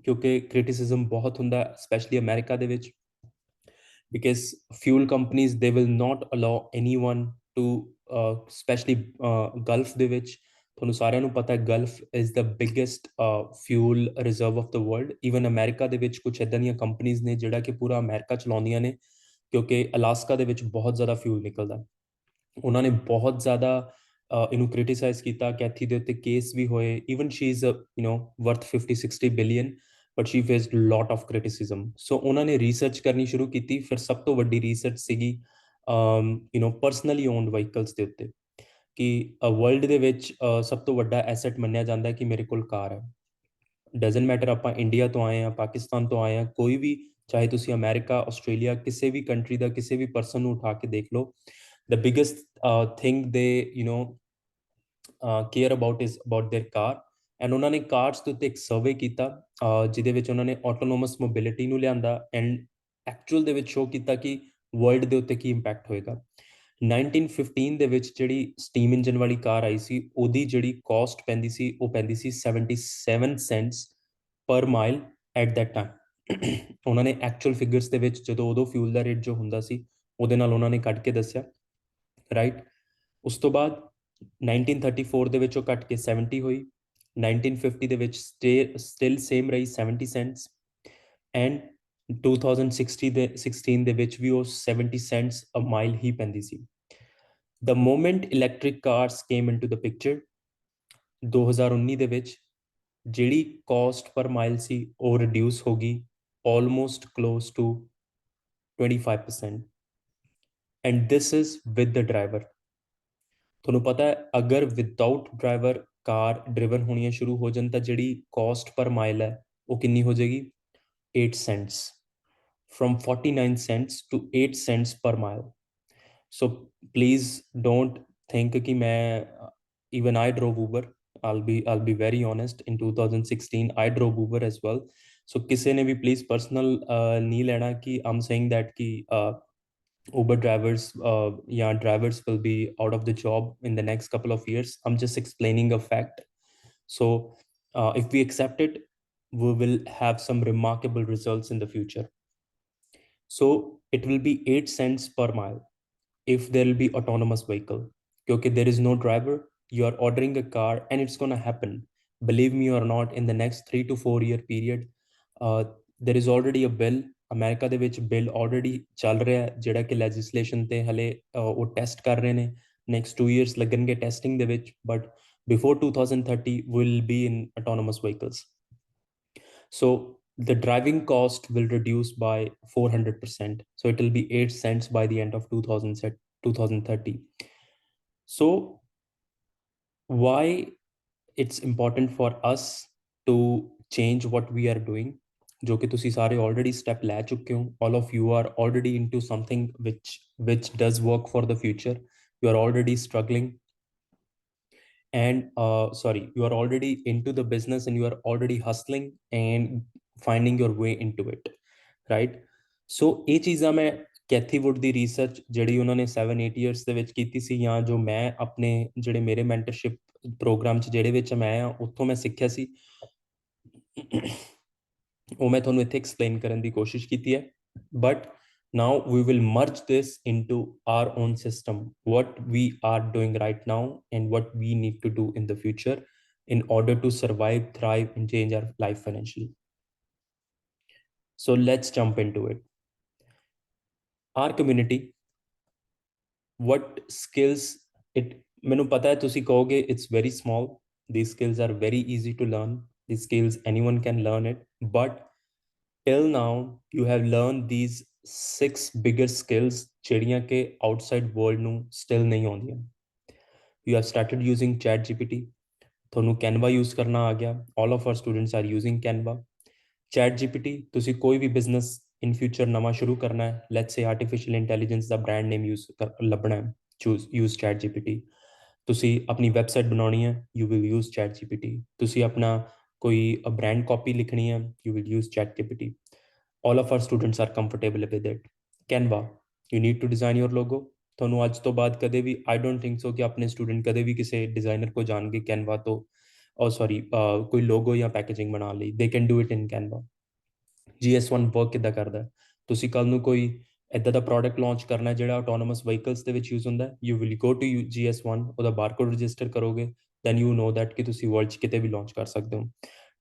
ਕਿਉਂਕਿ ਕ੍ਰਿਟਿਸਿਜ਼ਮ ਬਹੁਤ ਹੁੰਦਾ ਸਪੈਸ਼ਲੀ ਅਮਰੀਕਾ ਦੇ ਵਿੱਚ, because fuel companies, they will not allow anyone to especially Gulf ਦੇ ਵਿੱਚ, ਤੁਹਾਨੂੰ ਸਾਰਿਆਂ ਨੂੰ ਪਤਾ ਹੈ Gulf is the biggest fuel reserve of the world. even America ਦੇ ਵਿੱਚ ਕੁਝ ਇਦਾਂ ਦੀਆਂ ਕੰਪਨੀਆਂ ਨੇ ਜਿਹੜਾ ਕਿ ਪੂਰਾ ਅਮਰੀਕਾ ਚਲਾਉਂਦੀਆਂ ਨੇ, ਕਿਉਂਕਿ ਅਲਾਸਕਾ ਦੇ ਵਿੱਚ ਬਹੁਤ ਜ਼ਿਆਦਾ ਫਿਊਲ ਨਿਕਲਦਾ। ਉਹਨਾਂ ਨੇ ਬਹੁਤ ਜ਼ਿਆਦਾ ਇਹਨੂੰ ਕ੍ਰਿਟਿਸਾਈਜ਼ ਕੀਤਾ, ਕੈਥੀ ਦੇ ਉੱਤੇ ਕੇਸ ਵੀ ਹੋਏ। Even she is worth 50-60 billion, but she faced lot of criticism. So ਉਹਨਾਂ ਨੇ ਰਿਸਰਚ ਕਰਨੀ ਸ਼ੁਰੂ ਕੀਤੀ। ਫਿਰ ਸਭ ਤੋਂ ਵੱਡੀ ਰਿਸਰਚ ਸੀਗੀ ਪਰਸਨਲੀ ਓਨਡ ਵਹੀਕਲਸ ਦੇ ਉੱਤੇ, ਕਿ ਵਰਲਡ ਦੇ ਵਿੱਚ ਸਭ ਤੋਂ ਵੱਡਾ ਐਸੈਟ ਮੰਨਿਆ ਜਾਂਦਾ ਕਿ ਮੇਰੇ ਕੋਲ ਕਾਰ ਹੈ। ਡਜ਼ਨਟ ਮੈਟਰ ਆਪਾਂ ਇੰਡੀਆ ਤੋਂ ਆਏ ਹਾਂ, ਪਾਕਿਸਤਾਨ ਤੋਂ ਆਏ ਹਾਂ, ਕੋਈ ਵੀ, ਚਾਹੇ ਤੁਸੀਂ ਅਮਰੀਕਾ, ਆਸਟ੍ਰੇਲੀਆ, ਕਿਸੇ ਵੀ ਕੰਟਰੀ ਦਾ ਕਿਸੇ ਵੀ ਪਰਸਨ ਨੂੰ ਉਠਾ ਕੇ ਦੇਖ ਲਓ, the biggest thing they care about is about their car. and ਉਹਨਾਂ ਨੇ ਕਾਰਸ ਦੇ ਉੱਤੇ ਇੱਕ ਸਰਵੇ ਕੀਤਾ ਜਿਹਦੇ ਵਿੱਚ ਉਹਨਾਂ ਨੇ ਆਟੋਨੋਮਸ ਮੋਬਿਲਿਟੀ ਨੂੰ ਲਿਆਂਦਾ ਐਂਡ ਐਕਚੁਅਲ ਦੇ ਵਿੱਚ ਸ਼ੋ ਕੀਤਾ ਕਿ ਵਰਲਡ ਦੇ ਉੱਤੇ ਕੀ ਇੰਪੈਕਟ ਹੋਏਗਾ। 1915 ਦੇ ਵਿੱਚ ਜਿਹੜੀ ਸਟੀਮ ਇੰਜਨ ਵਾਲੀ ਕਾਰ ਆਈ ਸੀ, ਉਹਦੀ ਜਿਹੜੀ ਕਾਸਟ ਪੈਂਦੀ ਸੀ ਉਹ ਪੈਂਦੀ ਸੀ 77 ਸੈਂਟਸ ਪਰ ਮਾਈਲ ਐਟ ਦੈਟ ਟਾਈਮ। ਉਹਨਾਂ ਨੇ ਐਕਚੁਅਲ ਫਿਗਰਸ ਦੇ ਵਿੱਚ ਜਦੋਂ ਉਦੋਂ ਫਿਊਲ ਦਾ ਰੇਟ ਜੋ ਹੁੰਦਾ ਸੀ ਉਹਦੇ ਨਾਲ ਉਹਨਾਂ ਨੇ ਕੱਢ ਕੇ ਦੱਸਿਆ, ਰਾਈਟ। ਉਸ ਤੋਂ ਬਾਅਦ 1934 ਦੇ ਵਿੱਚ ਉਹ ਘਟ ਕੇ 70 ਹੋਈ, 1950 ਦੇ ਵਿੱਚ ਸਟਿਲ ਸੇਮ ਰਹੀ 70 ਸੈਂਟਸ, ਐਂਡ 2016 ਦੇ ਵਿੱਚ ਵੀ ਉਹ 70 ਸੈਂਟਸ ਅ ਮਾਈਲ ਹੀ ਪੈਂਦੀ ਸੀ। The moment electric cars came into the picture, 2019 ਦੇ ਵਿੱਚ ਜਿਹੜੀ ਕਾਸਟ ਪਰ ਮਾਈਲ ਸੀ ਉਹ ਰਿਡਿਊਸ ਹੋ ਗਈ almost close to 25%, and this is with the driver. ਤੁਹਾਨੂੰ ਪਤਾ ਹੈ ਅਗਰ ਵਿਦਆਊਟ ਡਰਾਈਵਰ ਕਾਰ ਡਰਿਵਨ ਹੋਣੀਆਂ ਸ਼ੁਰੂ ਹੋ ਜਾਣ ਤਾਂ ਜਿਹੜੀ ਕਾਸਟ ਪਰ ਮਾਈਲ ਹੈ ਉਹ ਕਿੰਨੀ ਹੋ ਜਾਏਗੀ? 8 cents, from 49 cents to 8 cents per mile. So please don't think कि मैं even I drove Uber. I'll be very honest. In 2016, I drove Uber as well. So किसी ने भी please personal नहीं लेना कि I'm saying that कि Uber drivers yeah, drivers will be out of the job in the next couple of years. I'm just explaining a fact. So if we accept it, we will have some remarkable results in the future. So it will be 8 cents per mile if there will be autonomous vehicle. Okay, there is no driver, you are ordering a car and it's going to happen. Believe me or not, in the next 3 to 4 year period, there is already a bill. America ਦੇ ਵਿੱਚ ਬਿੱਲ ਆਲਰੇਡੀ ਚੱਲ ਰਿਹਾ ਹੈ ਜਿਹੜਾ ਕਿ ਲੈਜਿਸਲੇਸ਼ਨ ਤੇ ਹਲੇ ਉਹ ਟੈਸਟ ਕਰ ਰਹੇ ਨੇ ਨੈਕਸਟ 2 ਇਅਰਸ ਲੱਗਣਗੇ ਟੈਸਟਿੰਗ ਦੇ ਵਿੱਚ but before 2030 will be in autonomous vehicles. So the driving cost will reduce by 400%. So it will be 8 cents by the end of 2030. So why it's important for us to change what we are doing, ਜੋ ਕਿ ਤੁਸੀਂ ਸਾਰੇ already step ਲੈ ਚੁੱਕੇ ਹੋ, all of you are already into something which does work for the future. You are already struggling and you are already into the business and you are already hustling and finding your way into it, right? So ਇਹ ਚੀਜ਼ਾਂ ਮੈਂ ਕੈਥੀ ਵੁੱਡ ਦੀ ਰਿਸਰਚ ਜਿਹੜੀ ਉਹਨਾਂ ਨੇ 7-8 ਇਅਰਸ ਦੇ ਵਿੱਚ ਕੀਤੀ ਸੀ ਜਾਂ ਜੋ ਮੈਂ ਆਪਣੇ ਜਿਹੜੇ ਮੇਰੇ ਮੈਂਟਰਸ਼ਿਪ ਪ੍ਰੋਗਰਾਮ 'ਚ ਜਿਹੜੇ ਵਿੱਚ ਮੈਂ ਆ ਉੱਥੋਂ ਮੈਂ ਸਿੱਖਿਆ ਸੀ ਉਹ ਮੈਂ ਤੁਹਾਨੂੰ ਇੱਥੇ ਐਕਸਪਲੇਨ ਕਰਨ ਦੀ ਕੋਸ਼ਿਸ਼ ਕੀਤੀ ਹੈ but now we will merge this into our own system, what we are doing right now and what we need to do in the future in order to survive, thrive and change our life financially. So let's jump into it. Our community, what skills it ਮੈਨੂੰ ਪਤਾ ਹੈ ਤੁਸੀਂ ਕਹੋਗੇ it's very small, these skills are very easy to learn, these skills anyone can learn it, but till now you have learned these 6 bigger skills ਜਿਹੜੀਆਂ ਕਿ outside world ਨੂੰ still ਨਹੀਂ ਆਉਂਦੀਆਂ. You have started using ChatGPT, ਤੁਹਾਨੂੰ Canva use ਕਰਨਾ ਆ ਗਿਆ, all of our students are using Canva. ChatGPT, ਤੁਸੀਂ ਕੋਈ ਵੀ business in future ਨਵਾਂ ਸ਼ੁਰੂ ਕਰਨਾ ਹੈ, let's say artificial intelligence the brand name use ਲੱਭਣਾ ਹੈ, use ChatGPT. ਤੁਸੀਂ ਆਪਣੀ ਵੈਬਸਾਈਟ ਬਣਾਉਣੀ ਹੈ, you will use ChatGPT. ਤੁਸੀਂ ਆਪਣਾ ਕੋਈ brand copy ਲਿਖਣੀ ਹੈ, you will use ChatGPT. All of our students are comfortable with it. Canva, you need to design your logo. ਤੁਹਾਨੂੰ ਅੱਜ ਤੋਂ ਬਾਅਦ ਕਦੇ ਵੀ I don't think so ਕਿ ਆਪਣੇ ਸਟੂਡੈਂਟ ਕਦੇ ਵੀ ਕਿਸੇ ਡਿਜ਼ਾਈਨਰ ਕੋ ਜਾਣਗੇ Canva ਤੋਂ ਕੋਈ ਲੋਗੋ ਜਾਂ ਪੈਕੇਜਿੰਗ ਬਣਾਉਣ ਲਈ, they can do it in Canva. GS1 work ਕਿੱਦਾਂ ਕਰਦਾ ਹੈ, ਤੁਸੀਂ ਕੱਲ ਨੂੰ ਕੋਈ ਇੱਦਾਂ ਦਾ ਪ੍ਰੋਡਕਟ ਲਾਂਚ ਕਰਨਾ ਜਿਹੜਾ ਆਟੋਨੋਮਸ ਵਹੀਕਲਸ ਦੇ ਵਿੱਚ ਯੂਜ਼ ਹੁੰਦਾ, you will go to GS1, ਉਹਦਾ ਬਾਰਕੋਡ ਰਜਿਸਟਰ ਕਰੋਗੇ, then you know that ਕਿ ਤੁਸੀਂ ਵਰਲਡ 'ਚ ਕਿਤੇ ਵੀ ਲਾਂਚ ਕਰ ਸਕਦੇ ਹੋ.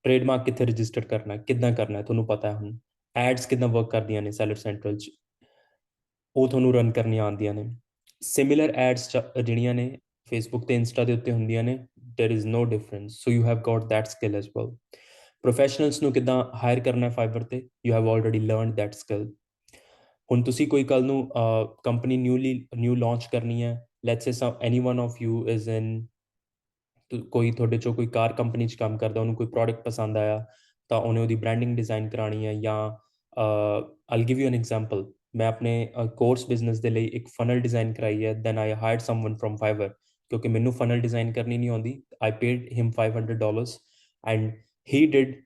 ਟ੍ਰੇਡਮਾਰਕ ਕਿੱਥੇ ਰਜਿਸਟਰ ਕਰਨਾ, ਕਿੱਦਾਂ ਕਰਨਾ ਤੁਹਾਨੂੰ ਪਤਾ ਹੈ ਹੁਣ. ਐਡਸ ਕਿੱਦਾਂ ਵਰਕ ਕਰਦੀਆਂ ਨੇ ਸੈਲਰ ਸੈਂਟਰਲ 'ਚ, ਉਹ ਤੁਹਾਨੂੰ ਰਨ ਕਰਨੀਆਂ ਆਉਂਦੀਆਂ ਨੇ. ਸਿਮਿਲਰ ਐਡਸ ਜਿਹੜੀਆਂ ਨੇ ਫੇਸਬੁੱਕ ਤੇ ਇੰਸਟਾ ਦੇ ਉੱਤੇ ਹੁੰਦੀਆਂ ਨੇ, there is no difference. So you have got that skill as well. Professionals ਨੂੰ ਕਿੱਦਾਂ ਹਾਇਰ ਕਰਨਾ ਹੈ ਫਾਈਵਰ ਤੇ, you have already learned that skill. ਹੁਣ ਤੁਸੀਂ ਕੋਈ ਕੱਲ ਨੂੰ ਕੰਪਨੀ ਨਿਊ ਲਾਂਚ ਕਰਨੀ ਹੈ, let's say any one of you is in ਕੋਈ ਤੁਹਾਡੇ ਚੋਂ ਕੋਈ ਕਾਰ ਕੰਪਨੀ 'ਚ ਕੰਮ ਕਰਦਾ, ਉਹਨੂੰ ਕੋਈ ਪ੍ਰੋਡਕਟ ਪਸੰਦ ਆਇਆ ਤਾਂ ਉਹਨੇ ਉਹਦੀ ਬ੍ਰਾਂਡਿੰਗ ਡਿਜ਼ਾਈਨ ਕਰਾਉਣੀ ਹੈ ਜਾਂ I'll give U N example, ਮੈਂ ਆਪਣੇ ਕੋਰਸ ਬਿਜ਼ਨਸ ਦੇ ਲਈ ਇੱਕ ਫਨਲ ਡਿਜ਼ਾਈਨ ਕਰਾਈ ਹੈ, then I hired someone from Fiverr ਕਿਉਂਕਿ ਮੈਨੂੰ ਫਨਲ ਡਿਜ਼ਾਈਨ ਕਰਨੀ ਨਹੀਂ ਆਉਂਦੀ. I paid him $500 and he did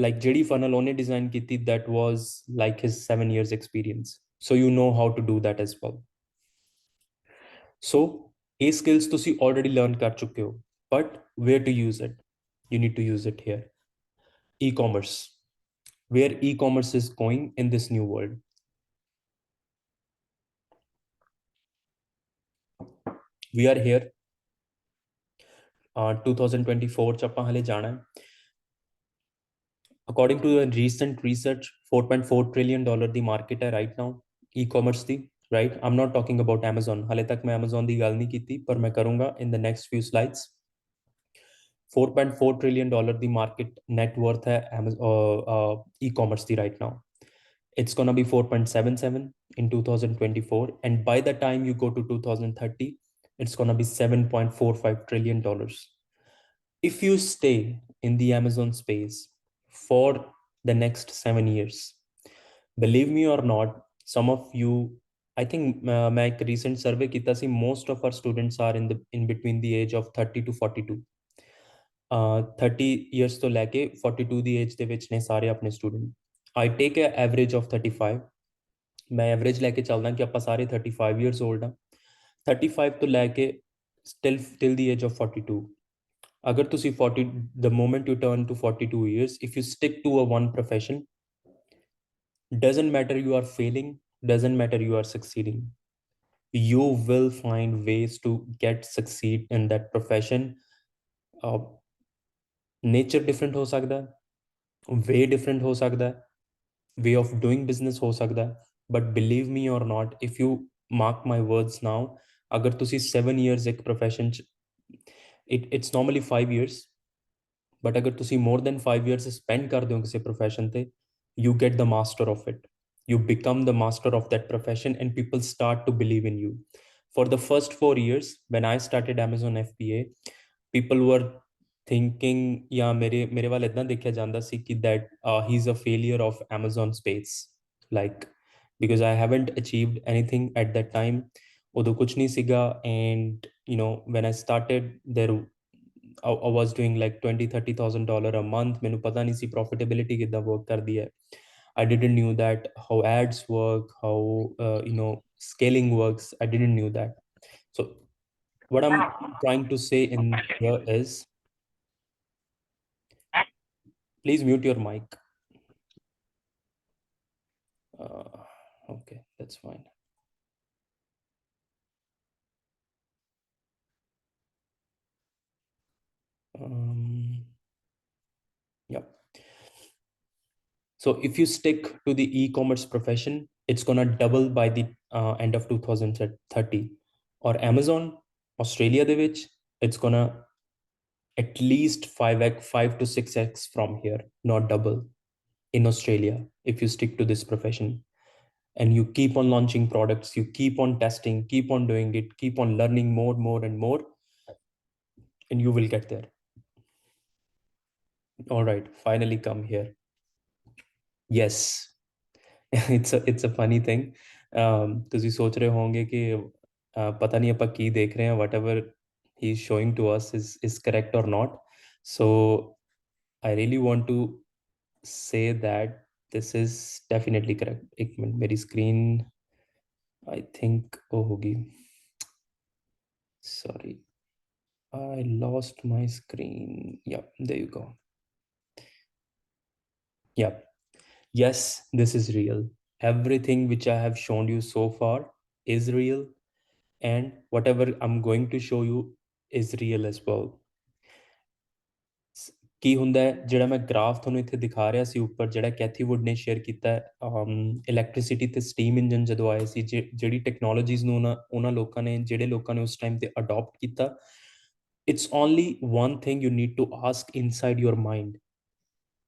like ਜਿਹੜੀ funnel ਉਹਨੇ design ਕੀਤੀ, that was like his 7 years experience. So you know how to do that as well. So ਇਹ skills ਤੁਸੀਂ already learn ਕਰ ਚੁੱਕੇ ਹੋ, but where to use it? You need to use it here. E-commerce, where e-commerce is going in this new world. We are here 2024 ਚ ਆਪਾਂ ਹਲੇ ਜਾਣਾ ਹੈ. According to a recent research, $4.4 trillion the market ਹੈ right now e-commerce the, right? I'm not talking about Amazon. ਹਾਲੇ ਤੱਕ ਮੈਂ Amazon ਦੀ ਗੱਲ ਨਹੀਂ ਕੀਤੀ ਪਰ ਮੈਂ ਕਰੂੰਗਾ in the next few slides. $4.4 trillion the market net worth ਹੈ e-commerce the right now. It's gonna be 4.77 in 2024, and by the time you go to 2030, it's gonna be $7.45 trillion. If you stay in the Amazon space for the next 7 years. Believe me or not, some of you, I think मैं एक recent survey ਕੀਤਾ ਸੀ, most of our students are in between the age of 30 to 42. 30 years ਤੋਂ ਲੈ ਕੇ 42 ਦੀ ਏਜ ਦੇ ਵਿੱਚ ਨੇ ਸਾਰੇ ਆਪਣੇ student. I take a average of 35। ਮੈਂ ਐਵਰੇਜ ਲੈ ਕੇ ਚੱਲਦਾ ਕਿ ਆਪਾਂ ਸਾਰੇ 35 ਇਅਰਸ 올ਡ ਆ। 35 ਤੋਂ ਲੈ ਕੇ till the age of 42। ਅਗਰ ਤੁਸੀਂ 40 the moment you turn to 42 years, if you stick to a one profession, doesn't matter you are failing, doesn't matter you are succeeding, you will find ways to get succeed in that profession। Nature different हो सकता है, वे डिफरेंट हो सकता है, वे ऑफ डूइंग बिजनेस हो सकता है, बट बिलीव मी और not, if you mark my words now, अगर तुसी 7 years एक profession it's normally 5 years, but अगर तुसी मोर देन 5 years स्पेंड कर दो किसी प्रोफेशन पे, you get the master of it, you become the master of that profession, and people start to believe in you। For the first 4 years when I started Amazon FBA, people were thinking या मेरे वाल इतना देखा ਜਾਂਦਾ ਸੀ कि that he's a failure of Amazon space, like because I haven't achieved anything at that time। ਉਦੋਂ ਕੁਝ ਨਹੀਂ ਸੀਗਾ, and when I started there, I was doing like 20-30 thousand dollar a month। ਮੈਨੂੰ ਪਤਾ ਨਹੀਂ ਸੀ profitability ਕਿੱਦਾਂ work ਕਰਦੀ ਹੈ। I didn't knew that how ads work, how scaling works। I didn't knew that। So what I'm trying to say in here is, please mute your mic। uh, okay, that's fine। Yeah, so if you stick to the e-commerce profession, it's gonna double by the end of 2030। or Amazon Australia ਦੇ ਵਿੱਚ, it's gonna at least 5x 5 to 6x from here, not double, in Australia, if you stick to this profession and you keep on launching products, you keep on testing, keep on doing it, keep on learning more and more, and you will get there। All right, finally come here। Yes। it's a funny thing। ਤੁਸੀਂ ਸੋਚ ਰਹੇ ਹੋਵੋਗੇ ਕਿ ਪਤਾ ਨਹੀਂ ਆਪਾਂ ਕੀ ਦੇਖ ਰਹੇ ਹਾਂ, whatever he is showing to us is correct or not। So I really want to say that this is definitely correct। एक मिनट, मेरी screen I think वो होगी, sorry, I lost my screen। Yeah, there you go। Yeah, yes, this is real। Everything which I have shown you so far is real, and whatever I'm going to show you is real as well। ਕੀ ਹੁੰਦਾ ਹੈ, ਜਿਹੜਾ ਮੈਂ ਗ੍ਰਾਫ ਤੁਹਾਨੂੰ ਇੱਥੇ ਦਿਖਾ ਰਿਹਾ ਸੀ ਉੱਪਰ, ਜਿਹੜਾ ਕੈਥੀ ਵੁੱਡ ਨੇ ਸ਼ੇਅਰ ਕੀਤਾ ਹੈ, ਇਲੈਕਟ੍ਰਿਸਿਟੀ ਤੇ ਸਟੀਮ ਇੰਜਨ ਜਦੋਂ ਆਏ ਸੀ, ਜਿਹੜੀ ਟੈਕਨੋਲੋਜੀਜ਼ ਨੂੰ ਉਹਨਾਂ ਲੋਕਾਂ ਨੇ, ਜਿਹੜੇ ਲੋਕਾਂ ਨੇ ਉਸ ਟਾਈਮ ਤੇ ਅਡਾਪਟ ਕੀਤਾ, it's only one thing you need to ask inside your mind.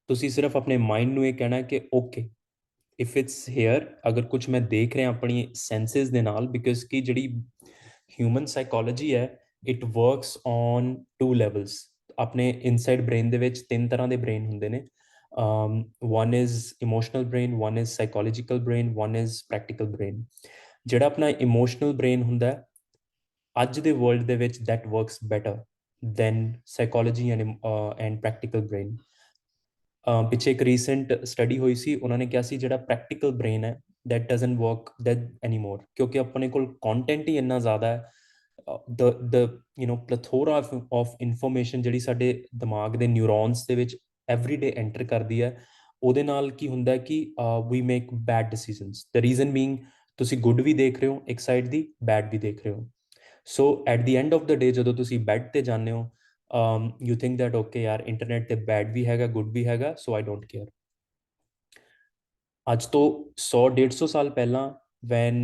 ਤੁਸੀਂ ਸਿਰਫ ਆਪਣੇ ਮਾਈਂਡ ਨੂੰ ਇਹ ਕਹਿਣਾ ਕਿ ਓਕੇ, ਇਫ ਇਟਸ ਹੇਅਰ, ਅਗਰ ਕੁਝ ਮੈਂ ਦੇਖ ਰਿਹਾ ਆਪਣੀ ਸੈਂਸਸ ਦੇ ਨਾਲ, ਬਿਕਾਜ਼ ਕਿ ਜਿਹੜੀ ਹਿਊਮਨ ਸਾਈਕੋਲੋਜੀ ਹੈ, ਇਟ ਵਰਕਸ ਔਨ 2 levels। ਆਪਣੇ ਇਨਸਾਈਡ ਬ੍ਰੇਨ ਦੇ ਵਿੱਚ 3 ਤਰ੍ਹਾਂ ਦੇ ਬ੍ਰੇਨ ਹੁੰਦੇ ਨੇ। one is emotional brain, one is psychological brain, one is practical brain। ਜਿਹੜਾ ਆਪਣਾ ਇਮੋਸ਼ਨਲ ਬ੍ਰੇਨ ਹੁੰਦਾ ਹੈ, ਅੱਜ ਦੇ ਵਰਲਡ ਦੇ ਵਿੱਚ that works better than psychology and practical brain। ਪਿੱਛੇ ਇੱਕ ਰੀਸੈਂਟ ਸਟੱਡੀ ਹੋਈ ਸੀ, ਉਹਨਾਂ ਨੇ ਕਿਹਾ ਸੀ ਜਿਹੜਾ ਪ੍ਰੈਕਟੀਕਲ ਬ੍ਰੇਨ ਹੈ, that doesn't work that anymore, ਕਿਉਂਕਿ ਆਪਣੇ ਕੋਲ ਕੰਟੈਂਟ ਹੀ ਇੰਨਾ ਜ਼ਿਆਦਾ ਹੈ। the plethora of information ਜਿਹੜੀ ਸਾਡੇ ਦਿਮਾਗ ਦੇ ਨਿਊਰੋਨਸ ਦੇ ਵਿੱਚ ਐਵਰੀਡੇ ਐਂਟਰ ਕਰਦੀ ਹੈ, ਉਹਦੇ ਨਾਲ ਕੀ ਹੁੰਦਾ ਹੈ ਕਿ we make bad decisions। the reason being, ਤੁਸੀਂ ਗੁੱਡ ਵੀ ਦੇਖ ਰਹੇ ਹੋ ਇੱਕ ਸਾਈਡ ਦੀ, ਬੈਡ ਵੀ ਦੇਖ ਰਹੇ ਹੋ। So at the end of the day, ਜਦੋਂ ਤੁਸੀਂ ਬੈਡ ਤੇ ਜਾਂਦੇ ਹੋ, you think that okay यार, इंटरनेट ਤੇ ਬੈਡ ਵੀ ਹੈਗਾ, ਗੁੱਡ ਵੀ ਹੈਗਾ, so I don't care। ਅੱਜ ਤੋਂ 100-150 ਸਾਲ ਪਹਿਲਾਂ, when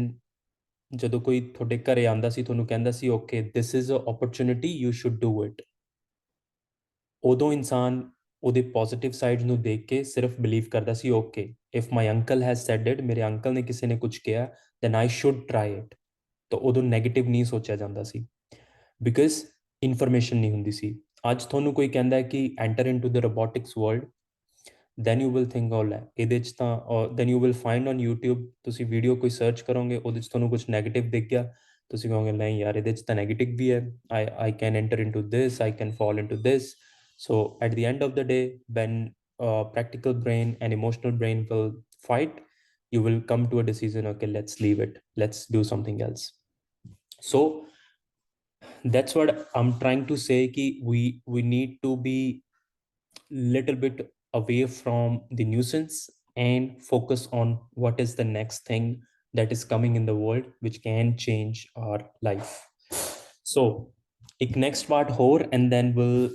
ਜਦੋਂ ਕੋਈ ਤੁਹਾਡੇ ਘਰੇ ਆਂਦਾ ਸੀ, ਤੁਹਾਨੂੰ ਕਹਿੰਦਾ ਸੀ okay this is a opportunity, you should do it, ਉਦੋਂ ਇਨਸਾਨ ਉਹਦੇ ਪੋਜ਼ਿਟਿਵ ਸਾਈਡ ਨੂੰ ਦੇਖ ਕੇ ਸਿਰਫ ਬਿਲੀਵ ਕਰਦਾ ਸੀ okay if my uncle has said it, ਮੇਰੇ ਅੰਕਲ ਨੇ ਕਿਸੇ ਨੇ ਕੁਝ ਕਿਹਾ, then I should try it। ਤਾਂ ਉਦੋਂ ਨੈਗੇਟਿਵ ਨਹੀਂ ਸੋਚਿਆ ਜਾਂਦਾ ਸੀ, ਬਿਕਾਜ਼ ਇਨਫੋਰਮੇਸ਼ਨ ਨਹੀਂ ਹੁੰਦੀ ਸੀ। ਅੱਜ ਤੁਹਾਨੂੰ ਕੋਈ ਕਹਿੰਦਾ ਹੈ ਕਿ enter into the robotics world, then you will think, oh ਲੈ ਇਹਦੇ 'ਚ ਤਾਂ, or then you will find on YouTube, ਤੁਸੀਂ ਵੀਡੀਓ ਕੋਈ ਸਰਚ ਕਰੋਗੇ ਉਹਦੇ 'ਚ ਤੁਹਾਨੂੰ ਕੁਝ ਨੈਗੇਟਿਵ ਦਿਖ ਗਿਆ, ਤੁਸੀਂ ਕਹੋਗੇ ਨਹੀਂ ਯਾਰ ਇਹਦੇ 'ਚ ਤਾਂ ਨੈਗੇਟਿਵ ਵੀ ਹੈ, I can enter into this, I can fall into this. So at the end of the day, when practical brain and emotional brain will fight, you will come to a decision, okay, let's leave it, let's do something else. So that's what I'm trying to say, ki we need to be little bit away from the nuisance and focus on what is the next thing that is coming in the world which can change our life. So एक next part ਹੋਰ and then we'll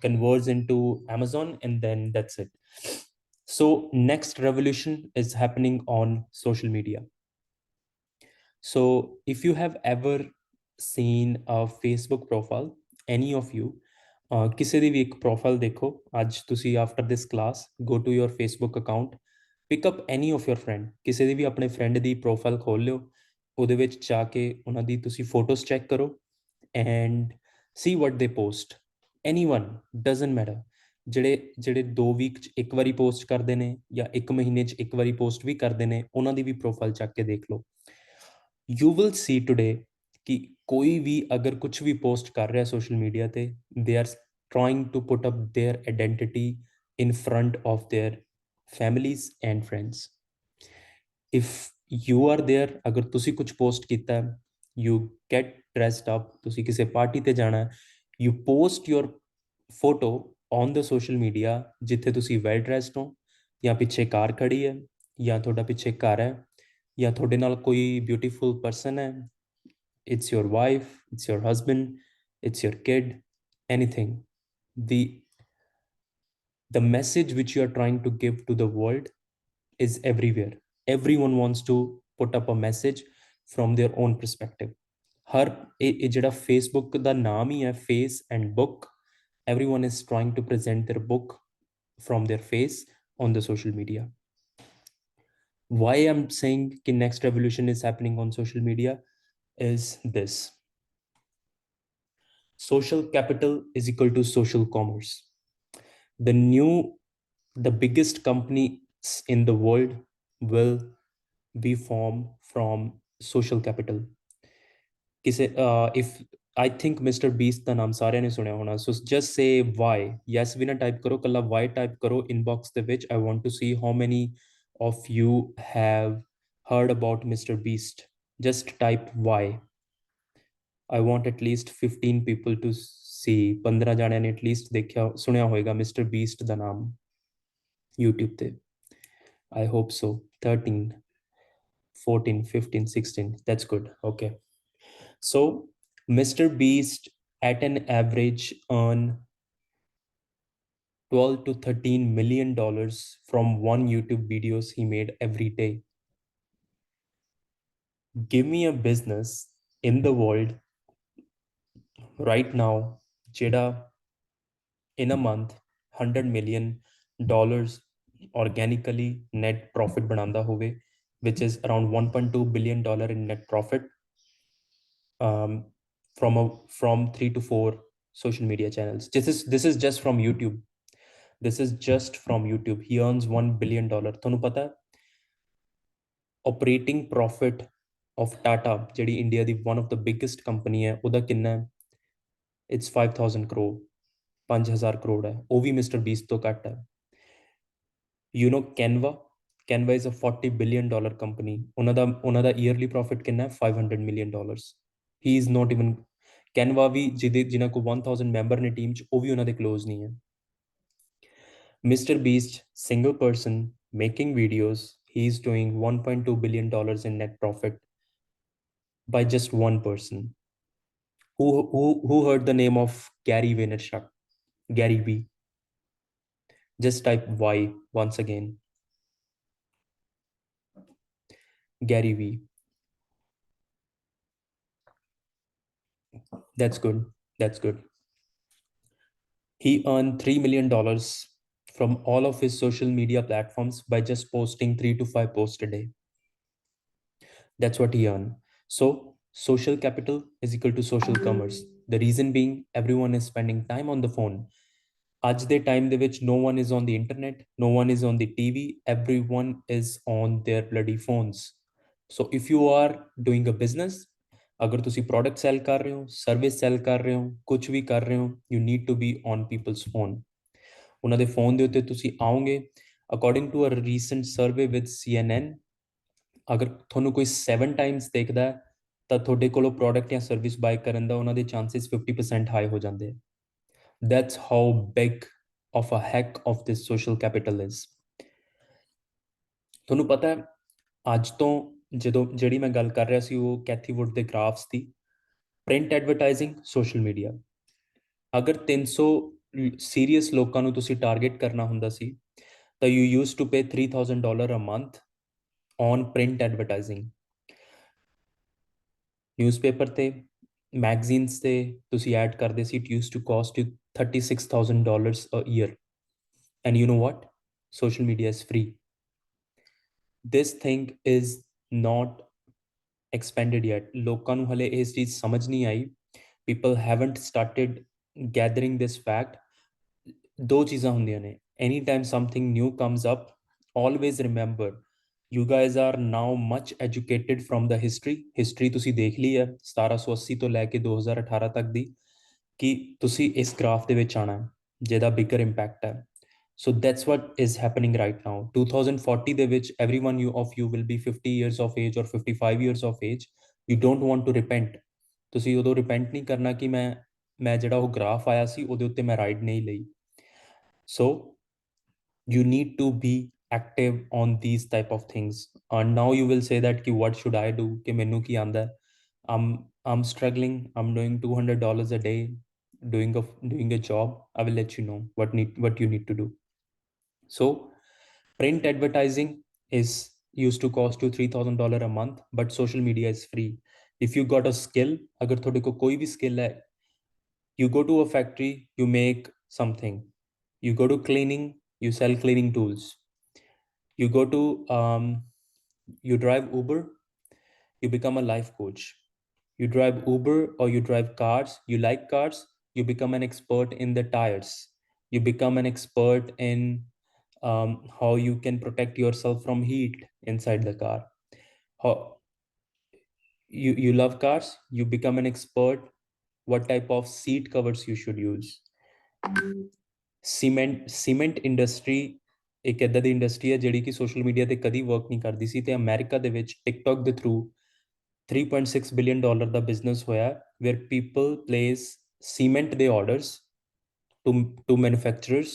converge into Amazon and then that's it. So next revolution is happening on social media. So if you have ever seen a Facebook profile, any of you, ਕਿਸੇ ਦੀ ਵੀ ਇੱਕ ਪ੍ਰੋਫਾਈਲ ਦੇਖੋ ਅੱਜ ਤੁਸੀਂ after this class go to your Facebook account, pick up any of your friend, ਕਿਸੇ ਦੀ ਵੀ ਆਪਣੇ ਫਰੈਂਡ ਦੀ ਪ੍ਰੋਫਾਈਲ ਖੋਲ ਲਿਓ, ਉਹਦੇ ਵਿੱਚ ਜਾ ਕੇ ਉਹਨਾਂ ਦੀ ਤੁਸੀਂ ਫੋਟੋਜ਼ ਚੈੱਕ ਕਰੋ ਐਂਡ ਸੀ ਵਟ ਦੇ ਪੋਸਟ, ਐਨੀਵਨ ਡਜ਼ਨਟ ਮੈਟਰ, ਜਿਹੜੇ ਜਿਹੜੇ 2 ਵੀਕ 'ਚ ਇੱਕ ਵਾਰੀ ਪੋਸਟ ਕਰਦੇ ਨੇ ਜਾਂ 1 ਮਹੀਨੇ 'ਚ ਇੱਕ ਵਾਰੀ ਪੋਸਟ ਵੀ ਕਰਦੇ ਨੇ, ਉਹਨਾਂ ਦੀ ਵੀ ਪ੍ਰੋਫਾਈਲ ਚੱਕ ਕੇ ਦੇਖ ਲਓ। ਯੂ ਵਿਲ ਸੀ ਟੂਡੇ ਕਿ ਕੋਈ ਵੀ ਅਗਰ ਕੁਝ ਵੀ ਪੋਸਟ ਕਰ ਰਿਹਾ ਸੋਸ਼ਲ ਮੀਡੀਆ ਤੇ, they are trying to put up their identity in front of their families and friends. If you are there, ਅਗਰ ਤੁਸੀਂ ਕੁਝ ਪੋਸਟ ਕੀਤਾ, you get dressed up, ਤੁਸੀਂ ਕਿਸੇ ਪਾਰਟੀ ਤੇ ਜਾਣਾ, you post your photo on the social media ਜਿੱਥੇ ਤੁਸੀਂ well dressed ਹੋ, ਜਾਂ ਪਿੱਛੇ ਕਾਰ ਖੜੀ ਹੈ, ਜਾਂ ਤੁਹਾਡਾ ਪਿੱਛੇ ਘਰ ਹੈ, ਜਾਂ ਤੁਹਾਡੇ ਨਾਲ ਕੋਈ ਬਿਊਟੀਫੁਲ ਪਰਸਨ ਹੈ, it's your wife, it's your husband, it's your kid, anything. The message which you are trying to give to the world is everywhere. Everyone wants to put up a message from their own perspective. ਹਰ ਇਹ ਜਿਹੜਾ ਫੇਸਬੁੱਕ ਦਾ ਨਾਮ ਹੀ ਹੈ face and book, everyone is trying to present their book from their face on the social media. Why I'm saying the next revolution is happening on social media is this: social capital is equal to social commerce. The biggest companies in the world will be formed from social capital. If I think Mr. Beast ਦਾ ਨਾਮ ਸਾਰਿਆਂ ਨੇ ਸੁਣਿਆ ਹੋਣਾ, so just say why. Yes ਵੀ ਨਾ type ਕਰੋ, ਕੱਲਾ why type ਕਰੋ inbox ਦੇ ਵਿੱਚ. I want to see how many of you have heard about Mr. Beast. Just type why. I want at least 15 people to see. 15 ਜਾਣਿਆਂ ਨੇ at least ਦੇਖਿਆ ਸੁਣਿਆ ਹੋਏਗਾ Mr. Beast ਦਾ ਨਾਮ YouTube ਤੇ. I hope so. 13, 14, 15, 16. That's good. Okay. So Mr. Beast at an average earn 12 to 13 million dollars from one YouTube videos he made every day. Give me a business in the world right now jeda in a month $100 million organically net profit bananda hove, which is around $1.2 billion in net profit, from 3 to 4 social media channels. This is just from YouTube. This is just from YouTube. He earns $1 billion. ਤੁਹਾਨੂੰ ਪਤਾ operating profit of Tata, ਜਿਹੜੀ India the one of the biggest company ਹੈ, ਉਹਦਾ ਕਿੰਨਾ ਹੈ? It's 5,000 crore. 5,000 crore ਹੈ, ਉਹ ਵੀ Mr. Beast ਤੋਂ ਘੱਟ ਹੈ. You know Canva is a $40 billion company. ਉਹਨਾਂ ਦਾ yearly profit ਕਿੰਨਾ ਹੈ? $500 million. He is not even Canva ਵੀ ਜਿਨ੍ਹਾਂ ਕੋ 1000 ਮੈਂਬਰ ਨੇ ਟੀਮ 'ਚ, ਉਹ ਵੀ ਉਹਨਾਂ ਦੇ ਕਲੋਜ਼ ਨਹੀਂ ਹੈ. Mr. Beast, single person making videos, he's doing $1.2 billion in net profit by just one person. Who heard the name of Gary Vaynerchuk? Gary V. Just type Y once again. Gary V. That's good. That's good. He earned $3 million from all of his social media platforms by just posting 3 to 5 posts a day. That's what he earned. So social capital is equal to social commerce. The reason being, everyone is spending time on the phone. ਅੱਜ ਦੇ ਟਾਈਮ ਦੇ ਵਿੱਚ no one is on the internet, no one is on the TV, everyone is on their bloody phones. So if you are doing a business, ਅਗਰ ਤੁਸੀਂ ਪ੍ਰੋਡਕਟ ਸੈਲ ਕਰ ਰਹੇ ਹੋ, ਸਰਵਿਸ ਸੈਲ ਕਰ ਰਹੇ ਹੋ, ਕੁਝ ਵੀ ਕਰ ਰਹੇ ਹੋ, you need to be on people's phone. ਉਹਨਾਂ ਦੇ ਫੋਨ ਦੇ ਉੱਤੇ ਤੁਸੀਂ ਆਓਗੇ। According to a recent survey with CNN, ਅਗਰ ਤੁਹਾਨੂੰ ਕੋਈ 7 ਟਾਈਮਸ ਦੇਖਦਾ ਹੈ ਤਾਂ ਤੁਹਾਡੇ ਕੋਲੋਂ ਪ੍ਰੋਡਕਟ ਜਾਂ ਸਰਵਿਸ ਬਾਏ ਕਰਨ ਦਾ ਉਹਨਾਂ ਦੇ ਚਾਂਸਸ 50% ਹਾਈ ਹੋ ਜਾਂਦੇ ਆ। That's how big of a hack of this social capital is. ਤੁਹਾਨੂੰ ਪਤਾ ਹੈ ਅੱਜ ਤੋਂ ਜਦੋਂ ਜਿਹੜੀ ਮੈਂ ਗੱਲ ਕਰ ਰਿਹਾ ਸੀ ਉਹ ਕੈਥੀ ਵੁੱਡ ਦੇ ਗ੍ਰਾਫਸ ਦੀ, ਪ੍ਰਿੰਟ ਐਡਵਰਟਾਈਜ਼ਿੰਗ, ਸੋਸ਼ਲ ਮੀਡੀਆ। ਅਗਰ 300 ਸੀਰੀਅਸ ਲੋਕਾਂ ਨੂੰ ਤੁਸੀਂ ਟਾਰਗੇਟ ਕਰਨਾ ਹੁੰਦਾ ਸੀ ਤਾਂ you use to pay $3000 a month on print advertising. Newspaper ਤੇ, ਮੈਗਜ਼ੀਨਸ ਤੇ ਤੁਸੀਂ ਐਡ ਕਰਦੇ ਸੀ, it used to cost you $36,000 a year. And you know what? Social media is free. This thing is not expanded yet. ਲੋਕਾਂ ਨੂੰ ਹਲੇ ਇਸ ਚੀਜ਼ ਸਮਝ ਨਹੀਂ ਆਈ। People haven't started gathering this fact. ਦੋ ਚੀਜ਼ਾਂ ਹੁੰਦੀਆਂ ਨੇ। Anytime something new comes up, always remember you guys are now much educated from the history ਤੁਸੀਂ ਦੇਖ ਲਈ ਹੈ 1780 ਤੋਂ ਲੈ ਕੇ 2018 ਤੱਕ ਦੀ, ਕਿ ਤੁਸੀਂ ਇਸ ਗ੍ਰਾਫ ਦੇ ਵਿੱਚ ਆਣਾ ਹੈ ਜਿਹਦਾ ਬਿਗਰ ਇੰਪੈਕਟ ਹੈ। So that's what is happening right now. 2040 ਦੇ ਵਿੱਚ everyone of you will be 50 years of age or 55 years of age. You don't want to repent. ਤੁਸੀਂ ਉਦੋਂ ਰਿਪੈਂਟ ਨਹੀਂ ਕਰਨਾ ਕਿ ਮੈਂ ਜਿਹੜਾ ਉਹ ਗ੍ਰਾਫ ਆਇਆ ਸੀ ਉਹਦੇ ਉੱਤੇ ਮੈਂ ਰਾਈਡ ਨਹੀਂ ਲਈ। So you need to be active on these type of things. And now you will say that ki what should I do, कि मैनू की आंदा है, I'm struggling, I'm doing $200 a day doing a job. I will let you know what you need to do. So print advertising is used to cost you $3000 a month, but social media is free. If you got a skill, agar thode ko koi bhi skill hai, you go to a factory, you make something. You go to cleaning, you sell cleaning tools. You go to you drive Uber, you become a life coach. You drive Uber or you drive cars, you like cars, you become an expert in the tires. You become an expert in how you can protect yourself from heat inside the car. How you love cars, you become an expert what type of seat covers you should use. Cement industry ਇੱਕ ਇੱਦਾਂ ਦੀ ਇੰਡਸਟਰੀ ਹੈ ਜਿਹੜੀ ਕਿ ਸੋਸ਼ਲ ਮੀਡੀਆ ਤੇ ਕਦੀ ਵਰਕ ਨਹੀਂ ਕਰਦੀ ਸੀ, ਤੇ ਅਮਰੀਕਾ ਦੇ ਵਿੱਚ ਟਿਕਟੌਕ ਦੇ ਥਰੂ $3.6 ਬਿਲੀਅਨ ਦਾ ਬਿਜ਼ਨਸ ਹੋਇਆ, ਵੇਅਰ ਪੀਪਲ ਪਲੇਸ ਸੀਮੈਂਟ ਦੇ ਆਰਡਰਸ ਟੂ ਮੈਨੂਫੈਕਚਰਰਸ,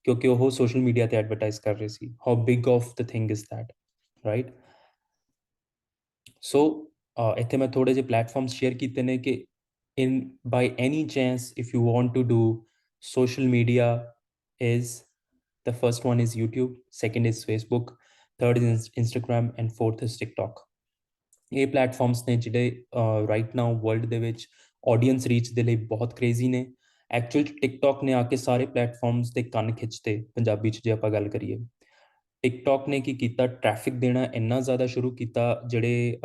ਕਿਉਂਕਿ ਉਹ ਸੋਸ਼ਲ ਮੀਡੀਆ ਤੇ ਐਡਵਰਟਾਈਜ਼ ਕਰ ਰਹੇ ਸੀ। How big of the thing is that, right? So ਇੱਥੇ ਮੈਂ ਥੋੜੇ ਜਿਹੇ ਪਲੇਟਫਾਰਮਸ ਸ਼ੇਅਰ ਕੀਤੇ ਨੇ ਕਿ in by any chance if you want to do social media, is the first one is YouTube, second is Facebook, third is Instagram, and fourth is TikTok. ਇਹ ਪਲੇਟਫਾਰਮਸ ਨੇ ਜਿਹੜੇ ਰਾਈਟ ਨਾਓ ਵਰਲਡ ਦੇ ਵਿੱਚ ਆਡੀਅנס ਰੀਚ ਦੇ ਲਈ ਬਹੁਤ ਕ੍ਰੇਜ਼ੀ ਨੇ। ਐਕਚੁਅਲ ਟਿਕਟੌਕ ਨੇ ਆ ਕੇ ਸਾਰੇ ਪਲੇਟਫਾਰਮਸ ਦੇ ਕੰਨ ਖਿੱਚਤੇ ਪੰਜਾਬੀ 'ਚ ਜੇ ਆਪਾਂ ਗੱਲ ਕਰੀਏ। ਟਿਕਟੌਕ ਨੇ ਕੀ ਕੀਤਾ, ਟ੍ਰੈਫਿਕ ਦੇਣਾ ਇੰਨਾ ਜ਼ਿਆਦਾ ਸ਼ੁਰੂ ਕੀਤਾ, ਜਿਹੜੇ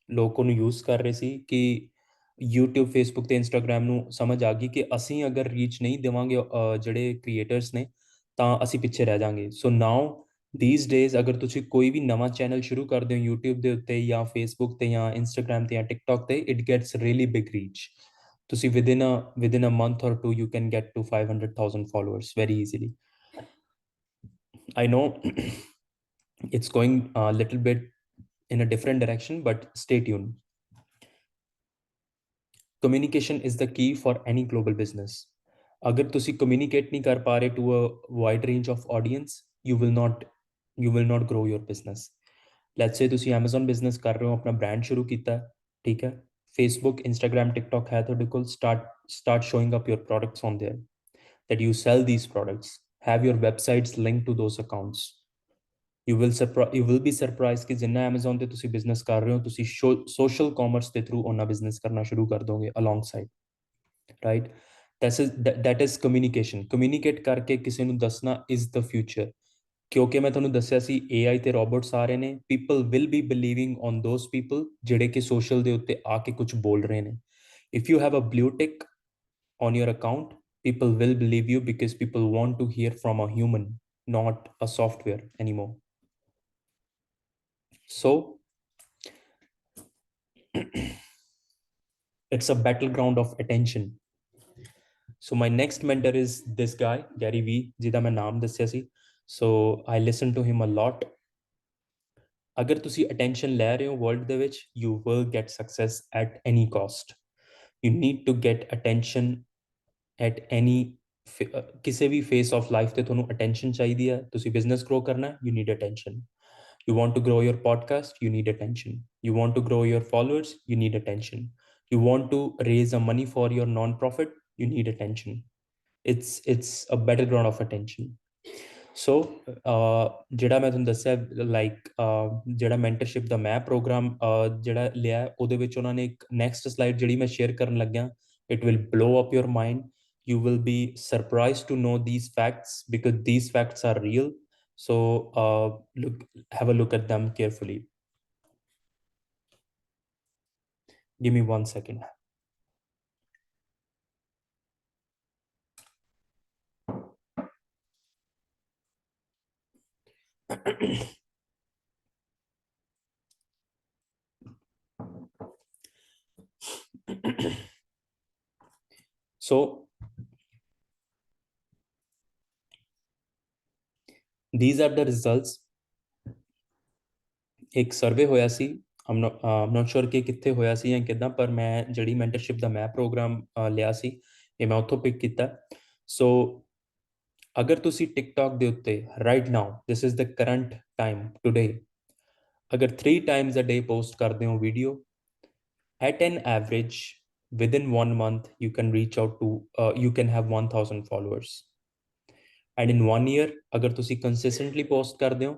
ਲੋਕ ਉਹਨੂੰ ਯੂਜ਼ ਕਰ ਰਹੇ ਸੀ, ਕਿ YouTube, Facebook ਤੇ Instagram ਨੂੰ ਸਮਝ ਆ ਗਈ ਕਿ ਅਸੀਂ ਅਗਰ ਰੀਚ ਨਹੀਂ ਦੇਵਾਂਗੇ ਜਿਹੜੇ ਕ੍ਰੀਏਟਰਸ ਨੇ ਤਾਂ ਅਸੀਂ ਪਿੱਛੇ ਰਹਿ ਜਾਵਾਂਗੇ। ਸੋ ਨਾਓ these days ਅਗਰ ਤੁਸੀਂ ਕੋਈ ਵੀ ਨਵਾਂ ਚੈਨਲ ਸ਼ੁਰੂ ਕਰਦੇ ਹੋ YouTube ਦੇ ਉੱਤੇ ਜਾਂ Facebook ਤੇ ਜਾਂ Instagram ਤੇ ਜਾਂ TikTok ਤੇ, it gets really big reach. ਤੁਸੀਂ within a month or two you can get to 500,000 followers very easily. I know it's going a little bit in a different direction, but stay tuned. Communication is the key for any global business. अगर ਤੁਸੀਂ communicate नहीं कर पा रहे to a wide range of audience, you will not grow your business. Let's say ਤੁਸੀਂ Amazon business ਕਰ ਰਹੇ ਹੋ, ਆਪਣਾ brand ਸ਼ੁਰੂ ਕੀਤਾ, ਠੀਕ ਹੈ, Facebook, Instagram, TikTok ਹੈ ਤੁਹਾਡੇ ਕੋਲ, start showing up your products on there, that you sell these products, have your websites linked to those accounts. You will be surprised ਕਿ ਜਿੰਨਾ Amazon ਤੇ ਤੁਸੀਂ business ਕਰ ਰਹੇ ਹੋ, ਤੁਸੀਂ social commerce ਦੇ through ਉਹਨਾਂ business ਕਰਨਾ ਸ਼ੁਰੂ ਕਰ ਦੋਗੇ alongside, right? That is communication. Communicate ਕਰਕੇ ਕਿਸੇ ਨੂੰ ਦੱਸਣਾ is the future. ਕਿਉਂਕਿ ਮੈਂ ਤੁਹਾਨੂੰ ਦੱਸਿਆ ਸੀ AI ਤੇ robots ਆ ਰਹੇ ਨੇ, people will be believing on those people ਜਿਹੜੇ ਕਿ social ਦੇ ਉੱਤੇ ਆ ਕੇ ਕੁਝ ਬੋਲ ਰਹੇ ਨੇ. If you have a blue tick on your account, people will believe you because people want to hear from a human, not a software anymore. So it's a battleground of attention. So my next mentor is this guy Gary Vee, ਜਿਹਦਾ ਮੈਂ ਨਾਮ ਦੱਸਿਆ ਸੀ. So I listen to him a lot. ਅਗਰ ਤੁਸੀਂ attention ਲੈ ਰਹੇ ਹੋ world ਦੇ ਵਿੱਚ, you will get success at any cost. You need to get attention at any ਕਿਸੇ ਵੀ phase of life ਤੇ ਤੁਹਾਨੂੰ attention ਚਾਹੀਦੀ ਹੈ. ਤੁਸੀਂ business grow ਕਰਨਾ ਹੈ, you need attention. You want to grow your podcast, you need attention. You want to grow your followers, you need attention. You want to raise a money for your non-profit, you need attention. It's a battleground of attention. So ਜਿਹੜਾ ਮੈਂ ਤੁਹਾਨੂੰ ਦੱਸਿਆ ਲਾਈਕ ਜਿਹੜਾ ਮੈਂਟਰਸ਼ਿਪ ਦਾ ਮੈਂ ਪ੍ਰੋਗਰਾਮ ਜਿਹੜਾ ਲਿਆ ਉਹਦੇ ਵਿੱਚ ਉਹਨਾਂ ਨੇ ਇੱਕ ਨੈਕਸਟ ਸਲਾਈਡ ਜਿਹੜੀ ਮੈਂ ਸ਼ੇਅਰ ਕਰਨ ਲੱਗਿਆ, it will blow up your mind. You will be surprised to know these facts because these facts are real. So have a look at them carefully. Give me 1 second. So these are the results. ਇੱਕ ਸਰਵੇ ਹੋਇਆ ਸੀ, I'm not sure ਕਿ ਕਿੱਥੇ ਹੋਇਆ ਸੀ ਜਾਂ ਕਿੱਦਾਂ, ਪਰ ਮੈਂ ਜਿਹੜੀ ਮੈਂਟਰਸ਼ਿਪ ਦਾ ਮੈਂ ਪ੍ਰੋਗਰਾਮ ਲਿਆ ਸੀ ਇਹ ਮੈਂ ਉੱਥੋਂ ਪਿਕ ਕੀਤਾ. ਸੋ ਅਗਰ ਤੁਸੀਂ ਟਿਕਟੌਕ ਦੇ ਉੱਤੇ right now, this is the current time today, ਅਗਰ 3 times a day ਪੋਸਟ ਕਰਦੇ ਹੋ video, at an average within 1 month you can reach out to you can have 1000 followers. And in 1 year ਅਗਰ ਤੁਸੀਂ consistently post ਕਰਦੇ ਹੋ,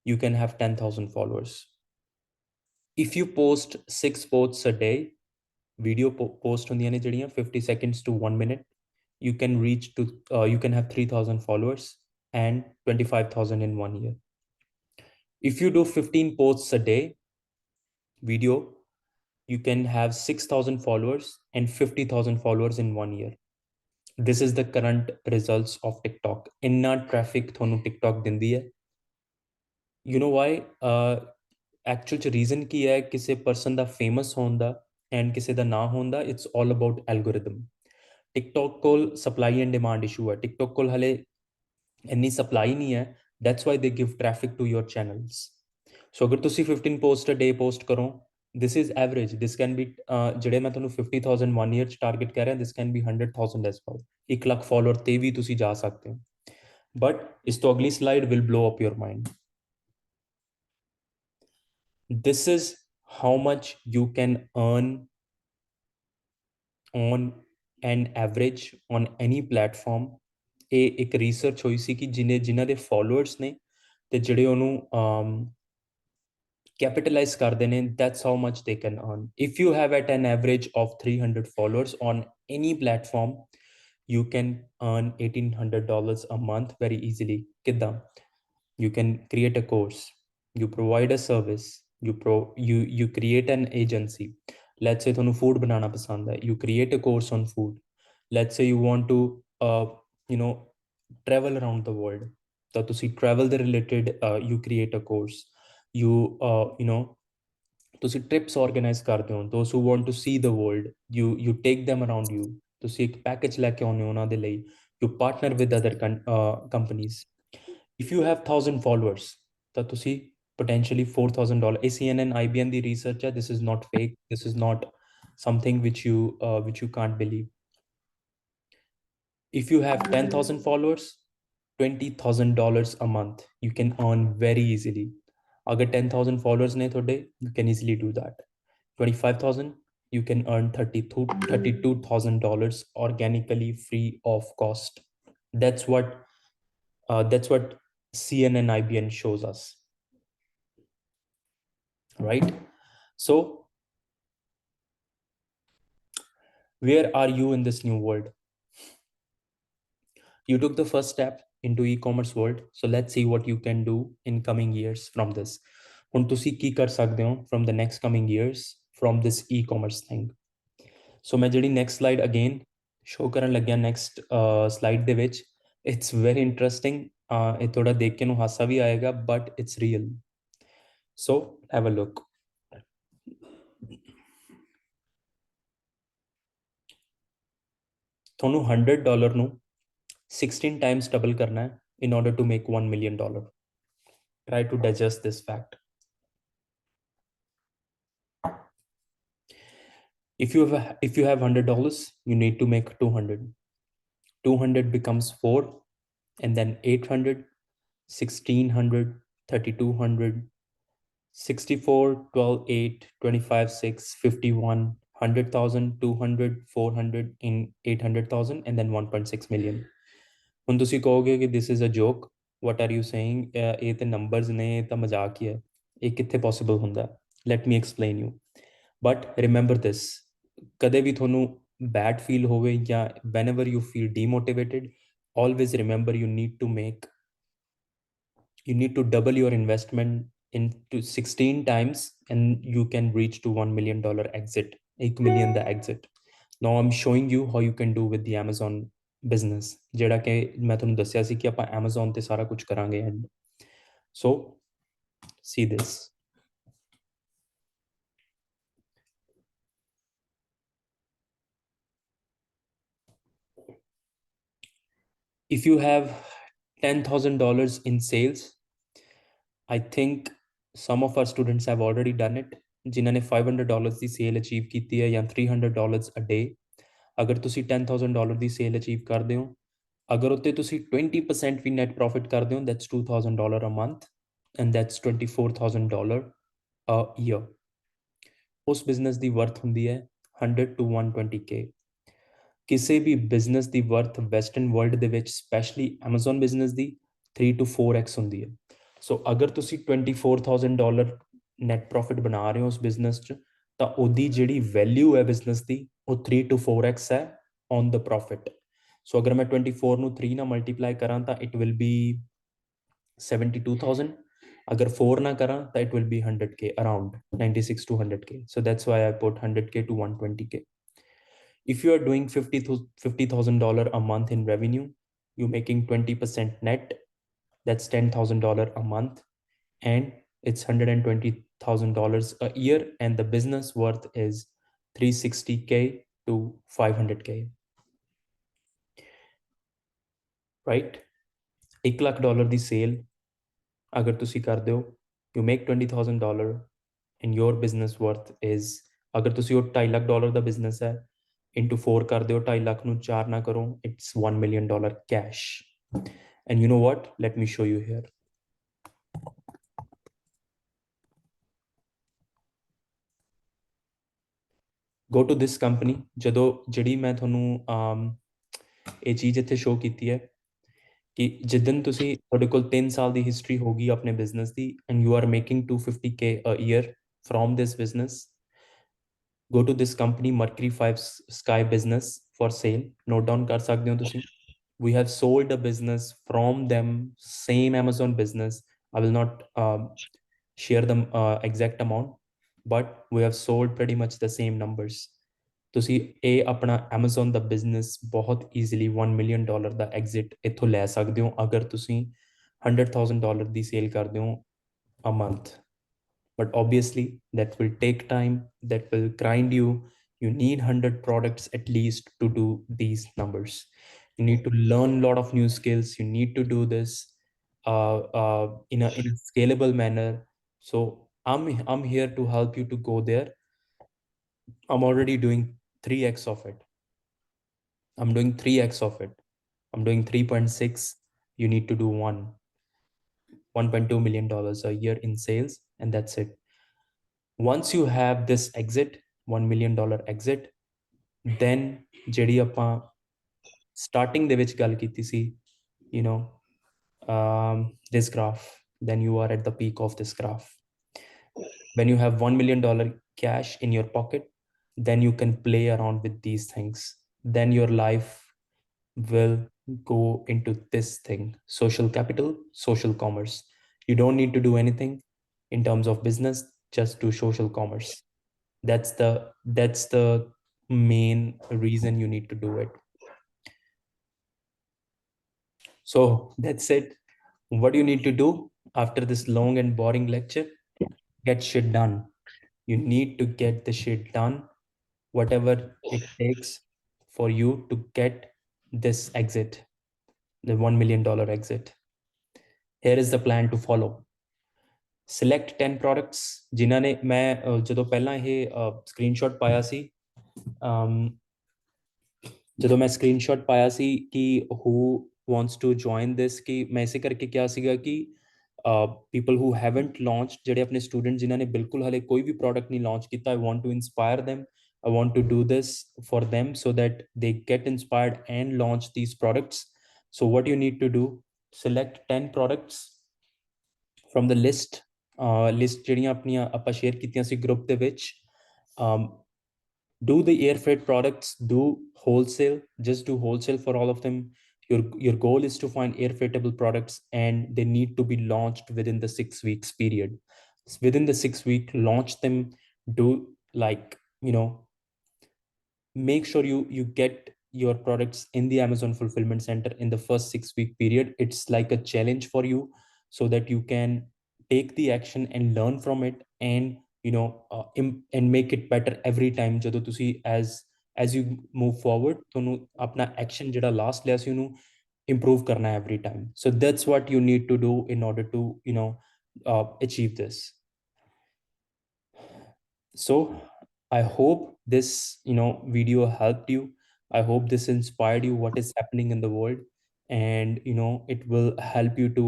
you can have 10,000 followers. If you post 6 posts a day, video post ਹੁੰਦੀਆਂ ਨੇ ਜਿਹੜੀਆਂ 50 seconds to 1 minute, you can reach to you can have 3,000 followers and 25,000 in 1 year. If you do 15 posts a day video, you can have 6,000 followers and 50,000 followers in 1 year. This is the current results of TikTok. Inna traffic thonu TikTok dindi hai. You know why? Actual reason ਕੀ ਹੈ ਕਿਸੇ person ਦਾ famous ਹੋਣ ਦਾ and ਕਿਸੇ ਦਾ ਨਾ ਹੋਣ ਦਾ, it's all about algorithm. TikTok ਕੋਲ supply and demand issue ਹੈ. TikTok ਕੋਲ ਹਲੇ ਇੰਨੀ supply ਨਹੀਂ ਹੈ, that's why they give traffic to your channels. So ਅਗਰ ਤੁਸੀਂ 15 post a day post ਕਰੋ, this is average. This can be ਜਿਹੜੇ ਮੈਂ ਤੁਹਾਨੂੰ 50,000 1 year ਚ target ਕਹਿ ਰਿਹਾ, this can be 100,000 as well. 1 lakh follower ਤੇ ਵੀ ਤੁਸੀਂ ਜਾ ਸਕਦੇ ਹੋ. But ਇਸ ਤੋਂ ਅਗਲੀ slide will blow up your mind. This is how much you can earn on an average on any platform. ਇਹ ਇੱਕ ਰਿਸਰਚ ਹੋਈ ਸੀ ਕਿ ਜਿਨ੍ਹਾਂ ਦੇ ਫੋਲੋਅਰਸ ਨੇ ਤੇ ਜਿਹੜੇ ਉਹਨੂੰ capitalize ਕਰਦੇ ਨੇ, that's how much they can earn. If you have at an average of 300 followers on any platform, you can earn $1,800 a month very easily. ਕਿੱਦਾਂ? You can create a course, you provide a service, you create an agency. Let's say ਤੁਹਾਨੂੰ food ਬਣਾਉਣਾ ਪਸੰਦ ਹੈ, you create a course on food. Let's say you want to travel around the world, ਤਾਂ ਤੁਸੀਂ travel ਦੇ related you create a course. ਤੁਸੀਂ trips organize ਕਰਦੇ ਹੋ, those who want to see the world, you take them around you. ਤੁਸੀਂ ਇੱਕ package ਲੈ ਕੇ ਆਉਂਦੇ ਹੋ ਉਹਨਾਂ ਦੇ ਲਈ, you partner with other companies. If you have 1,000 followers, ਤਾਂ ਤੁਸੀਂ potentially $4,000. CNN IBN the research, this is not fake, this is not something which you can't believe. If you have 10,000 followers, $20,000 a month you can earn very easily. Agar 10,000 followers ne thode, you can easily do that. 25,000 you can earn $32,000 organically, free of cost. That's what CNN IBN shows us, right? So where are you in this new world? You took the first step into e-commerce world, so let's see what you can do in coming years from this. ਹੁਣ ਤੁਸੀਂ ਕੀ ਕਰ ਸਕਦੇ ਹੋ from the next coming years from this e-commerce thing. So ਮੈਂ ਜਿਹੜੀ next slide again ਸ਼ੋ ਕਰਨ ਲੱਗਿਆ ਨੈਕਸਟ ਸਲਾਈਡ ਦੇ ਵਿੱਚ। ਇਟਸ ਵੈਰੀ ਇੰਟਰਸਟਿੰਗ, ਇਹ ਥੋੜਾ ਦੇਖ ਕੇ ਨੂੰ ਹਾਸਾ ਵੀ ਆਏਗਾ but it's real. So have a look. ਤੁਹਾਨੂੰ $100 ਨੂੰ 16 times double करना है in order to make $1 million. Try to digest this fact. If you have $100, you need to make 200. 200 becomes 4, and then 800, 1600, 3200, 64, 12, 8, 25, 6, 51, 100,000, 200, 400, in 800,000, and then 1.6 million. ਹੁਣ ਤੁਸੀਂ ਕਹੋਗੇ ਕਿ this is a joke, what are you saying, ਇਹ ਤੇ ਨੰਬਰਸ ਨੇ, ਇਹ ਤਾਂ ਮਜ਼ਾਕ ਹੀ ਹੈ, ਇਹ ਕਿੱਥੇ ਪੋਸੀਬਲ ਹੁੰਦਾ? Let me explain you. But remember this, ਕਦੇ ਵੀ ਤੁਹਾਨੂੰ bad feel ਹੋਵੇ ਜਾਂ whenever you feel demotivated, always remember you need to double your investment into 16 times and you can reach to $1 million exit, 1 million the exit. Now I'm showing you how you can do with the Amazon business, ਜਿਹੜਾ ਕਿ ਮੈਂ ਤੁਹਾਨੂੰ ਦੱਸਿਆ ਸੀ ਕਿ ਆਪਾਂ Amazon ਤੇ ਸਾਰਾ ਕੁਝ ਕਰਾਂਗੇ। and so see this. If you have $10,000 in sales, I think some of our students have already done it, ਜਿਨ੍ਹਾਂ ਨੇ $500 ਦੀ ਸੇਲ ਅਚੀਵ ਕੀਤੀ ਹੈ ਜਾਂ $300 a day। ਅਗਰ ਤੁਸੀਂ $10,000 ਦੀ ਸੇਲ ਅਚੀਵ ਕਰਦੇ ਹੋ, ਅਗਰ ਉੱਤੇ ਤੁਸੀਂ 20% ਵੀ ਨੈਟ ਪ੍ਰੋਫਿਟ ਕਰਦੇ ਹੋ, that's $2,000 a month and that's $24,000 a year। ਉਸ ਬਿਜ਼ਨਸ ਦੀ ਵਰਥ ਹੁੰਦੀ ਹੈ 100 to 120K। ਕਿਸੇ ਵੀ ਬਿਜ਼ਨਸ ਦੀ ਵਰਥ ਵੈਸਟਰਨ ਵਰਲਡ ਦੇ ਵਿੱਚ specially Amazon business the 3 to 4x ਹੁੰਦੀ ਹੈ। ਸੋ ਅਗਰ ਤੁਸੀਂ $24,000 ਨੈਟ ਪ੍ਰੋਫਿਟ ਬਣਾ ਰਹੇ ਹੋ ਉਸ ਬਿਜ਼ਨਸ 'ਚ, ਤਾਂ ਉਹਦੀ ਜਿਹੜੀ ਵੈਲਿਊ ਹੈ ਬਿਜ਼ਨਸ ਦੀ ਉਹ 3 to 4x ਹੈ ਔਨ ਦ ਪ੍ਰੋਫਿਟ। ਸੋ ਅਗਰ ਮੈਂ 24 ਨੂੰ 3 ਨਾਲ ਮਲਟੀਪਲਾਈ ਕਰਾਂ ਤਾਂ ਇਟ ਵਿਲ ਬੀ 72,000। ਅਗਰ 4 ਨਾ ਕਰਾਂ ਤਾਂ it will be 100K, around 96 to 100K। So that's why I put 100K to 120K। If you are doing $50,000 a month in revenue, you're making 20% net, that's $10,000 a month, and it's $120,000 a year, and the business worth is 360K to 500K, right? $1 lakh the sale ਅਗਰ ਤੁਸੀਂ ਕਰਦੇ ਹੋ, you make $20,000 and your business worth is, ਅਗਰ ਤੁਸੀਂ ਉਹ $2.5 ਲੱਖ ਦਾ ਬਿਜ਼ਨਸ ਹੈ, into 4 ਕਰ ਦਿਓ, 2.5 ਲੱਖ ਨੂੰ 4 ਨਾ ਕਰੋ, it's $1 million cash। and you know what, let me show you here। go to this company। ਜਦੋਂ ਜਿਹੜੀ ਮੈਂ ਤੁਹਾਨੂੰ ਇਹ ਚੀਜ਼ ਇੱਥੇ ਸ਼ੋ ਕੀਤੀ ਹੈ ਕਿ ਜਿੱਦਨ ਤੁਸੀਂ, ਤੁਹਾਡੇ ਕੋਲ 3 ਸਾਲ ਦੀ ਹਿਸਟਰੀ ਹੋਗੀ ਆਪਣੇ business the and you are making 250K a year from this business, go to this company Mercury 5 Sky Business for sale, note down ਕਰ ਸਕਦੇ ਹੋ ਤੁਸੀਂ। we have sold a business from them, same Amazon business, I will not share the exact amount, but we have sold pretty much the same numbers। ਤੁਸੀਂ ਇਹ ਆਪਣਾ Amazon ਦਾ ਬਿਜ਼ਨਸ ਬਹੁਤ ਈਜ਼ੀਲੀ $1 million ਦਾ ਐਗਜ਼ਿਟ ਇੱਥੋਂ ਲੈ ਸਕਦੇ ਹੋ ਅਗਰ ਤੁਸੀਂ $100,000 ਦੀ ਸੇਲ ਕਰਦੇ ਹੋ a month। but obviously that will take time, that will grind you, you need 100 products at least to do these numbers, you need to learn a lot of new skills, you need to do this in a scalable manner। so I'm here to help you to go there। I'm already doing 3x of it, I'm doing 3x of it, I'm doing 3.6, you need to do 1.2 million dollars a year in sales, and that's it। once you have this exit, $1 million exit, then ਜਿਹੜੀ ਆਪਾਂ starting ਦੇ ਵਿੱਚ ਗੱਲ ਕੀਤੀ ਸੀ, you know, this graph, then you are at the peak of this graph। when you have $1 million cash in your pocket, then you can play around with these things, then your life will go into this thing, social capital, social commerce। you don't need to do anything in terms of business, just do social commerce। that's the main reason you need to do it। So that's it. What do you need to do after this long and boring lecture? Get shit done. You need to get the shit done, whatever it takes for you to get this exit, the $1 million exit. Here is the plan to follow. Select 10 products ਜਿਨ੍ਹਾਂ ਨੇ ਮੈਂ ਜਦੋਂ ਪਹਿਲਾਂ ਇਹ ਸਕਰੀਨਸ਼ਾਟ ਪਾਇਆ ਸੀ, ਜਦੋਂ ਮੈਂ ਸਕਰੀਨਸ਼ਾਟ ਪਾਇਆ ਸੀ ਕਿ who wants to join this, ਕਿ ਮੈਂ ਇਸੇ ਕਰਕੇ ਕਿਹਾ ਸੀਗਾ ਕਿ people who haven't launched, ਜਿਹੜੇ ਆਪਣੇ ਸਟੂਡੈਂਟ ਜਿਨ੍ਹਾਂ ਨੇ ਬਿਲਕੁਲ ਹਲੇ ਕੋਈ ਵੀ ਪ੍ਰੋਡਕਟ ਨਹੀਂ ਲਾਂਚ ਕੀਤਾ, I want to inspire them. I want to do this for them so that they get inspired and launch these products. So what you need to do, select 10 products from the list ਜਿਹੜੀਆਂ ਆਪਣੀਆਂ ਆਪਾਂ ਸ਼ੇਅਰ ਕੀਤੀਆਂ ਸੀ ਗਰੁੱਪ ਦੇ ਵਿੱਚ. Do the air freight products, do wholesale, just do wholesale for all of them. Your goal is to find air freightable products, and they need to be launched within the 6 weeks period. Within the 6 week, launch them. Do, like, make sure you get your products in the Amazon fulfillment center in the first 6 week period. It's like a challenge for you, so that you can take the action and learn from it, and and make it better every time. ਜਦੋਂ ਤੁਸੀਂ as you move forward, ਤੁਹਾਨੂੰ ਆਪਣਾ action ਜਿਹੜਾ last ਲਿਆ ਸੀ ਉਹਨੂੰ improve ਕਰਨਾ every time. So that's what you need to do in order to achieve this. So I hope this video helped you. I hope this inspired you what is happening in the world, and it will help you to,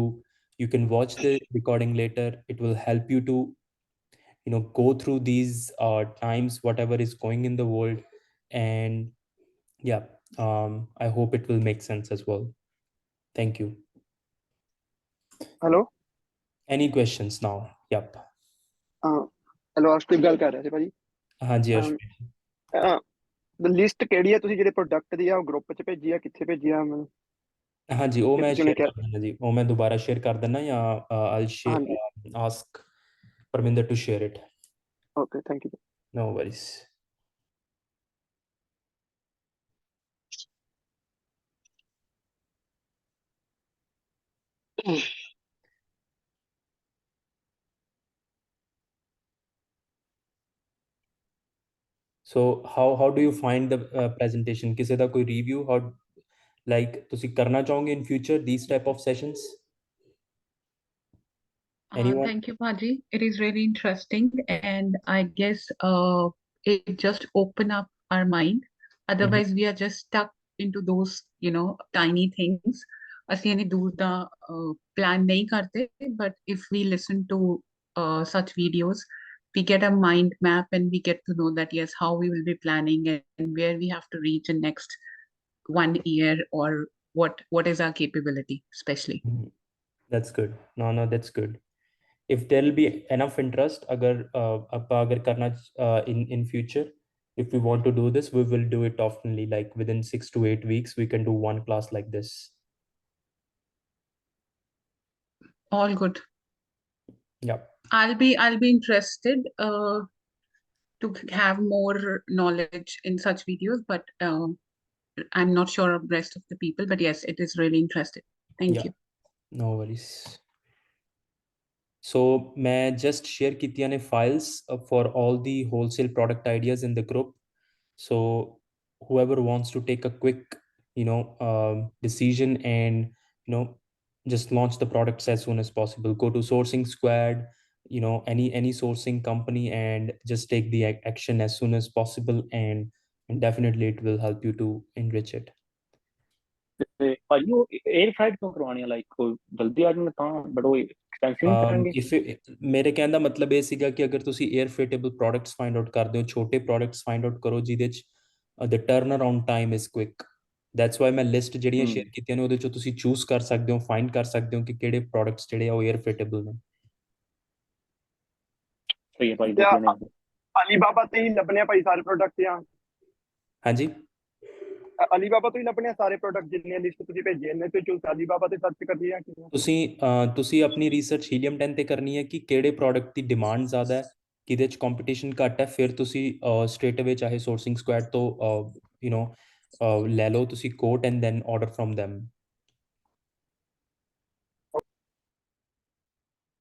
you can watch the recording later. It will help you to go through these times, whatever is going in the world. And yeah, I hope it will make sense as well. Thank you. Hello. Any questions now? Yep. Hello, Arshpreet ਗੱਲ ਕਰ ਰਿਹਾ ਸੀ ਭਾਜੀ. ਹਾਂਜੀ ਅਰਸ਼ਪ੍ਰੀਤ, ਲਿਸਟ ਕਿਹੜੀ ਆ ਤੁਸੀਂ ਜਿਹੜੇ ਪ੍ਰੋਡਕਟ ਦੀ ਆ ਉਹ ਗਰੁੱਪ 'ਚ ਭੇਜੀ ਆ, ਕਿੱਥੇ ਭੇਜੀ ਆ ਮੈਨੂੰ? ਹਾਂਜੀ ਉਹ ਮੈਂ ਸ਼ੇਅਰ ਕਰ ਦਿੰਦਾ ਜੀ, ਉਹ ਮੈਂ ਦੁਬਾਰਾ ਸ਼ੇਅਰ ਕਰ ਦਿੰਦਾ, ਜਾਂ I'll ask Parminder to share it. Okay, thank you. No worries. So how do you find the presentation? ਕਿਸੇ ਦਾ ਕੋਈ review, how like ਤੁਸੀਂ ਕਰਨਾ ਚਾਹੋਗੇ in future these type of sessions? Anyone? Thank you, Paji. It is really interesting, and I guess it just open up our mind. Otherwise, we are just stuck into those, tiny things. ਅਸੀਂ ਇਹਨੇ ਦੂਰ ਦਾ plan ਨਹੀਂ ਕਰਦੇ, but if we listen to such videos, we get a mind map and we get to know that yes, how we will be planning and where we have to reach in next 1 year, or what is our capability, especially. That's good. No, that's good. If there'll be enough interest, agar karna in future, if we want to do this, we will do it oftenly, like within 6 to 8 weeks we can do one class like this. All good. Yeah, I'll be interested to have more knowledge in such videos, but I'm not sure of the rest of the people, but yes, it is really interesting. Thank you. No worries. So मैं just share कीतियां ने files for all the wholesale product ideas in the group. So whoever wants to take a quick decision and just launch the products as soon as possible, go to Sourcing Squad, any sourcing company, and just take the action as soon as possible, and definitely it will help you to enrich it. ਭਾਜੀ ਉਹ 에ਅਰ ਫਰਾਈਡ ਕਿਉਂ ਕਰਵਾਉਣੀ ਆ, ਲਾਈਕ ਜਲਦੀ ਆ ਜਾਣ ਤਾਂ, ਬਟ ਉਹ ਐਕਸਪੈਂਸਿਵ ਨਹੀਂ ਕਰਾਂਗੇ? ਮੇਰੇ ਕਹਿਣ ਦਾ ਮਤਲਬ ਇਹ ਸੀਗਾ ਕਿ ਅਗਰ ਤੁਸੀਂ 에ਅਰ ਫ੍ਰੀਟੇਬਲ ਪ੍ਰੋਡਕਟਸ ਫਾਈਂਡ ਆਊਟ ਕਰਦੇ ਹੋ, ਛੋਟੇ ਪ੍ਰੋਡਕਟਸ ਫਾਈਂਡ ਆਊਟ ਕਰੋ ਜਿਹਦੇ ਚ the turnaround time is quick. That's why ਮੈਂ ਲਿਸਟ ਜਿਹੜੀਆਂ ਸ਼ੇਅਰ ਕੀਤੀਆਂ ਨੇ ਉਹਦੇ ਚੋਂ ਤੁਸੀਂ ਚੂਜ਼ ਕਰ ਸਕਦੇ ਹੋ, ਫਾਈਂਡ ਕਰ ਸਕਦੇ ਹੋ ਕਿ ਕਿਹੜੇ ਪ੍ਰੋਡਕਟਸ ਜਿਹੜੇ ਆ ਉਹ 에ਅਰ ਫ੍ਰੀਟੇਬਲ ਨੇ. ਸਹੀ ਹੈ ਭਾਈ. ਅਲੀਬਾਬਾ ਤੇ ਹੀ ਲੱਭਣੇ ਭਾਈ ਸਾਰੇ ਪ੍ਰੋਡਕਟ ਜਾਂ? ਹਾਂਜੀ, ਅਲੀਬਾਬਾ ਤੋਂ ਹੀ ਲੱਭਣੇ ਸਾਰੇ ਪ੍ਰੋਡਕਟ ਜਿੰਨੇ ਲਿਸਟ ਤੁਸੀਂ ਭੇਜੇ ਨੇ, ਤੇ ਚੂਜ਼ ਅਲੀਬਾਬਾ ਤੇ ਸਰਚ ਕਰਨੀ ਆ? ਤੁਸੀਂ ਆਪਣੀ ਰਿਸਰਚ ਹੀਲੀਅਮ 10 ਤੇ ਕਰਨੀ ਹੈ ਕਿ ਕਿਹੜੇ ਪ੍ਰੋਡਕਟ ਦੀ ਡਿਮਾਂਡ ਜ਼ਿਆਦਾ ਹੈ, ਕਿਹਦੇ ਚ ਕੰਪੀਟੀਸ਼ਨ ਘੱਟ ਹੈ, ਫਿਰ ਤੁਸੀਂ ਸਟ੍ਰੇਟ ਅਵੇ ਚਾਹੇ ਸੋਰਸਿੰਗ ਸਕੁਐਡ ਤੋਂ ਲੈ ਲਓ ਤੁਸੀਂ quote and then order from them.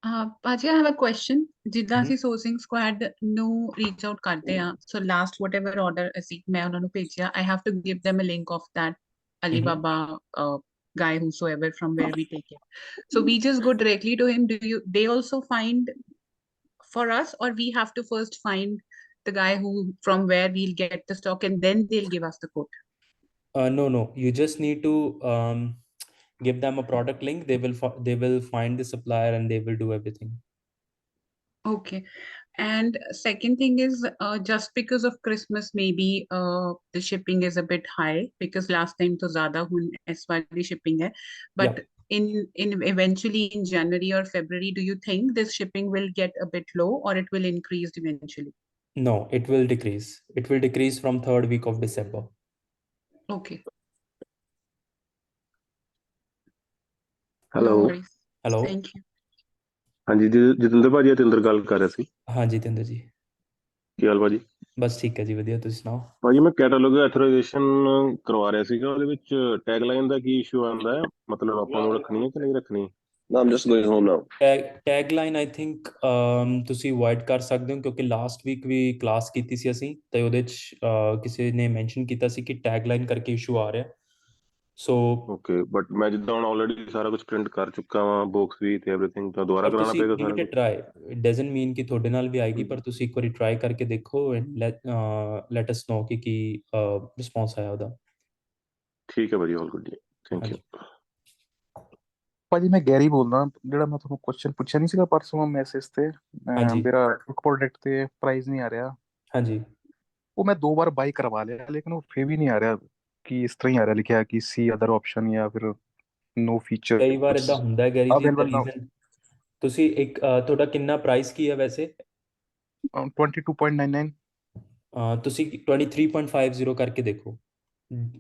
Paji, I have a question. ਜਿੱਦਾਂ ਹਮ, ਅਸੀਂ sourcing squad ਨੂੰ reach out ਕਰਦੇ ਆ, so last whatever order ਅਸੀਂ ਮੈਂ ਉਹਨਾਂ ਨੂੰ ਭੇਜਿਆ, I have to give them a link of that Alibaba guy whosoever from where we take it. So we just go directly to him. They also find for us, or we have to first find the guy who from where we'll get the stock and then they'll give us the quote? no, you just need to give them a product link. They will find the supplier and they will do everything. Okay. And second thing is, just because of Christmas, maybe the shipping is a bit high because last time to zyada hun is wali shipping hai. But in eventually in January or February, do you think this shipping will get a bit low or it will increase eventually? No, it will decrease. It will decrease from 3rd week of December. Okay. Hello No worries. Hello. Thank you. ਹਾਂਜੀ ਜਤਿੰਦਰ ਭਾਜੀ ਜਤਿੰਦਰ ਗੱਲ ਕਰ ਰਿਹਾ ਸੀ। हाँ जितेंद्र जी, ਕੀ ਹਾਲ ਭਾਜੀ? बस ठीक है जी, ਵਧੀਆ ਤੁਸੀਂ ਸੁਣਾਓ। ਭਾਜੀ ਮੈਂ ਕੈਟਾਲੋਗ ਐਥੋਰਾਈਜੇਸ਼ਨ ਕਰਵਾ ਰਿਹਾ ਸੀਗਾ, ਉਹਦੇ ਵਿੱਚ ਟੈਗਲਾਈਨ ਦਾ ਕੀ ਇਸ਼ੂ ਆਉਂਦਾ ਹੈ? ਮਤਲਬ ਆਪਾਂ ਨੂੰ ਰੱਖਣੀ ਹੈ ਕਿ ਨਹੀਂ ਰੱਖਣੀ? No, I'm just going home now. Tagline I think ਤੁਸੀਂ ਅਵੋਇਡ ਕਰ ਸਕਦੇ ਹੋ ਕਿਉਂਕਿ ਲਾਸਟ ਵੀਕ ਵੀ ਕਲਾਸ ਕੀਤੀ ਸੀ ਅਸੀਂ ਤੇ ਉਹਦੇ ਚ ਕਿਸੇ ਨੇ ਮੈਂਸ਼ਨ ਕੀਤਾ ਸੀ ਕਿ ਟੈਗਲਾਈਨ ਕਰਕੇ ਇਸ਼ੂ ਆ ਰਿਹਾ। ਸੋ ਓਕੇ, ਬਟ ਮੈਂ ਜਿੱਦਾਂ ਹੁਣ ਆਲਰੇਡੀ ਸਾਰਾ ਕੁਝ ਪ੍ਰਿੰਟ ਕਰ ਚੁੱਕਾ ਵਾਂ, ਬਾਕਸ ਵੀ ਤੇ ਐਵਰੀਥਿੰਗ, ਤਾਂ ਦੁਬਾਰਾ ਪਰ ਕਰਾਉਣਾ ਤੁਸੀਂ ਪਏਗਾ ਗਿਵ ਸਾਰਾ ਇਟ ਅ ਕੁਝ? ਟਰਾਈ। ਇਟ ਡਸਨਟ ਮੀਨ ਕਿ ਤੁਹਾਡੇ ਨਾਲ ਵੀ ਆਏਗੀ, ਪਰ ਤੁਸੀਂ ਇੱਕ ਵਾਰੀ ਟਰਾਈ ਕਰਕੇ ਦੇਖੋ ਐਂਡ ਲੈਟ ਅਸ ਨੋ ਕਿ ਕੀ ਰਿਸਪੌਂਸ ਆਇਆ ਉਹਦਾ। ਠੀਕ ਹੈ ਭਾਜੀ, ਆਲ ਗੁੱਡ ਜੀ, ਥੈਂਕ ਯੂ। ਭਾਜੀ ਮੈਂ ਗੈਰੀ ਬੋਲਦਾ, ਜਿਹੜਾ ਮੈਂ ਤੁਹਾਨੂੰ ਕੁਐਸਚਨ ਪੁੱਛਿਆ ਨਹੀਂ ਸੀਗਾ ਪਰਸੋਂ ਮੈਸੇਜ ਤੇ, ਹਾਂਜੀ ਮੇਰਾ ਇੱਕ ਪ੍ਰੋਡਕਟ ਤੇ ਪ੍ਰਾਈਸ ਨਹੀਂ ਆ ਰਿਹਾ, ਹਾਂਜੀ ਉਹ ਮੈਂ 2 ਵਾਰ ਬਾਈ ਕਰਵਾ ਲਿਆ ਲੇਕਿਨ ਉਹ ਫੇਰ ਵੀ ਨਹੀਂ ਆ ਰਿਹਾ, ਕਿ ਇਸ ਤਰ੍ਹਾਂ ਹੀ ਆ ਰਿਹਾ ਲਿਖਿਆ ਕਿ ਸੀ ਅਦਰ ਆਪਸ਼ਨ ਜਾਂ ਫਿਰ ਨੋ ਫੀਚਰ ਕਈ ਵਾਰ ਇਦਾਂ ਹੁੰਦਾ ਗੈਰੀ ਜੀ। ਅਵੇਲੇਬਲ ਨਾ। ਰੀਜ਼ਨ ਤੁਸੀਂ ਇੱਕ ਤੁਹਾਡਾ ਕਿੰਨਾ ਪ੍ਰਾਈਸ ਕੀ ਹੈ ਵੈਸੇ? 22.99। ਤੁਸੀਂ 23.50 ਕਰਕੇ ਦੇਖੋ,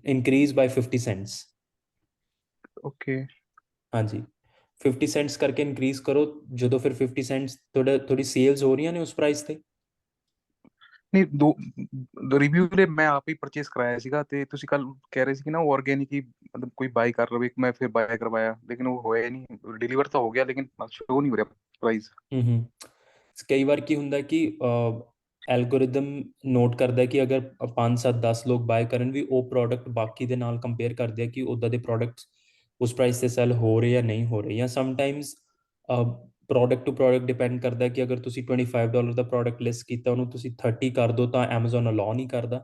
ਇਨਕਰੀਜ਼ ਬਾਈ 50 ਸੈਂਟਸ। ਓਕੇ। ਹਾਂਜੀ 50 ਸੈਂਟਸ ਕਰਕੇ ਇਨਕਰੀਜ਼ ਕਰੋ, ਜਦੋਂ ਫਿਰ 50 ਸੈਂਟਸ ਤੁਹਾਡੀ ਸੇਲਸ ਹੋ ਰਹੀਆਂ ਨੇ ਉਸ ਪ੍ਰਾਈਸ ਤੇ। ਨਹੀਂ, ਦੋ ਰਿਵਿਊ ਦੇ ਮੈਂ ਆਪ ਹੀ ਪਰਚੇਸ ਕਰਾਇਆ ਸੀਗਾ, ਤੇ ਤੁਸੀਂ ਕੱਲ ਕਹਿ ਰਹੇ ਸੀ ਕਿ ਨਾ ਆਰਗੈਨਿਕ ਹੀ ਮਤਲਬ ਕੋਈ ਬਾਈ ਕਰ ਲਵੇ, ਮੈਂ ਫਿਰ ਬਾਈ ਕਰਵਾਇਆ ਲੇਕਿਨ ਉਹ ਹੋਇਆ ਹੀ ਨਹੀਂ, ਡਿਲੀਵਰ ਤਾਂ ਹੋ ਗਿਆ ਲੇਕਿਨ ਸ਼ੋ ਨਹੀਂ ਹੋ ਰਿਹਾ ਪ੍ਰਾਈਸ। ਕਈ ਵਾਰ ਕੀ ਹੁੰਦਾ ਕਿ ਐਲਗੋਰਿਦਮ ਨੋਟ ਕਰਦਾ ਕਿ ਅਗਰ 5 7 10 ਲੋਕ ਬਾਏ ਕਰਨ ਵੀ ਉਹ ਪ੍ਰੋਡਕਟ ਬਾਕੀ ਦੇ ਨਾਲ ਕੰਪੇਅਰ ਕਰਦੇ ਆ ਕਿ ਉੱਦਾਂ ਦੇ ਪ੍ਰੋਡਕਟਸ ਉਸ ਪ੍ਰਾਈਸ ਤੇ ਸੈਲ ਹੋ ਰਹੇ ਜਾਂ ਨਹੀਂ ਹੋ ਰਹੇ, ਜਾਂ sometimes product to product depend ਕਰਦਾ ਕਿ ਅਗਰ ਤੁਸੀਂ $25 ਦਾ ਪ੍ਰੋਡਕਟ ਲਿਸਟ ਕੀਤਾ ਉਹਨੂੰ ਤੁਸੀਂ 30 ਕਰ ਦਿਓ ਤਾਂ Amazon ਅਲਾਉ ਨਹੀਂ ਕਰਦਾ,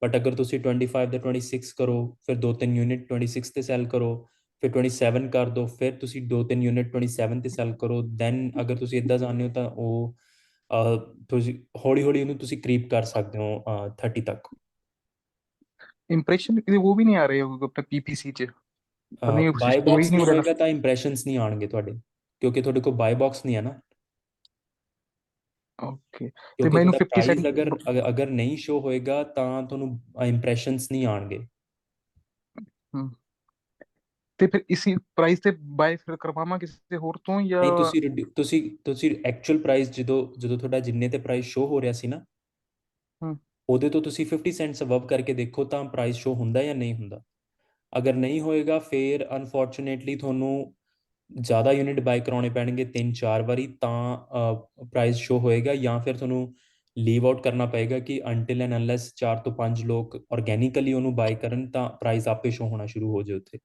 ਬਟ ਅਗਰ ਤੁਸੀਂ 25 ਦਾ 26 ਕਰੋ, ਫਿਰ 2-3 ਯੂਨਿਟ 26 ਤੇ ਸੈਲ ਕਰੋ, ਫਿਰ 27 ਕਰ ਦਿਓ, ਫਿਰ ਤੁਸੀਂ 2-3 ਯੂਨਿਟ 27 ਤੇ ਸੈਲ ਕਰੋ, ਦੈਨ ਅਗਰ ਤੁਸੀਂ ਇੱਦਾਂ ਜਾਂਦੇ ਹੋ ਤਾਂ ਉਹ ਤੁਸੀਂ ਹੌਲੀ ਹੌਲੀ ਉਹਨੂੰ ਤੁਸੀਂ ਕਰੀਪ ਕਰ ਸਕਦੇ ਹੋ 30 ਤੱਕ। ਇੰਪ੍ਰੈਸ਼ਨ ਉਹ ਵੀ ਨਹੀਂ ਆ ਰਹੇ ਆਪਣੇ ਪੀਪੀਸੀ ਚ, ਨਹੀਂ ਬਾਏ ਸਿਸਟਮ ਹੀ ਬਾਕਸ ਨਹੀਂ ਨਹੀਂ ਹੋ ਰਿਹਾ। ਹੋਏਗਾ ਤਾਂ ਇੰਪ੍ਰੈਸ਼ਨਸ ਨਹੀਂ ਆਉਣਗੇ ਤੁਹਾਡੇ, ਕਿਉਂਕਿ ਤੁਹਾਡੇ ਕੋਲ ਬਾਏ ਬਾਕਸ ਨਹੀਂ ਹੈ ਨਾ। ਓਕੇ, ਤੇ ਕਿਉਂਕਿ ਮੈਨੂੰ ਤੁਹਾਡਾ 50 ਪ੍ਰਾਈਸ ਸੈਂਟ ਅਗਰ ਨਹੀਂ ਸ਼ੋ ਹੋਏਗਾ ਤਾਂ ਤੁਹਾਨੂੰ ਇੰਪ੍ਰੈਸ਼ਨਸ ਨਹੀਂ ਆਉਣਗੇ। ਤੇ ਫਿਰ ਇਸੀ ਪ੍ਰਾਈਸ ਤੇ ਬਾਈ ਫਿਰ ਕਰਵਾਵਾਂ ਕਿਸੇ ਹੋਰ ਤੋਂ ਜਾਂ ਨਹੀਂ, ਤੁਸੀਂ ਐਕਚੁਅਲ ਪ੍ਰਾਈਸ ਜਦੋਂ ਤੁਹਾਡਾ ਜਿੰਨੇ ਤੇ ਪ੍ਰਾਈਸ ਸ਼ੋ ਹੋ ਰਿਹਾ ਸੀ ਨਾ, ਉਹਦੇ ਤੋਂ ਤੁਸੀਂ 50 ਸੈਂਟਸ ਅਬਵ ਕਰਕੇ ਦੇਖੋ ਤਾਂ ਪ੍ਰਾਈਸ ਸ਼ੋ ਹੁੰਦਾ ਜਾਂ ਨਹੀਂ ਹੁੰਦਾ। ਅਗਰ ਨਹੀਂ ਹੋਏਗਾ ਫਿਰ ਅਨਫੋਰਚੂਨੇਟਲੀ ਤੁਹਾਨੂੰ ਜ਼ਿਆਦਾ ਯੂਨਿਟ ਬਾਈ ਕਰਾਉਣੇ ਪੈਣਗੇ 3-4 ਵਾਰੀ, ਤਾਂ ਪ੍ਰਾਈਸ ਸ਼ੋ ਹੋਏਗਾ, ਜਾਂ ਫਿਰ ਤੁਹਾਨੂੰ ਲੀਵ ਆਊਟ ਕਰਨਾ ਪਏਗਾ ਕਿ ਅੰਟਿਲ ਐਂਡ ਅਨਲੈਸ 4 ਤੋਂ 5 ਲੋਕ ਆਰਗੈਨਿਕਲੀ ਉਹਨੂੰ ਬਾਈ ਕਰਨ ਤਾਂ ਪ੍ਰਾਈਸ ਆਪੇ ਸ਼ੋ ਹੋਣਾ ਸ਼ੁਰੂ ਹੋ ਜਾਏ ਉੱਥੇ।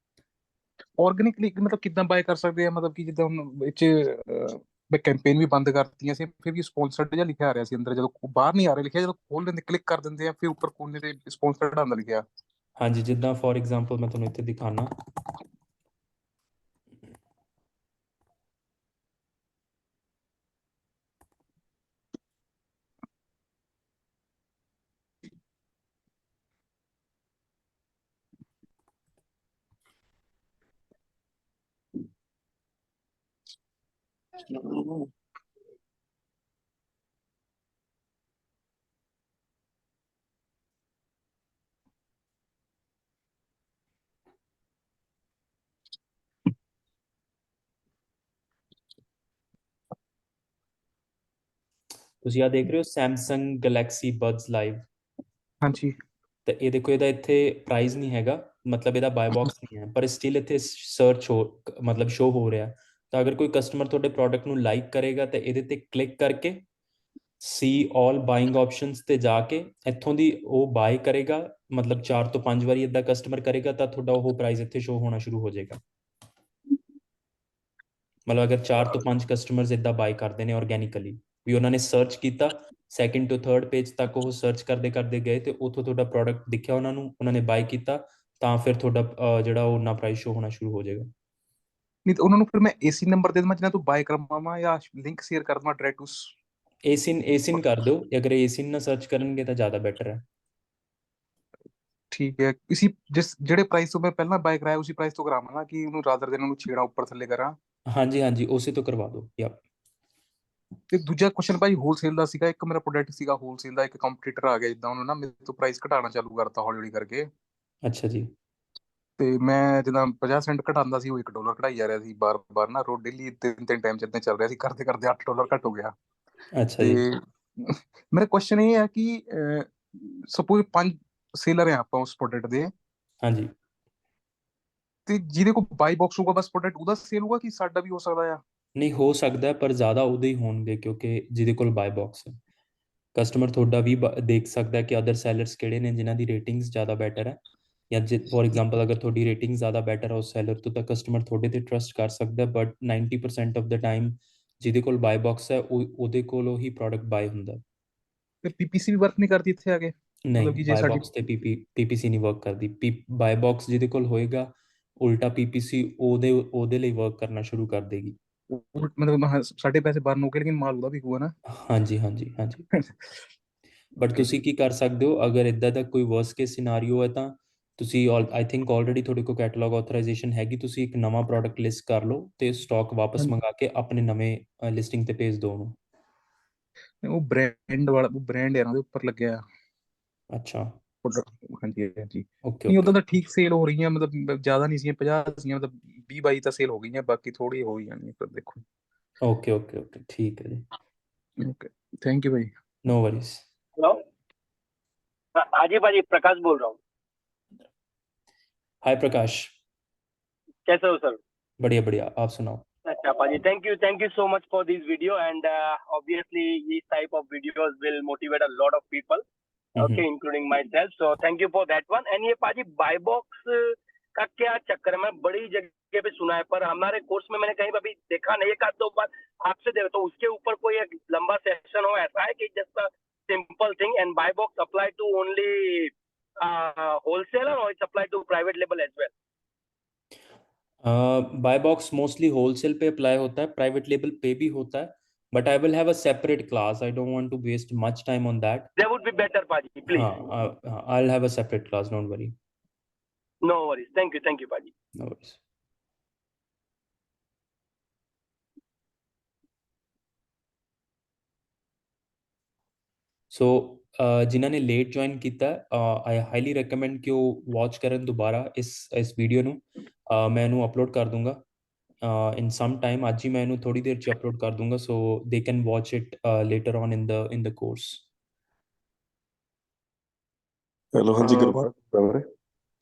ਆਰਗੈਨਿਕਲੀ ਮਤਲਬ ਕਿੱਦਾਂ ਬਾਏ ਕਰ ਸਕਦੇ ਆ, ਮਤਲਬ ਕਿ ਜਿੱਦਾਂ ਹੁਣ ਵਿੱਚ ਮੈਂ ਕੈਂਪੇਨ ਵੀ ਬੰਦ ਕਰਤੀਆਂ ਸੀ, ਫਿਰ ਵੀ ਸਪਾਂਸਰਡ ਜਿਹਾ ਲਿਖਿਆ ਆ ਰਿਹਾ ਸੀ ਅੰਦਰ, ਜਦੋਂ ਬਾਹਰ ਨਹੀਂ ਆ ਰਿਹਾ ਲਿਖਿਆ, ਜਦੋਂ ਖੋਲ ਲੈਂਦੇ ਕਲਿੱਕ ਕਰ ਦਿੰਦੇ ਆ ਫਿਰ ਉੱਪਰ ਕੋਨੇ ਤੇ ਸਪਾਂਸਰਡ ਆਉਂਦਾ ਲਿਖਿਆ। ਹਾਂਜੀ, ਜਿੱਦਾਂ ਫੋਰ ਐਗਜ਼ਾਮਪਲ ਮੈਂ ਤੁਹਾਨੂੰ ਇੱਥੇ ਦਿਖਾਣਾ, ਤੁਸੀਂ ਆ ਦੇਖ ਰਹੇ ਹੋ ਸੈਮਸੰਗ ਗੈਲੈਕਸੀ ਬਡਸ ਲਾਈਵ। ਹਾਂਜੀ, ਤੇ ਇਹ ਦੇਖੋ, ਇਹਦਾ ਇੱਥੇ ਪ੍ਰਾਈਸ ਨਹੀਂ ਹੈਗਾ, ਮਤਲਬ ਇਹਦਾ ਬਾਏ ਬਾਕਸ ਨਹੀਂ ਹੈ, ਪਰ ਸਟਿਲ ਇੱਥੇ ਸਰਚ ਹੋ ਮਤਲਬ ਸ਼ੋ ਹੋ ਰਿਹਾ, ਤਾਂ ਅਗਰ ਕੋਈ ਕਸਟਮਰ ਤੁਹਾਡੇ ਪ੍ਰੋਡਕਟ ਨੂੰ ਲਾਈਕ ਕਰੇਗਾ ਤਾਂ ਇਹਦੇ ਤੇ ਕਲਿੱਕ ਕਰਕੇ ਸੀ ਆਲ ਬਾਇੰਗ ਆਪਸ਼ਨਸ ਤੇ ਜਾ ਕੇ ਇੱਥੋਂ ਦੀ ਉਹ ਬਾਏ ਕਰੇਗਾ, ਮਤਲਬ 4 ਤੋਂ 5 ਵਾਰੀ ਇਦਾਂ ਕਸਟਮਰ ਕਰੇਗਾ ਤਾਂ ਤੁਹਾਡਾ ਉਹ ਪ੍ਰਾਈਸ ਇੱਥੇ ਸ਼ੋ ਹੋਣਾ ਸ਼ੁਰੂ ਹੋ ਜਾਏਗਾ। ਮਤਲਬ ਅਗਰ 4 ਤੋਂ 5 ਕਸਟਮਰਸ ਇਦਾਂ ਬਾਏ ਕਰਦੇ ਨੇ ਆਰਗੈਨਿਕਲੀ, ਵੀ ਉਹਨਾਂ ਨੇ ਸਰਚ ਕੀਤਾ, ਸੈਕਿੰਡ ਤੋਂ ਥਰਡ ਪੇਜ ਤੱਕ ਉਹ ਸਰਚ ਕਰਦੇ ਕਰਦੇ ਗਏ ਤੇ ਉੱਥੋਂ ਤੁਹਾਡਾ ਪ੍ਰੋਡਕਟ ਦਿਖਿਆ ਉਹਨਾਂ ਨੂੰ, ਉਹਨਾਂ ਨੇ ਬਾਏ ਕੀਤਾ, ਤਾਂ ਫਿਰ ਤੁਹਾਡਾ ਜਿਹੜਾ ਉਹ ਨਾ ਪ੍ਰਾਈਸ ਸ਼ੋ ਹੋਣਾ ਸ਼ੁਰੂ ਹੋ ਜਾਏਗਾ। ਨਹੀਂ ਤਾਂ ਉਹਨਾਂ ਨੂੰ ਫਿਰ ਮੈਂ ਏਸੀ ਨੰਬਰ ਦੇ ਦੇਵਾਂ ਜਿਹਨਾਂ ਤੋਂ ਬਾਏ ਕਰਵਾਵਾਂ, ਜਾਂ ਲਿੰਕ ਸ਼ੇਅਰ ਕਰ ਦੇਵਾਂ ਡਾਇਰੈਕਟ ਉਸ ਏਸਿਨ ਕਰ ਦਿਓ, ਅਗਰ ਏਸਿਨ ਨਾ ਸਰਚ ਕਰਨਗੇ ਤਾਂ ਜ਼ਿਆਦਾ ਬੈਟਰ ਹੈ। ਠੀਕ ਹੈ। ਇसी ਜਿਹੜੇ ਪ੍ਰਾਈਸ ਤੋਂ ਮੈਂ ਪਹਿਲਾਂ ਬਾਏ ਕਰਾਇਆ ਉਸੇ ਪ੍ਰਾਈਸ ਤੋਂ ਕਰਾਵਾਂ ਨਾ, ਕਿ ਉਹਨੂੰ ਰਾਦਰ ਦੇ ਉਹਨੂੰ ਛੇੜਾ ਉੱਪਰ ਥੱਲੇ ਕਰਾਂ। ਹਾਂਜੀ ਹਾਂਜੀ, ਉਸੇ ਤੋਂ ਕਰਵਾ ਦਿਓ। ਯਾ ਤੇ ਦੂਜਾ ਕੁਐਸਚਨ ਭਾਈ ਹੋਲਸੇਲ ਦਾ ਸੀਗਾ। ਇੱਕ ਮੇਰਾ ਪ੍ਰੋਡਕਟ ਸੀਗਾ ਹੋਲਸੇਲ ਦਾ, ਇੱਕ ਕੰਪੀਟੀਟਰ ਆ ਗਿਆ ਜਿੱਦਾਂ ਉਹਨੂੰ ਨਾ ਮੇਰੇ ਤੋਂ ਪ੍ਰਾਈਸ ਘਟਾਉਣਾ ਚਾਲੂ ਕਰਤਾ ਹੌਲੀ ਹੌਲੀ ਕਰਕੇ। ਅੱਛਾ ਜੀ। ਤੇ ਮੈਂ ਜਿੱਦਾਂ 50 ਸੈਂਟ ਘਟਾਉਂਦਾ ਸੀ, ਉਹ $1 ਘਟਾਈ ਜਾ ਰਿਹਾ ਸੀ ਬਾਰ ਬਾਰ ਨਾ, ਰੋਜ਼ ਡੇਲੀ 3 ਟਾਈਮ ਇਦਾਂ ਚੱਲ ਰਿਹਾ ਸੀ, ਕਰਦੇ ਕਰਦੇ $8 ਘਟ ਹੋ ਗਿਆ। ਅੱਛਾ ਤੇ ਜੀ। ਮੇਰਾ ਕੁਐਸਚਨ ਇਹ ਹੈ ਕਿ ਸਪੋਜ਼ 5 ਸੇਲਰ ਹੈ ਆਪਾਂ ਉਸ ਪ੍ਰੋਡਕਟ ਦੇ, ਹਾਂਜੀ, ਤੇ ਜਿਹਦੇ ਕੋਲ ਬਾਈ ਬਾਕਸ ਹੋਊਗਾ ਬਸ ਪ੍ਰੋਡਕਟ ਉਹਦਾ ਸੇਲ ਹੋਊਗਾ, ਕਿ ਸਾਡਾ ਵੀ ਹੋ ਸਕਦਾ ਆ? ਨਹੀਂ ਹੋ ਸਕਦਾ, ਪਰ ਜ਼ਿਆਦਾ ਉਹਦੇ ਹੀ ਹੋਣਗੇ ਕਿਉਂਕਿ ਜਿਹਦੇ ਕੋਲ ਬਾਏ ਬਾਕਸ ਹੈ। ਕਸਟਮਰ ਤੁਹਾਡਾ ਵੀ ਦੇਖ ਸਕਦਾ ਕਿ ਅਦਰ ਸੈਲਰਸ ਕਿਹੜੇ ਨੇ ਜਿਨ੍ਹਾਂ ਦੀ ਰੇਟਿੰਗਸ ਜ਼ਿਆਦਾ ਬੈਟਰ ਹੈ, ਜਾਂ ਜੇ ਫੋਰ ਐਗਜ਼ਾਮਪਲ ਅਗਰ ਤੁਹਾਡੀ ਰੇਟਿੰਗ ਜ਼ਿਆਦਾ ਬੈਟਰ ਹੈ ਉਸ ਸੈਲਰ ਤੋਂ, ਤਾਂ ਕਸਟਮਰ ਤੁਹਾਡੇ ਤੇ ਟਰਸਟ ਕਰ ਸਕਦਾ। ਬਟ 90% ਆਫ ਦਾ ਟਾਈਮ ਜਿਹਦੇ ਕੋਲ ਬਾਏ ਬਾਕਸ ਹੈ ਉਹਦੇ ਕੋਲੋਂ ਹੀ ਪ੍ਰੋਡਕਟ ਬਾਏ ਹੁੰਦਾ। ਤੇ ਪੀਪੀਸੀ ਵੀ ਵਰਕ ਨਹੀਂ ਕਰਦੀ ਇੱਥੇ ਆ ਕੇ? ਨਹੀਂ, ਮਤਲਬ ਕਿ ਜੇ ਬਾਏ ਸਾਡੀ ਬਾਕਸ ਤੇ ਪੀਪੀਸੀ ਨਹੀਂ ਵਰਕ ਕਰਦੀ। ਬਾਏ ਬਾਕਸ ਜਿਹਦੇ ਕੋਲ ਹੋਏਗਾ, ਉਲਟਾ ਪੀਪੀਸੀ ਉਹਦੇ ਲਈ ਵਰਕ ਕਰਨਾ ਸ਼ੁਰੂ ਕਰ ਦੇਗੀ। ਮਤਲਬ ਸਾਡੇ ਪੈਸੇ ਬਰਨ ਹੋ ਗਏ, ਲੇਕਿਨ ਮਾਲ ਉਹਦਾ ਵੀ ਹੋਊਗਾ ਨਾ? ਹਾਂਜੀ ਹਾਂਜੀ ਹਾਂਜੀ। ਬਟ ਤੁਸੀਂ ਕੀ ਕਰ ਸਕਦੇ ਹੋ, ਅਗਰ ਇਦਾਂ ਦਾ ਕੋਈ ਵਰਸ ਕੇਸ ਸਿਨਾਰੀਓ ਹੈ ਤਾਂ ਤੁਸੀਂ ਆਈ ਥਿੰਕ ਆਲਰੇਡੀ ਤੁਹਾਡੇ ਕੋਲ ਕੈਟਲੌਗ ਆਥੋਰਾਈਜੇਸ਼ਨ ਹੈਗੀ, ਤੁਸੀਂ ਇੱਕ ਨਵਾਂ ਪ੍ਰੋਡਕਟ ਲਿਸਟ ਕਰ ਲਓ ਤੇ ਸਟਾਕ ਵਾਪਸ ਮੰਗਾ ਕੇ ਆਪਣੇ ਨਵੇਂ ਲਿਸਟਿੰਗ ਤੇ ਭੇਜ ਦਿਓ ਉਹਨੂੰ। ਉਹ ਬ੍ਰਾਂਡ ਵਾਲਾ, ਉਹ ਬ੍ਰਾਂਡ ਹੈ ਨਾ ਉਹਦੇ ਉੱਪਰ ਲੱਗਿਆ। ਅੱਛਾ, ਹਾਂਜੀ ਹਾਂਜੀ। ਓਕੇ ਨਹੀਂ ਓਕੇ ਉਦੋਂ ਤਾਂ ਠੀਕ ਸੇਲ ਹੋ ਰਹੀਆਂ, ਮਤਲਬ ਜ਼ਿਆਦਾ ਨਹੀਂ ਸੀਗੀਆਂ, 50 ਸੀਗੀਆਂ, ਮਤਲਬ 20-22 ਤਾਂ ਸੇਲ ਹੋ ਗਈਆਂ, ਬਾਕੀ ਥੋੜੀ ਹੋ ਹੀ ਜਾਣੀ ਪਰ ਦੇਖੋ। ਓਕੇ ਓਕੇ ਓਕੇ, ਠੀਕ ਹੈ ਜੀ। ਓਕੇ, ਥੈਂक यू भाई। No worries. हेलो, हाँ जी भाजी, प्रकाश बोल रहा हूँ। हाय प्रकाश। कैसे हो सर? बढ़िया बढ़िया, आप सुनाओ। अच्छा भाजी, thank you so much for this video, and obviously this type of videos will motivate a lot of people, okay, including myself, so thank you for that one। and ये भाजी बाय बॉक्स का क्या चक्कर है? मैं बड़ी जगह पे सुना है, पर हमारे कोर्स में मैंने कहीं पर भी देखा नहीं। एक आध दो बार आपसे देखा, तो उसके ऊपर कोई एक लंबा सेक्शन हो, ऐसा है कि just simple thing, and buy box apply to only wholesaler, or it's applied to private label as well? Buy box mostly wholesale पे अप्लाई होता है, प्राइवेट लेबल पे भी होता है, but I will have a separate class. I don't want to waste much time on that. That would be better Paji, please। हाँ, I'll have a separate class, don't worry। No worries, thank you Paji। No worries। ਸੋ ਜਿਨ੍ਹਾਂ ਨੇ ਲੇਟ ਜੁਆਇਨ ਕੀਤਾ, ਆਈ ਹਾਈਲੀ ਰეკਮੈਂਡ ਕਿ ਉਹ ਵਾਚ ਕਰਨ ਦੁਬਾਰਾ ਇਸ ਵੀਡੀਓ ਨੂੰ। ਮੈਂ ਇਹਨੂੰ ਅਪਲੋਡ ਕਰ ਦੂੰਗਾ ਇਨ ਸਮ ਟਾਈਮ, ਅੱਜ ਹੀ ਮੈਂ ਇਹਨੂੰ ਥੋੜੀ ਦੇਰ 'ਚ ਅਪਲੋਡ ਕਰ ਦੂੰਗਾ, so they can watch it later on in the course. Hello, ਹਾਂਜੀ ਗੁਰਬਾਜ।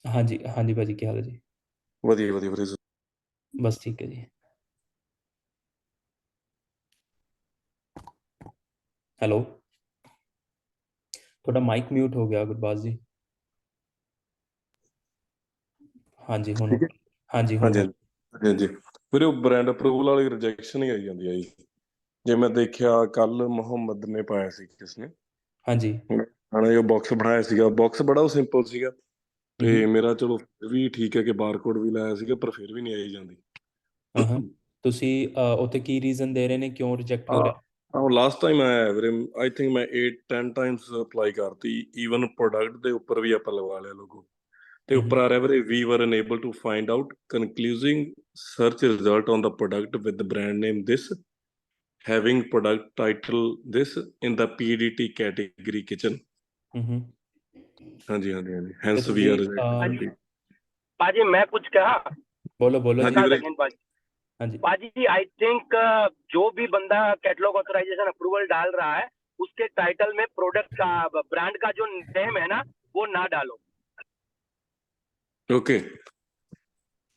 ਹਾਂਜੀ ਹਾਂਜੀ ਭਾਜੀ, ਕੀ ਹਾਲ ਹੈ ਜੀ? ਵਧੀਆ ਵਧੀਆ ਵਧੀਆ। ਬਸ ਠੀਕ ਹੈ ਜੀ। ਹੈਲੋ, ਤੁਹਾਡਾ ਮਾਈਕ ਮਿਊਟ ਹੋ ਗਿਆ ਗੁਰਬਾਜ ਜੀ। ਹਾਂਜੀ ਹੁਣ, ਠੀਕ ਹੈ। ਹਾਂਜੀ ਹੁਣ। ਹਾਂਜੀ ਹਾਂਜੀ ਹਾਂਜੀ ਵੀਰੇ, ਉਹ ਬ੍ਰਾਂਡ ਅਪਰੂਵਲ ਵਾਲੀ ਰਿਜੈਕਸ਼ਨ ਹੀ ਆਈ ਜਾਂਦੀ ਹੈ ਜੀ। ਜੇ ਮੈਂ ਦੇਖਿਆ ਕੱਲ ਮੁਹੰਮਦ ਨੇ ਪਾਇਆ ਸੀ ਕਿਸ ਨੇ, ਹਾਂਜੀ ਹਣਾ ਜੋ ਬਾਕਸ ਬਣਾਇਆ ਸੀਗਾ, ਬਾਕਸ ਬੜਾ ਉਹ ਸਿੰਪਲ ਸੀਗਾ, ਤੇ ਮੇਰਾ ਚਲੋ ਵੀ ਠੀਕ ਹੈ ਕਿ ਬਾਰਕੋਡ ਵੀ ਲਾਇਆ ਸੀਗਾ, ਪਰ ਫਿਰ ਵੀ ਨਹੀਂ ਆਈ ਜਾਂਦੀ। ਤੁਸੀਂ ਉੱਥੇ ਕੀ ਰੀਜ਼ਨ ਦੇ ਰਹੇ ਨੇ ਕਿਉਂ ਰਿਜੈਕਟ ਹੋ ਰਿਹਾ? ਲਾਸਟ ਟਾਈਮ ਆਇਆ ਵੀਰੇ, ਆਈ ਥਿੰਕ ਮੈਂ 8-10 ਟਾਈਮਸ ਅਪਲਾਈ ਕਰਤੀ, ਈਵਨ ਪ੍ਰੋਡਕਟ ਦੇ ਉੱਪਰ ਵੀ ਆਪਾਂ ਲਗਵਾ ਲਿਆ ਲੋਗੋ, ਤੇ ਉੱਪਰ ਆ ਰਿਹਾ ਵੀਰੇ, we were unable to find out concluding search result on the product with the brand name this, having product title this in the PDT category kitchen. ਹਾਂਜੀ ਹਾਂਜੀ ਹਾਂਜੀ, ਹੈਂਸ ਵੀ ਆਰ पाजी मैं कुछ कहा? बोलो बोलो हाँ जी वीरे। हाँ जी पाजी जी, आई थिंक जो भी बंदा कैटलॉग ऑथराइजेशन अप्रूवल डाल रहा है, उसके टाइटल में प्रोडक्ट का, ब्रांड का जो नेम है ना, वो ना डालो। ओके।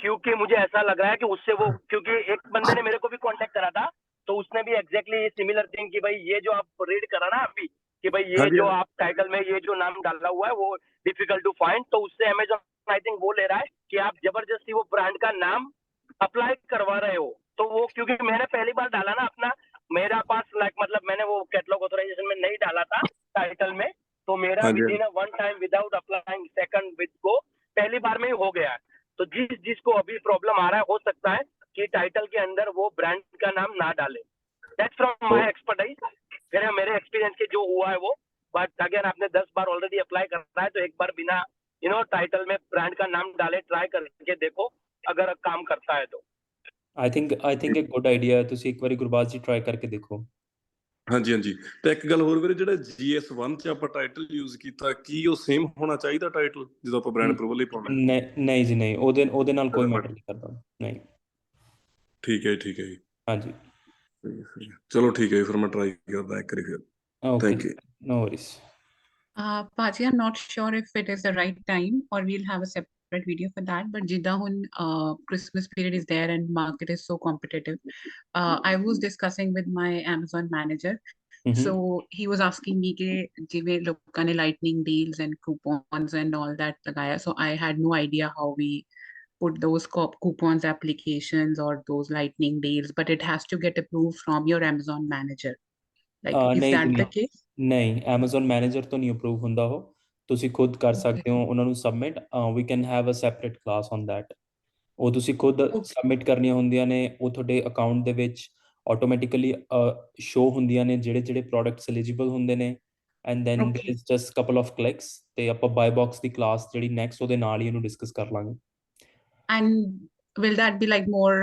क्योंकि मुझे ऐसा लग रहा है कि उससे वो, क्योंकि एक बंदे ने मेरे को भी कांटेक्ट करा था, तो उसने भी एग्जैक्टली सिमिलर थिंग कि भाई ये जो आप रीड करा ना अभी, कि भाई हाँ ये जी जो आप टाइटल में ये जो नाम डाला हुआ है वो डिफिकल्ट टू फाइंड, तो उससे अमेजोन आई थिंक वो ले रहा है कि आप जबरदस्ती वो ब्रांड का नाम अप्लाई करवा रहे हो। तो वो, क्योंकि मैंने पहली बार डाला ना अपना, मेरा पास लाइक मतलब मैंने वो कैटलॉग ऑथराइजेशन में नहीं डाला था टाइटल में, तो मेरा हाँ जी within one time without applying second with को पहली बार में ही हो गया है। तो जिसको अभी प्रॉब्लम आ रहा है, हो सकता है कि टाइटल के अंदर वो ब्रांड का नाम ना डाले। दैट्स फ्रॉम माय एक्सपर्टाइज, मेरे एक्सपीरियंस के जो हुआ है वो। बट अगर आपने 10 बार ऑलरेडी अप्लाई करना है तो एक बार बिना टाइटल में ब्रांड का नाम डाले ट्राई करके देखो, अगर काम करता है तो। आई थिंक एक ਗੁੱਡ ਆਈਡੀਆ ਹੈ, ਤੁਸੀਂ ਇੱਕ ਵਾਰੀ ਗੁਰਬਾਜ ਜੀ ਟਰਾਈ ਕਰਕੇ ਦੇਖੋ। ਹਾਂਜੀ ਹਾਂਜੀ। ਤੇ ਇੱਕ ਗੱਲ ਹੋਰ ਵੀਰੇ, ਜਿਹੜਾ GS1 ਚ ਆਪਾਂ ਟਾਈਟਲ ਯੂਜ਼ ਕੀਤਾ, ਕੀ ਉਹ ਸੇਮ ਹੋਣਾ ਚਾਹੀਦਾ ਟਾਈਟਲ ਜਦੋਂ ਆਪਾਂ ਬ੍ਰਾਂਡ ਅਪਰੂਵਲ ਲਈ ਪਾਉਣਾ? ਨਹੀਂ ਜੀ ਨਹੀਂ, ਉਹਦੇ ਨਾਲ ਕੋਈ ਮੈਟਰ ਨਹੀਂ ਕਰਦਾ। ਨਹੀਂ, ਠੀਕ ਹੈ ਠੀਕ ਹੈ ਜੀ। ਹਾਂਜੀ ਚਲੋ ਠੀਕ ਹੈ ਜੀ, ਫਿਰ ਮੈਂ ਟਰਾਈ ਕਰਦਾ ਇੱਕ ਵਾਰੀ ਫਿਰ। Okay, thank you. no worries. Paji, I'm not sure if it is the right time or we'll have a separate video for that. But jida hun Christmas period is there and market is so competitive. I was discussing with my Amazon manager. So he was asking me कि जिਵੇਂ लोगों ने lightning deals and coupons and all that लगाया. So I had no idea how we put those coupons applications or those lightning deals, but it has to get approved from your Amazon manager. Like, is ਨਹੀਂ that ਜੀ the case? ਨਹੀਂ, Amazon ਮੈਨੇਜਰ ਤੋਂ ਨਹੀਂ ਅਪਰੂਵ ਹੁੰਦਾ ਉਹ, ਤੁਸੀਂ ਖੁਦ ਕਰ ਸਕਦੇ ਹੋ ਉਹਨਾਂ ਨੂੰ submit. We can have a separate class on that. ਉਹ ਤੁਸੀਂ ਖੁਦ ਸਬਮਿਟ ਕਰਨੀਆਂ ਹੁੰਦੀਆਂ ਨੇ, ਉਹ ਤੁਹਾਡੇ ਅਕਾਊਂਟ ਦੇ ਵਿੱਚ ਆਟੋਮੈਟਿਕਲੀ ਸ਼ੋ ਹੁੰਦੀਆਂ ਨੇ ਜਿਹੜੇ ਜਿਹੜੇ ਪ੍ਰੋਡਕਟਸ ਐਲੀਜੀਬਲ ਹੁੰਦੇ ਨੇ। And then there is just couple of clicks, ਤੇ ਆਪਾਂ ਬਾਈ ਬਾਕਸ ਦੀ ਕਲਾਸ ਜਿਹੜੀ ਨੈਕਸਟ ਉਹਦੇ ਨਾਲ ਹੀ ਇਹਨੂੰ ਡਿਸਕਸ ਕਰ ਲਾਂਗੇ। And will that be like more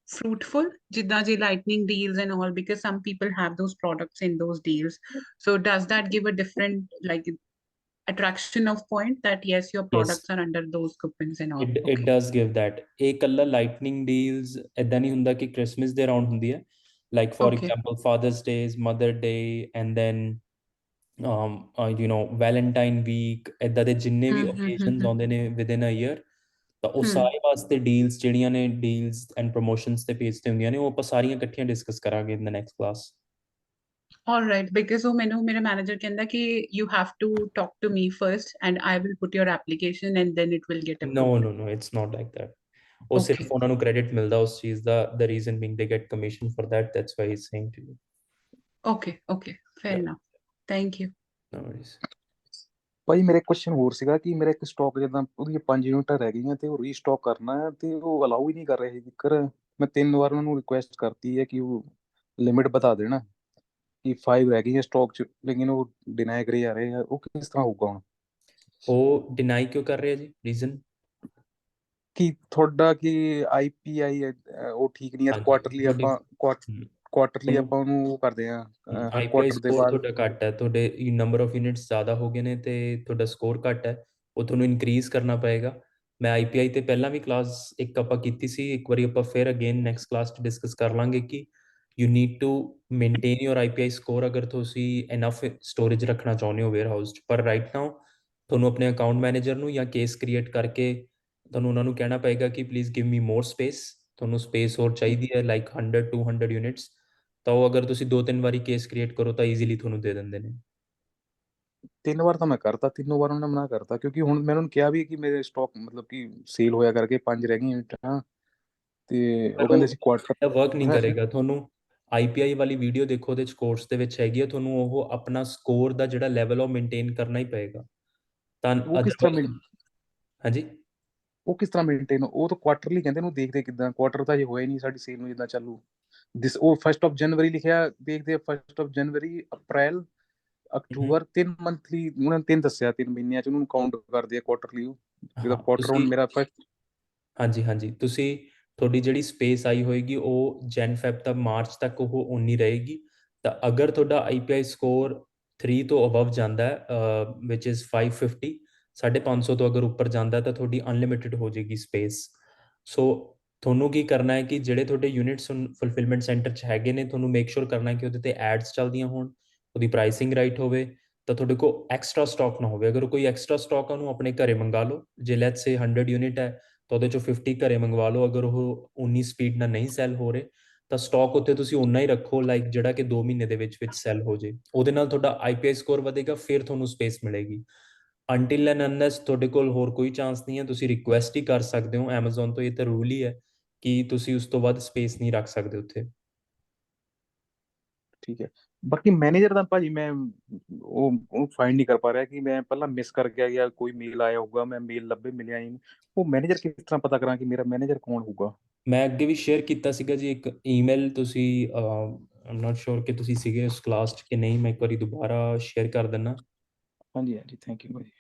fruitful, ਜਿੱਦਾਂ ਜੇ lightning deals and all, because some people have those products in those deals, so does that give a different like attraction of point that yes, your products are under those coupons and all? It does give that. ਇਹ ਇਕੱਲਾ ਲਾਈਟਨਿੰਗ ਡੀਲਸ ਇਦਾਂ ਨਹੀਂ ਹੁੰਦਾ ਕਿ ਕ੍ਰਿਸਮਸ ਦੇ ਅਰਾਊਂਡ ਹੁੰਦੀ ਹੈ। Like for example fathers days, mother day, and then Valentine week, ਇਦਾਂ ਦੇ ਜਿੰਨੇ ਵੀ ਓਕੇਜ਼ਨਸ ਆਉਂਦੇ ਨੇ ਵਿਦਿਨ ਅ ਈਅਰ, ਤਾਂ ਉਹ ਸਾਰੇ ਵਾਸਤੇ ਡੀਲਸ ਜਿਹੜੀਆਂ ਨੇ, ਡੀਲਸ ਐਂਡ ਪ੍ਰੋਮੋਸ਼ਨਸ ਤੇ ਪੇਜ ਤੇ ਹੁੰਦੀਆਂ ਨੇ, ਉਹ ਆਪਾਂ ਸਾਰੀਆਂ ਇਕੱਠੀਆਂ ਡਿਸਕਸ ਕਰਾਂਗੇ in the next class. All right, because वो मैंने मेरा मैनेजर कहता कि you have to talk to me first and I will put your application and then it will get approved. No, it's not like that. ਉਹ ਸਿਰਫ ਉਹਨਾਂ ਨੂੰ ਕ੍ਰੈਡਿਟ ਮਿਲਦਾ ਉਸ ਚੀਜ਼ ਦਾ, the reason being they get commission for that, that's why he's saying to you. Okay, fair enough. Thank you. No worries. ਭਾਈ ਮੇਰਾ ਕੁਐਸਚਨ ਹੋਰ ਸੀਗਾ ਕਿ ਮੇਰਾ ਇੱਕ ਸਟਾਕ ਜਿੱਦਾਂ ਉਹਦੀਆਂ 5 ਯੂਨਿਟਾਂ ਰਹਿ ਗਈਆਂ ਤੇ ਉਹ ਰੀਸਟਾਕ ਕਰਨਾ ਹੈ ਤੇ ਉਹ ਅਲਾਉ ਹੀ ਨਹੀਂ ਕਰ ਰਹੇ ਜ਼ਿਕਰ। ਮੈਂ 3 ਵਾਰ ਉਹਨਾਂ ਨੂੰ ਰਿਕੁਐਸਟ ਕਰਤੀ ਹੈ ਕਿ ਉਹ ਲਿਮਿਟ ਬਤਾ ਦੇਣਾ ਕਿ 5 ਰਹਿ ਗਈਆਂ ਸਟਾਕ 'ਚ, ਲੇਕਿਨ ਉਹ ਡਿਨਾਈ ਕਰੀ ਜਾ ਰਹੇ ਆ। ਉਹ ਕਿਸ ਤਰ੍ਹਾਂ ਹੋਊਗਾ ਹੁਣ? ਉਹ ਡਿਨਾਈ ਕਿਉਂ ਕਰ ਰਹੇ ਆ ਜੀ? ਰੀਜ਼ਨ ਕਿ ਤੁਹਾਡਾ ਕਿ IPI ਉਹ ਠੀਕ ਨਹੀਂ ਹੈ। ਕੁਆਟਰਲੀ ਆਪਾਂ ਉਹਨੂੰ ਉਹ ਕਰਦੇ ਆ ਆਈਪੀਆਈ ਸਕੋਰ ਤੁਹਾਡਾ ਘੱਟ ਹੈ, ਤੁਹਾਡੇ ਨੰਬਰ ਆਫ ਯੂਨਿਟਸ ਜ਼ਿਆਦਾ ਹੋ ਗਏ ਨੇ ਤੇ ਤੁਹਾਡਾ ਸਕੋਰ ਘੱਟ ਹੈ, ਉਹ ਤੁਹਾਨੂੰ ਇਨਕਰੀਜ਼ ਕਰਨਾ ਪਏਗਾ। ਮੈਂ ਆਈਪੀਆਈ ਤੇ ਪਹਿਲਾਂ ਵੀ ਕਲਾਸ ਇੱਕ ਆਪਾਂ ਕੀਤੀ ਸੀ, ਇੱਕ ਵਾਰੀ ਆਪਾਂ ਫਿਰ ਅਗੇਨ ਨੈਕਸਟ ਕਲਾਸ 'ਚ ਡਿਸਕਸ ਕਰ ਲਾਂਗੇ ਕਿ you need to maintain your IPI score ਅਗਰ ਤੁਸੀਂ ਇਨਫ ਸਟੋਰੇਜ ਰੱਖਣਾ ਚਾਹੁੰਦੇ ਹੋ ਵੇਅਰ ਹਾਊਸ 'ਚ। ਪਰ ਰਾਈਟ ਨਾਓ ਤੁਹਾਨੂੰ ਆਪਣੇ ਅਕਾਊਂਟ ਮੈਨੇਜਰ ਨੂੰ ਜਾਂ ਕੇਸ ਕ੍ਰੀਏਟ ਕਰਕੇ ਤੁਹਾਨੂੰ ਉਹਨਾਂ ਨੂੰ ਕਹਿਣਾ ਪਏਗਾ ਕਿ please give me more space, ਤੁਹਾਨੂੰ ਸਪੇਸ ਹੋਰ ਚਾਹੀਦੀ ਹੈ ਲਾਈਕ 100-200 ਯੂਨਿਟਸ, ਤਾਂ ਉਹ ਅਗਰ ਤੁਸੀਂ 2-3 ਵਾਰੀ ਕੇਸ ਕ੍ਰੀਏਟ ਕਰੋ ਤਾਂ ਈਜ਼ੀਲੀ ਤੁਹਾਨੂੰ ਦੇ ਦਿੰਦੇ ਨੇ। 3 ਵਾਰ ਤਾਂ ਮੈਂ ਕਰਤਾ, 3 ਵਾਰ ਉਹਨਾਂ ਨੇ ਮਨਾ ਕਰਤਾ ਕਿਉਂਕਿ ਹੁਣ ਮੈਂ ਉਹਨਾਂ ਨੂੰ ਕਿਹਾ ਵੀ ਕਿ ਮੇਰੇ ਸਟਾਕ ਮਤਲਬ ਕਿ ਸੇਲ ਹੋਇਆ ਕਰਕੇ 5 ਰਹਿ ਗਈਆਂ ਯੂਨਿਟਾਂ ਤੇ ਉਹ ਕਹਿੰਦੇ ਸੀ ਕੁਆਟਰ ਵਰਕ ਨਹੀਂ ਕਰੇਗਾ। ਤੁਹਾਨੂੰ ਆਈਪੀਆਈ ਵਾਲੀ ਵੀਡੀਓ ਦੇਖੋ, ਉਹਦੇ ਚ ਕੋਰਸ ਦੇ ਵਿੱਚ ਹੈਗੀ ਆ, ਤੁਹਾਨੂੰ ਉਹ ਆਪਣਾ ਸਕੋਰ ਦਾ ਜਿਹੜਾ ਲੈਵਲ ਉਹ ਮੇਨਟੇਨ ਕਰਨਾ ਹੀ ਪਏਗਾ। ਤਾਂ ਉਹ ਕਿਸ ਤਰ੍ਹਾਂ ਹਾਂਜੀ ਉਹ ਕਿਸ ਤਰ੍ਹਾਂ ਮੇਨਟੇਨ? ਉਹ ਤਾਂ ਕੁਆਟਰਲੀ ਕਹਿੰਦੇ ਨੂੰ ਦੇਖਦੇ ਕਿੱਦਾਂ? ਕੁਆਟਰ ਤਾਂ ਜੇ ਹੋਇਆ ਨਹੀਂ ਸਾਡੀ ਸੇਲ ਨੂੰ ਜਿੱਦਾਂ ਚਾਲੂ ਉਹ 1 ਜਨਵਰੀ ਲਿਖਿਆ, ਦੇਖਦੇ 1 ਜਨਵਰੀ, ਅਪ੍ਰੈਲ, ਅਕਤੂਬਰ, 3 ਮੰਥਲੀ ਉਹਨਾਂ ਨੇ 3 ਦੱਸਿਆ, 3 ਮਹੀਨਿਆਂ ਚ ਉਹਨੂੰ ਕਾਊਂਟ ਕਰਦੇ ਆ ਕੁਆਟਰਲੀ। ਜਿਹਦਾ ਕੁਆਟਰ ਹੁਣ ਮੇਰਾ ਹਾਂਜੀ ਤੁਸੀਂ ਤੁਹਾਡੀ ਜਿਹੜੀ ਸਪੇਸ ਆਈ ਹੋਏਗੀ ਉਹ ਜਨ ਫੈਬ ਤੱਕ ਮਾਰਚ ਤੱਕ ਉਹ ਓਨੀ ਰਹੇਗੀ। ਤਾਂ ਅਗਰ ਤੁਹਾਡਾ ਆਈਪੀਆਈ ਸਕੋਰ 3 ਤੋਂ ਅਬਵ ਜਾਂਦਾ ਹੈ ਵਿਚ ਇਜ਼ 550, 550 ਤੋਂ ਅਗਰ ਉੱਪਰ ਜਾਂਦਾ ਤਾਂ ਤੁਹਾਡੀ ਅਨਲਿਮਿਟਿਡ ਹੋ ਜਾਏਗੀ ਸਪੇਸ। ਸੋ ਤੁਹਾਨੂੰ ਕੀ ਕਰਨਾ ਹੈ ਕਿ ਜਿਹੜੇ ਤੁਹਾਡੇ ਯੂਨਿਟਸ ਫੁਲਫਿਲਮੈਂਟ ਸੈਂਟਰ 'ਚ ਹੈਗੇ ਨੇ, ਤੁਹਾਨੂੰ ਮੇਕ ਸ਼ੋਰ ਕਰਨਾ ਕਿ ਉਹਦੇ ਤੇ ਐਡਸ ਚੱਲਦੀਆਂ ਹੋਣ, ਉਹਦੀ ਪ੍ਰਾਈਸਿੰਗ ਰਾਈਟ ਹੋਵੇ, ਤਾਂ ਤੁਹਾਡੇ ਕੋਲ ਐਕਸਟਰਾ ਸਟਾਕ ਨਾ ਹੋਵੇ। ਅਗਰ ਕੋਈ ਐਕਸਟਰਾ ਸਟਾਕ ਆ ਉਹਨੂੰ ਆਪਣੇ ਘਰੇ ਮੰਗਾ ਲਓ। ਜੇ ਲੈਟਸ ਸੇ 100 ਯੂਨਿਟ ਹੈ ਤਾਂ ਉਹਦੇ ਚੋਂ 50 ਘਰੇ ਮੰਗਵਾ ਲਓ। ਅਗਰ ਉਹ ਉਨੀ ਸਪੀਡ ਨਾਲ ਨਹੀਂ ਸੈੱਲ ਹੋ ਰਹੇ ਤਾਂ ਸਟਾਕ ਉੱਤੇ ਤੁਸੀਂ ਉਨਾ ਹੀ ਰੱਖੋ, ਲਾਈਕ ਜਿਹੜਾ ਕਿ 2 ਮਹੀਨੇ ਦੇ ਵਿੱਚ ਸੈੱਲ ਹੋ ਜੇ। ਉਹਦੇ ਨਾਲ ਤੁਹਾਡਾ IPI ਸਕੋਰ ਵਧੇਗਾ, ਫਿਰ ਤੁਹਾਨੂੰ ਸਪੇਸ ਮਿਲੇਗੀ। ਅੰਟਿਲ ਐਂਡ ਅਨਲੈਸ ਤੁਹਾਡੇ ਕੋਲ ਹੋਰ ਕੋਈ ਚਾਂਸ ਨਹੀਂ ਹੈ, ਤੁਸੀਂ ਰਿਕੁਐਸਟ ਹੀ ਕਰ ਸਕਦੇ ਹੋ Amazon ਤੋਂ। ਇਹ ਤਾਂ ਰੂਲ ਹੀ ਹੈ ਕਿ ਤੁਸੀਂ ਉਸ ਤੋਂ ਬਾਅਦ ਸਪੇਸ ਨਹੀਂ ਰੱਖ ਸਕਦੇ ਉੱਥੇ। ਠੀਕ ਹੈ। ਬਾਕੀ ਮੈਨੇਜਰ ਦਾ ਭਾਜੀ ਮੈਂ ਉਹ ਫਾਈਂਡ ਨਹੀਂ ਕਰ ਪਾ ਰਿਹਾ ਕਿ ਮੈਂ ਪਹਿਲਾਂ ਮਿਸ ਕਰ ਗਿਆ ਜਾਂ ਕੋਈ ਮੇਲ ਆਇਆ ਹੋਊਗਾ, ਮੈਂ ਮੇਲ ਲੱਭੇ ਮਿਲਿਆ ਨਹੀਂ। ਉਹ ਮੈਨੇਜਰ ਕਿਸ ਤਰ੍ਹਾਂ ਪਤਾ ਕਰਾਂ ਕਿ ਮੇਰਾ ਮੈਨੇਜਰ ਕੌਣ ਹੋਊਗਾ? ਮੈਂ ਅੱਗੇ ਵੀ ਸ਼ੇਅਰ ਕੀਤਾ ਸੀਗਾ ਜੀ ਇੱਕ ਈਮੇਲ, ਤੁਸੀਂ ਆਮ ਨਾਟ ਸ਼ੋਰ ਕਿ ਤੁਸੀਂ ਸੀਗੇ ਉਸ ਕਲਾਸ 'ਚ ਕਿ ਨਹੀਂ। ਮੈਂ ਇੱਕ ਵਾਰੀ ਦੁਬਾਰਾ ਸ਼ੇਅਰ ਕਰ ਦਿੰਦਾ। ਹਾਂਜੀ ਹਾਂਜੀ, ਥੈਂਕ ਯੂ ਭਾਜੀ।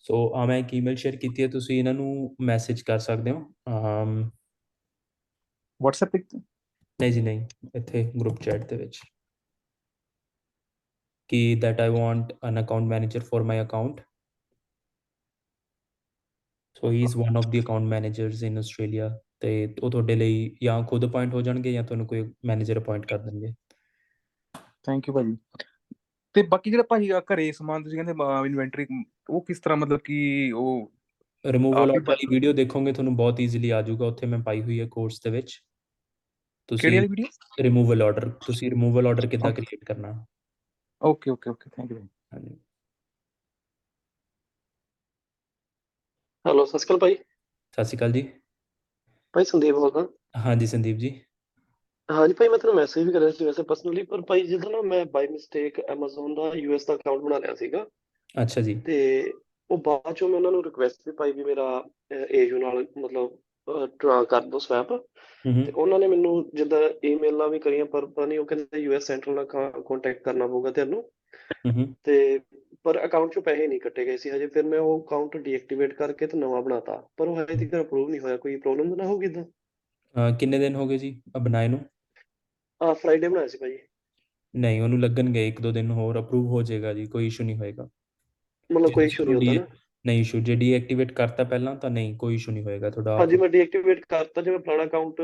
ਸੋ ਮੈਂ ਇੱਕ ਈਮੇਲ ਸ਼ੇਅਰ ਕੀਤੀ ਹੈ, ਤੁਸੀਂ ਇਹਨਾਂ ਨੂੰ ਮੈਸੇਜ ਕਰ ਸਕਦੇ ਹੋ। WhatsApp ਤੇ? ਨਹੀਂ ਜੀ ਨਹੀਂ, ਇੱਥੇ ਗਰੁੱਪ ਚੈਟ ਦੇ ਵਿੱਚ ਕਿ that I want an account manager for my account. So he is one of the account managers in Australia. ਤੇ ਉਹ ਤੁਹਾਡੇ ਲਈ ਜਾਂ ਖੁਦ ਅਪਾਇੰਟ ਹੋ ਜਾਣਗੇ ਜਾਂ ਤੁਹਾਨੂੰ ਕੋਈ ਮੈਨੇਜਰ ਅਪਾਇੰਟ ਕਰ ਦੇਣਗੇ। ਥੈਂਕ ਯੂ ਭਾਜੀ। ਤੇ ਬਾਕੀ ਜਿਹੜਾ ਭਾਜੀ ਘਰੇ ਸਮਾਨ ਤੁਸੀਂ ਕਹਿੰਦੇ ਇਨਵੈਂਟਰੀ, ਉਹ ਕਿਸ ਤਰ੍ਹਾਂ ਮਤਲਬ ਕਿ ਉਹ ਰਿਮੂਵਲ ਆਪ ਹੀ ਆਰਡਰ ਵਾਲੀ ਵੀਡੀਓ ਦੇਖੋਗੇ ਤੁਹਾਨੂੰ ਬਹੁਤ ਈਜ਼ੀਲੀ ਆ ਜਾਊਗਾ, ਉੱਥੇ ਮੈਂ ਪਾਈ ਹੋਈ ਹੈ ਕੋਰਸ ਦੇ ਵਿੱਚ। ਕਿਹੜੀ ਤੁਸੀਂ ਵਾਲੀ ਵੀਡੀਓ? ਰਿਮੂਵਲ ਆਰਡਰ, ਤੁਸੀਂ ਰਿਮੂਵਲ ਆਰਡਰ ਕਿੱਦਾਂ Okay. ਕ੍ਰੀਏਟ ਕਰਨਾ। Okay okay okay, thank you. ਹਾਂਜੀ ਹੈਲੋ, ਸਤਿ ਸ਼੍ਰੀ ਅਕਾਲ ਭਾਈ। ਸਤਿ ਸ਼੍ਰੀ ਅਕਾਲ ਜੀ। ਭਾਈ ਸੰਦੀਪ ਬੋਲਦਾ। ਹਾਂਜੀ ਸੰਦੀਪ ਜੀ। ਹਾਂਜੀ ਭਾਈ, ਮੈਂ ਤੁਹਾਨੂੰ ਮੈਸੇਜ ਵੀ ਕਰਿਆ ਸੀ ਵੈਸੇ ਪਰਸਨਲੀ, ਪਰ ਭਾਈ ਜਿੱਦਾਂ ਨਾ ਮੈਂ ਬਾਈ ਮਿਸਟੇਕ Amazon ਦਾ US ਦਾ ਅਕਾਊਂਟ ਬਣਾ ਲਿਆ ਸੀਗਾ, ਅੱਛਾ ਜੀ। ਤੇ ਉਹ ਬਾਅਦ ਚੋਂ ਮੈਂ ਉਹਨਾਂ ਨੂੰ ਰਿਕੁਐਸਟ ਵੀ ਪਾਈ ਵੀ ਮੇਰਾ ਏਜੂ ਨਾਲ ਮਤਲਬ ਕਰ ਦਿਓ ਸਵੈਪ। ਹੂੰ ਤੇ ਉਹਨਾਂ ਨੇ ਮੈਨੂੰ ਜਿੱਦਾਂ ਈਮੇਲਾਂ ਵੀ ਕਰੀਆਂ, ਪਰ ਪਤਾ ਨਹੀਂ ਉਹ ਕਹਿੰਦੇ US ਸੈਂਟਰਲ ਨਾਲ ਕੰਟੈਕਟ ਕਰਨਾ ਪਊਗਾ ਤੁਹਾਨੂੰ। ਹੂੰ ਤੇ ਪਰ ਅਕਾਊਂਟ 'ਚੋਂ ਪੈਸੇ ਨਹੀਂ ਕੱਟੇ ਗਏ ਸੀ ਹਜੇ। ਫਿਰ ਮੈਂ ਉਹ ਅਕਾਊਂਟ ਡੀਐਕਟੀਵੇਟ ਕਰਕੇ ਤੇ ਨਵਾਂ ਬਣਾਤਾ, ਪਰ ਉਹ ਹਜੇ ਤੱਕ ਅਪਰੂਵ ਨਹੀਂ ਹੋਇਆ। ਕੋਈ ਪ੍ਰੋਬਲਮ ਤਾਂ ਨਾ ਹੋਊਗੀ ਇੱਦਾਂ? ਕਿੰਨੇ ਦਿਨ ਹੋ ਗਏ ਜੀ ਬਣਾਏ ਨੂੰ? ਫਰਾਈਡੇ ਬਣਾਇਆ ਸੀ ਭਾਜੀ। ਨਹੀਂ, ਉਹਨੂੰ ਲੱਗਣਗੇ 1-2 ਦਿਨ ਹੋਰ, ਅਪਰੂਵ ਹੋ ਜਾਏਗਾ ਜੀ, ਕੋਈ ਇਸ਼ੂ ਨਹੀਂ ਹੋਏਗਾ। ਮਤਲਬ ਜੇ ਕੋਈ ਤੁਸੀਂ ਇਸ਼ੂ ਨਹੀਂ ਹੁੰਦਾ ਨਾ? ਨਹੀਂ ਇਸ਼ੂ, ਜੇ ਡੀਐਕਟੀਵੇਟ ਕਰਤਾ ਪਹਿਲਾਂ ਤਾਂ ਨਹੀਂ, ਕੋਈ ਇਸ਼ੂ ਨਹੀਂ ਹੋਏਗਾ ਤੁਹਾਡਾ। ਹਾਂਜੀ, ਮੈਂ ਡੀਐਕਟੀਵੇਟ ਕਰਤਾ। ਜਿਵੇਂ ਪੁਰਾਣਾ ਅਕਾਊਂਟ